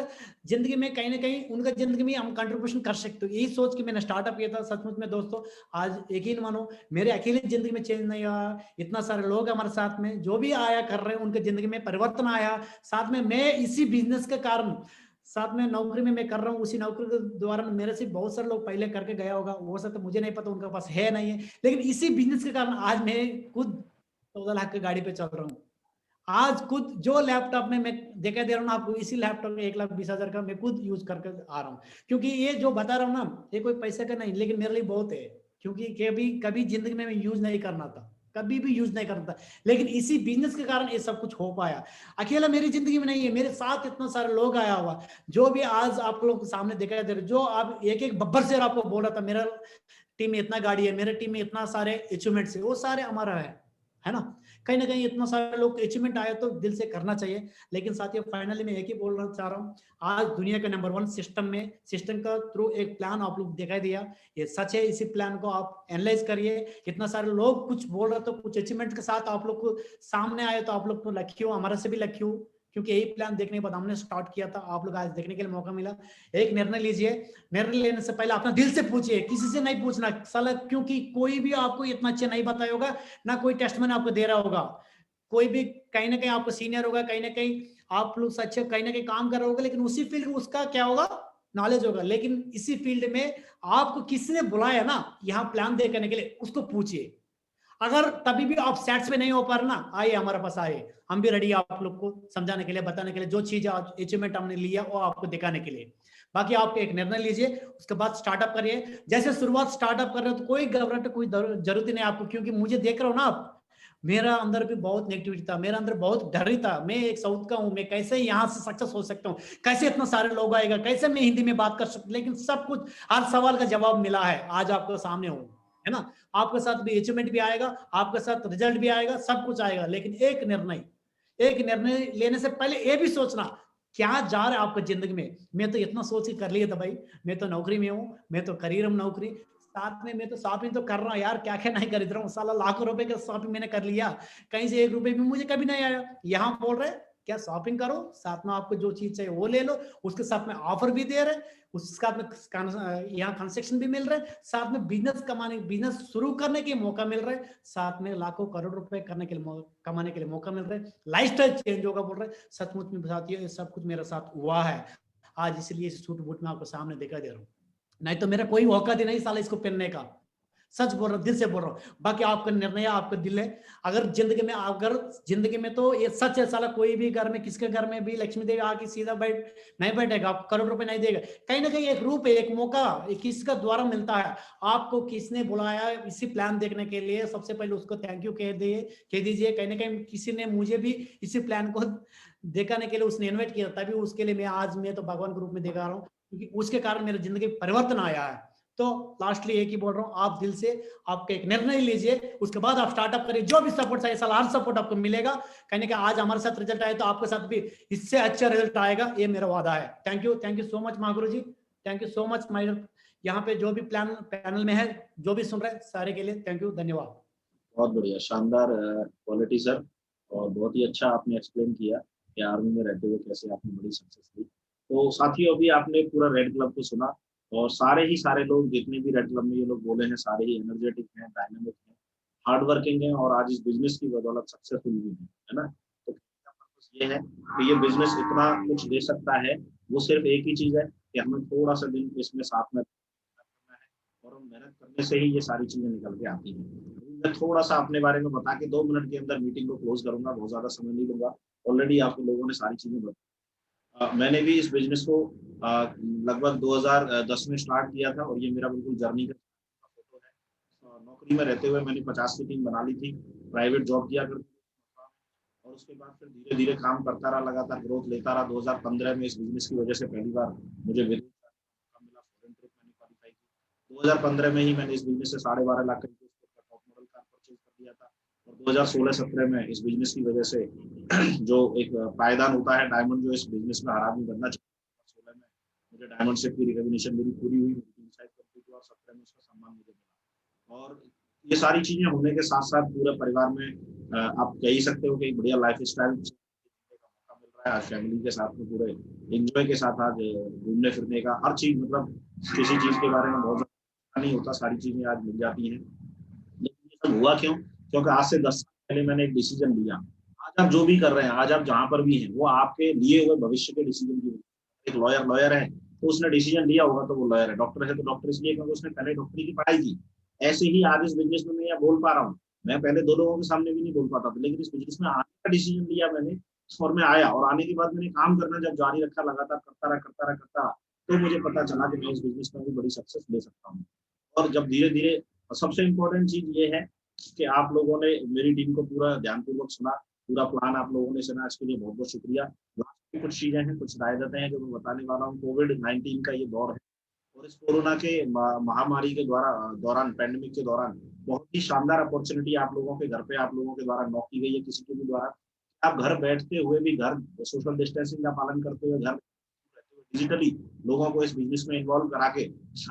जिंदगी में कहीं ना कहीं उनका जिंदगी में हम कंट्रीब्यूशन कर सकते हो, यही सोच के मैंने स्टार्टअप किया था। सचमुच में दोस्तों आज यकीन मानो मेरे अकेले जिंदगी में चेंज नहीं आया, इतना सारे लोग हमारे साथ में जो भी आया कर रहे हैं उनके जिंदगी में परिवर्तन आया। साथ में मैं इसी बिजनेस के कारण, साथ में नौकरी में मैं कर रहा हूँ, उसी नौकरी के द्वारा मेरे से बहुत सारे लोग पहले करके गया होगा, वो सब तो मुझे नहीं पता, उनके पास है नहीं है, लेकिन इसी बिजनेस के कारण आज मैं खुद 14 लाख की गाड़ी पे चल रहा हूँ। आज खुद जो लैपटॉप में मैं दिखा दे रहा हूँ ना आपको, इसी लैपटॉप में 1,20,000 का मैं खुद यूज करके आ रहा हूँ। क्योंकि ये जो बता रहा हूँ ना, ये कोई पैसे का नहीं, लेकिन मेरे लिए बहुत है। क्योंकि कभी जिंदगी में मैं यूज नहीं करना था, कभी भी यूज नहीं करता, लेकिन इसी बिजनेस के कारण ये सब कुछ हो पाया। अकेला मेरी जिंदगी में नहीं है, मेरे साथ इतना सारे लोग आया हुआ, जो भी आज आप लोगों के सामने दिखाई दे रहे, जो आप एक एक बब्बर से आपको बोल रहा था मेरा टीम में इतना गाड़ी है, मेरे टीम में इतना सारे अचीवमेंट्स है, वो सारे हमारा है ना। कहीं ना कहीं इतना सारे लोग अचीवमेंट आए तो दिल से करना चाहिए। लेकिन साथियों फाइनली मैं एक ही बोलना चाह रहा हूँ, आज दुनिया के नंबर 1 सिस्टम का थ्रू एक प्लान आप लोग दिखाई दिया, ये सच है। इसी प्लान को आप एनालाइज करिए। इतना सारे लोग कुछ बोल रहे तो कुछ अचीवमेंट के साथ आप लोग को सामने आए तो आप लोग तो लकी हो, हमारा से भी लकी हो, क्योंकि यही प्लान देखने के बाद हमने स्टार्ट किया था, आप लोग आज देखने के लिए मौका मिला। एक निर्णय लीजिए, निर्णय लेने से पहले अपना दिल से पूछिए, किसी से नहीं पूछना साला, क्योंकि कोई भी आपको इतना अच्छा नहीं बताया होगा, ना कोई टेस्ट मैन आपको दे रहा होगा, कोई भी कहीं ना कहीं आपको सीनियर होगा, कहीं ना कहीं आप लोग सच्चे कहीं ना कहीं काम कर रहे होगा, लेकिन उसी फील्ड में उसका क्या होगा, नॉलेज होगा। लेकिन इसी फील्ड में आपको किसने बुलाया ना यहाँ प्लान दे करने के लिए, उसको पूछिए। अगर तभी भी आप सेट्स पे नहीं हो पा रहे ना, आइए हमारे पास, आइए, हम भी रेडी है आप लोग को समझाने के लिए, बताने के लिए, जो चीज अचीवमेंट हमने लिया वो आपको दिखाने के लिए। बाकी आप एक निर्णय लीजिए, उसके बाद स्टार्टअप करिए। जैसे शुरुआत स्टार्टअप कर रहे हो तो कोई घबराहट कोई जरूरत ही नहीं आपको, क्योंकि मुझे देख रहे हो ना आप, मेरा अंदर भी बहुत नेगेटिविटी था, मेरा अंदर बहुत डर था, मैं एक साउथ का हूं, मैं कैसे यहाँ से सक्सेस हो सकता हूँ, कैसे इतना सारे लोग आएगा, कैसे मैं हिंदी में बात कर सकता, लेकिन सब कुछ हर सवाल का जवाब मिला है, आज आपके सामने हूँ, है ना। आपके साथ भी अचीवमेंट भी आएगा, आपके साथ रिजल्ट भी आएगा, सब कुछ आएगा, लेकिन एक निर्णय लेने से पहले ये भी सोचना क्या जा रहा है आपकी जिंदगी में। मैं तो इतना सोच के कर लिया था भाई, मैं तो नौकरी में हूँ, मैं तो करियर में नौकरी, साथ में मैं तो शॉपिंग तो कर रहा हूँ यार, क्या क्या नहीं खरीद रहा हूँ, साला लाखों रुपए का शॉपिंग मैंने कर लिया, कहीं से 1 रुपए भी मुझे कभी नहीं आया। यहाँ बोल रहे क्या शॉपिंग करो, साथ में आपको जो चीज चाहिए वो ले लो, उसके साथ में ऑफर भी दे रहे, उसके साथ में यहाँ कंसेक्शन भी मिल रहे, साथ में बिजनेस शुरू करने के मौका मिल रहा है, साथ में लाखों करोड़ रुपए करने के लिए कमाने के लिए मौका मिल रहा है, लाइफस्टाइल चेंज होगा बोल रहे। सचमुच में साथियों सब कुछ मेरे साथ हुआ है आज, इसलिए सूट बूट में आपको सामने दिखा दे रहा हूँ, नहीं तो मेरा कोई औकात ही नहीं साला इसको पहनने का, सच बोल रहा हूँ, दिल से बोल रहा हूँ। बाकी आपका निर्णय है, आपका दिल है। अगर जिंदगी में तो ये सच है साला, कोई भी घर में, किसके घर में भी लक्ष्मी देवी आके सीधा नहीं बैठेगा, आप करोड़ रुपए नहीं देगा, कहीं ना कहीं एक रूप है, एक मौका किसका द्वारा मिलता है, आपको किसने बुलाया इसी प्लान देखने के लिए, सबसे पहले उसको थैंक यू कह दीजिए। कहीं ना कहीं किसी ने मुझे भी इसी प्लान को दिखाने के लिए उसने इन्वाइट किया, तभी उसके लिए मैं तो भगवान के रूप में दिखा रहा हूँ, क्योंकि उसके कारण मेरी जिंदगी परिवर्तन आया है। तो लास्टली एक ही बोल रहा हूँ, आप दिल से आपका एक निर्णय लीजिए, उसके बाद आप स्टार्टअप करिए, जो भी सपोर्ट चाहिए साला हर सपोर्ट आपको मिलेगा। कहने का आज हमारे साथ रिजल्ट आया तो आपके साथ भी इससे अच्छा रिजल्ट आएगा, ये मेरा वादा है। Thank you so much Mahaguru ji, thank you so much my, यहाँ पे जो भी पैनल में है, जो भी सुन रहे हैं सारे के लिए थैंक यू, धन्यवाद। बहुत बढ़िया, शानदार क्वालिटी सर, और बहुत ही अच्छा आपने एक्सप्लेन किया कि आर्मी में रहते हुए कैसे आपने बड़ी सक्सेस ली। तो साथियों अभी आपने पूरा रेड क्लब को सुना, और सारे लोग जितने भी रेड क्लब में ये लोग बोले हैं सारे ही एनर्जेटिक हैं, डायनामिक हैं, हार्ड वर्किंग हैं, और आज इस बिजनेस की बदौलत सक्सेसफुल भी है ना। तो ये है कि ये बिजनेस इतना कुछ दे सकता है, वो सिर्फ एक ही चीज है कि हमें थोड़ा सा दिन इसमें साथ में करना है, और हम मेहनत करने से ही ये सारी चीजें निकल के आती हैं। मैं थोड़ा सा अपने बारे में बता के 2 मिनट के अंदर मीटिंग को क्लोज करूंगा, बहुत ज्यादा समय नहीं लूंगा, ऑलरेडी आप लोगों ने सारी चीजें बताई। मैंने भी इस बिजनेस को लगभग 2010 में स्टार्ट किया था, और ये मेरा बिल्कुल जर्नी का फोटो है। नौकरी में रहते हुए मैंने 50 की टीम बना ली थी, प्राइवेट जॉब किया करती, और उसके बाद फिर धीरे धीरे काम करता रहा, लगातार ग्रोथ लेता रहा। 2015 में इस बिजनेस की वजह से पहली बार मुझे मिला, फॉरेन ट्रिप मैंने क्वालिफाई की। 2015 में ही मैंने इस बिजनेस से 12.5 लाख का टॉप मॉडल कार परचेज कर दिया था, और 2016-17 में इस बिजनेस की वजह से जो एक पायदान होता है डायमंड, जो इस बिजनेस में हर आदमी बनना चाहिए, 2016 में मुझे डायमंड शेप की रिकॉग्निशन मेरी पूरी हुई, मेरी 3 साल कंप्लीट हुआ, 17 में उसका सम्मान मुझे मिला। और ये सारी चीजें होने के साथ साथ पूरे परिवार में आप कह ही सकते हो कि एक बढ़िया लाइफ स्टाइल का मौका मिल रहा है आज, फैमिली के साथ में पूरे एंजॉय के साथ आज घूमने फिरने का हर चीज, मतलब किसी चीज के बारे में बहुत ज्यादा नहीं होता, सारी चीजें आज मिल जाती हैं। लेकिन ये सब हुआ क्यों? क्योंकि आज से 10 साल पहले मैंने एक डिसीजन लिया। आज आप जो भी कर रहे हैं, आज आप जहाँ पर भी हैं, वो आपके लिए हुए भविष्य के डिसीजन की। एक लॉयर है तो उसने डिसीजन लिया होगा तो वो लॉयर है, डॉक्टर है तो डॉक्टर इसलिए क्योंकि उसने पहले डॉक्टरी की पढ़ाई की। ऐसे ही आज इस बिजनेस में मैं यहाँ बोल पा रहा हूँ, मैं पहले 2 लोगों के सामने भी नहीं बोल पाता था, लेकिन इस बिजनेस में आने का डिसीजन लिया मैंने, और मैं आया, और आने के बाद मैंने काम करना जब जारी रखा, लगातार करता रहा, तो मुझे पता चला कि मैं इस बिजनेस में भी बड़ी सक्सेस ले सकता हूँ। और जब धीरे धीरे, सबसे इम्पोर्टेंट चीज ये है कि आप लोगों ने मेरी टीम को पूरा ध्यानपूर्वक सुना, पूरा प्लान आप लोगों ने सुना, इसके लिए बहुत बहुत शुक्रिया। कुछ चीजें हैं, कुछ राय देते हैं जो मैं बताने वाला हूँ। कोविड-19 का ये दौर है, और इस कोरोना के महामारी के दौरान पैंडेमिक के दौरान बहुत ही शानदार अपॉर्चुनिटी आप लोगों के घर पे आप लोगों के द्वारा नॉक की गई है, किसी के भी द्वारा। आप घर बैठते हुए भी, घर सोशल डिस्टेंसिंग का पालन करते हुए, घर डिजिटली लोगों को इस बिजनेस में इन्वॉल्व करा के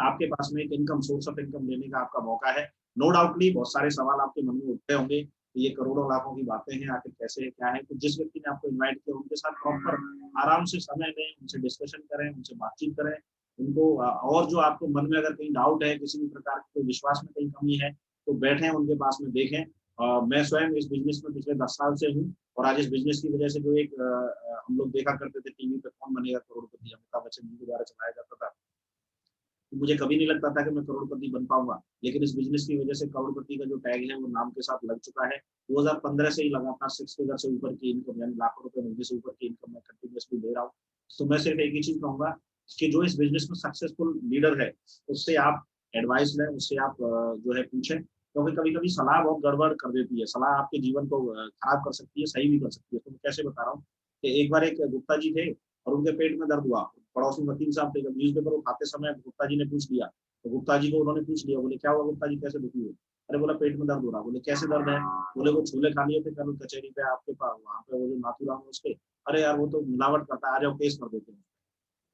आपके पास में एक इनकम, सोर्स ऑफ इनकम लेने का आपका मौका है। नो डाउटली बहुत सारे सवाल आपके मन में उठते होंगे, ये करोड़ों लाखों की बातें हैं, आखिर कैसे है, क्या है। तो जिस व्यक्ति ने आपको इन्वाइट किया उनके साथ प्रॉपर आराम से समय दें, उनसे डिस्कशन करें, उनसे बातचीत करें, उनको और जो आपको मन में अगर कहीं डाउट है, किसी भी प्रकार की कोई विश्वास में कहीं कमी है, तो बैठें उनके पास में, देखें। मैं स्वयं इस बिजनेस में पिछले 10 साल से हूँ और आज इस बिजनेस की वजह से जो एक हम लोग देखा करते थे टीवी पे कौन बनेगा करोड़पति, अमिताभ बच्चन जी के द्वारा चलाया जाता था, तो मुझे कभी नहीं लगता था कि मैं करोड़पति बन पाऊंगा। लेकिन इस बिजनेस की वजह से करोड़पति का जो टैग है वो नाम के साथ लग चुका है। 2015 से ही लगातार 6 फिगर से ऊपर की इनकम, यानी लाखों रुपए महीने से ऊपर की इनकम मैं कंटिन्यूसली ले रहा हूँ। तो मैं सिर्फ एक ही चीज कहूंगा कि जो इस बिजनेस में सक्सेसफुल लीडर है उससे आप एडवाइस लें, उससे आप जो है पूछें, क्योंकि कभी कभी सलाह बहुत गड़बड़ कर देती है। सलाह आपके जीवन को खराब कर सकती है, सही भी कर सकती है। तो मैं कैसे बता रहा हूँ कि एक बार एक गुप्ता जी थे और उनके पेट में दर्द हुआ। पड़ोसी वकील साहब थे, जब न्यूज़पेपर उठाते समय गुप्ता जी ने पूछ लिया, तो गुप्ता जी को उन्होंने पूछ लिया, बोले क्या हुआ गुप्ता जी, कैसे दुखी हुए? अरे बोला पेट में दर्द हो रहा। बोले कैसे दर्द है? बोले वो छोले खा लिए थे कल कचहरी पे आपके पास, वहाँ पे वो जो नाथूराम है उसके। अरे यार वो तो मिलावट करता है, आ जाओ केस कर देते हैं।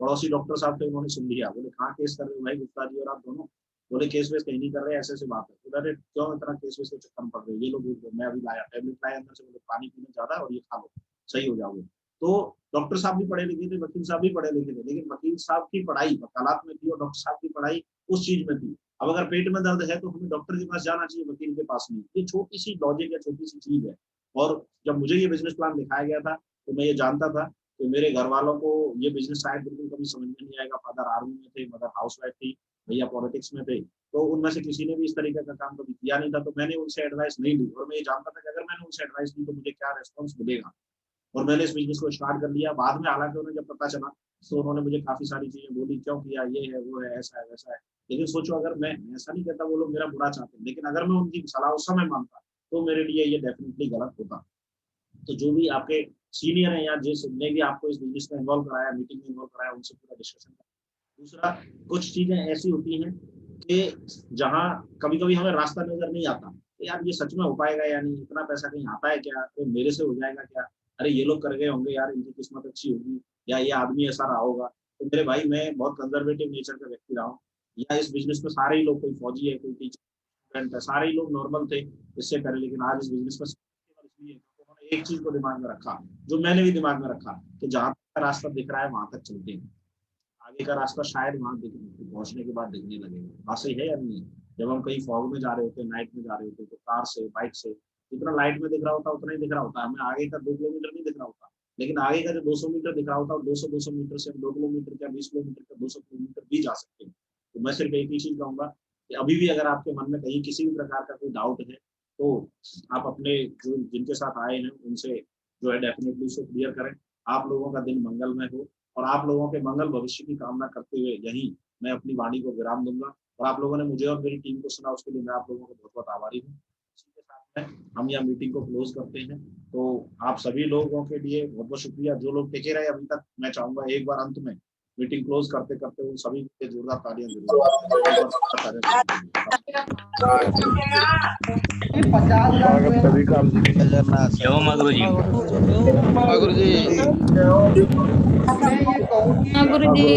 पड़ोसी डॉक्टर साहब थे, उन्होंने सुन लिया। बोले कहाँ केस कर रहे हो भाई गुप्ता जी और आप दोनों? बोले केस वेस कहीं नहीं कर रहे, ऐसे ऐसे बात है। बोले अरे क्यों इतना केस वेस के चक्कर में पड़ रहे हो? ये लोग, मैं अभी लाया टैबलेट लाया अंदर से, बोले पानी पीना ज्यादा और ये खा लो सही हो जाओगे। तो डॉक्टर साहब भी पढ़े लिखे थे, वकील साहब भी पढ़े लिखे थे, लेकिन वकील साहब की पढ़ाई वकालत में थी और डॉक्टर साहब की पढ़ाई उस चीज में थी। अब अगर पेट में दर्द है तो हमें डॉक्टर के पास जाना चाहिए, वकील के पास नहीं। ये छोटी सी लॉजिक है, छोटी सी चीज है। और जब मुझे ये बिजनेस प्लान दिखाया गया था तो मैं ये जानता था कि मेरे घर वालों को ये बिजनेस शायद बिल्कुल कभी समझ में नहीं आएगा। फादर आर्मी में थे, मदर हाउसवाइफ थी, भैया पॉलिटिक्स में थे, तो उनमें से किसी ने भी इस तरीके का काम कभी किया नहीं था। तो मैंने उनसे एडवाइस नहीं ली और मैं ये जानता था कि अगर मैंने उनसे एडवाइस ली तो मुझे क्या रेस्पॉन्स मिलेगा। और मैंने इस बिजनेस को स्टार्ट कर लिया। बाद में हालांकि उन्हें जब पता चला तो उन्होंने मुझे काफी सारी चीजें बोली, क्यों किया, ये है वो है, ऐसा है वैसा है। लेकिन सोचो, अगर मैं ऐसा नहीं कहता वो लोग मेरा बुरा चाहते, लेकिन अगर मैं उनकी सलाह उस समय मानता तो मेरे लिए ये डेफिनेटली गलत होता। तो जो भी आपके सीनियर है या जिसने भी आपको इस बिजनेस में इन्वॉल्व कराया, मीटिंग में इन्वॉल्व कराया, उनसे पूरा डिस्कशन करें। दूसरा, कुछ चीजें ऐसी होती हैं कि जहाँ कभी कभी हमें रास्ता नजर नहीं आता, तो यार ये सच में हो पाएगा या नहीं, इतना पैसा कहीं आता है क्या, तो मेरे से हो जाएगा क्या, अरे ये लोग कर गए होंगे यार, इनकी किस्मत अच्छी होगी, या ये आदमी ऐसा रहा होगा। तो मेरे भाई, मैं बहुत कंजर्वेटिव नेचर का व्यक्ति रहा हूँ। या इस बिजनेस में सारे ही लोग, कोई फौजी है, कोई टीचर, स्टूडेंट है, सारे ही लोग नॉर्मल थे इससे पहले। लेकिन आज इस बिजनेस में उन्होंने एक चीज को दिमाग में रखा, जो मैंने भी दिमाग में रखा, कि जहाँ तक रास्ता दिख रहा है वहां तक चलते हैं, आगे का रास्ता शायद वहां पहुंचने के बाद दिखने लगेगा। बात सही है या नहीं? जब हम कहीं फॉग में जा रहे होते हैं, नाइट में जा रहे होते हैं, तो कार से, बाइक से जितना लाइट में दिख रहा होता है उतना ही दिख रहा होता है, हमें आगे का 2 किलोमीटर नहीं दिख रहा होता। लेकिन आगे का जो 200 मीटर दिख रहा होता है, 200 मीटर से 2 किलोमीटर या 20 किलोमीटर का 200 किलोमीटर भी जा सकते हैं। तो मैं सिर्फ एक ही चीज कहूंगा कि अभी भी अगर आपके मन में कहीं किसी भी प्रकार का कोई डाउट है तो आप अपने जो जिनके साथ आए हैं उनसे जो है डेफिनेटली उसको क्लियर करें। आप लोगों का दिन मंगलमय हो और आप लोगों के मंगल भविष्य की कामना करते हुए यही मैं अपनी वाणी को विराम दूंगा। और आप लोगों ने मुझे और मेरी टीम को सुना, उसके लिए मैं आप लोगों को बहुत बहुत आभारी हूँ। इसी के साथ में हम यह मीटिंग को क्लोज करते हैं। तो आप सभी लोगों के लिए बहुत बहुत शुक्रिया। जो लोग टिके रहे अभी तक, मैं चाहूंगा एक बार अंत में मीटिंग क्लोज करते करते उन सभी के जोरदार तालियां जरूर। स्वागत सभी का। गुरु जी, गुरु जी।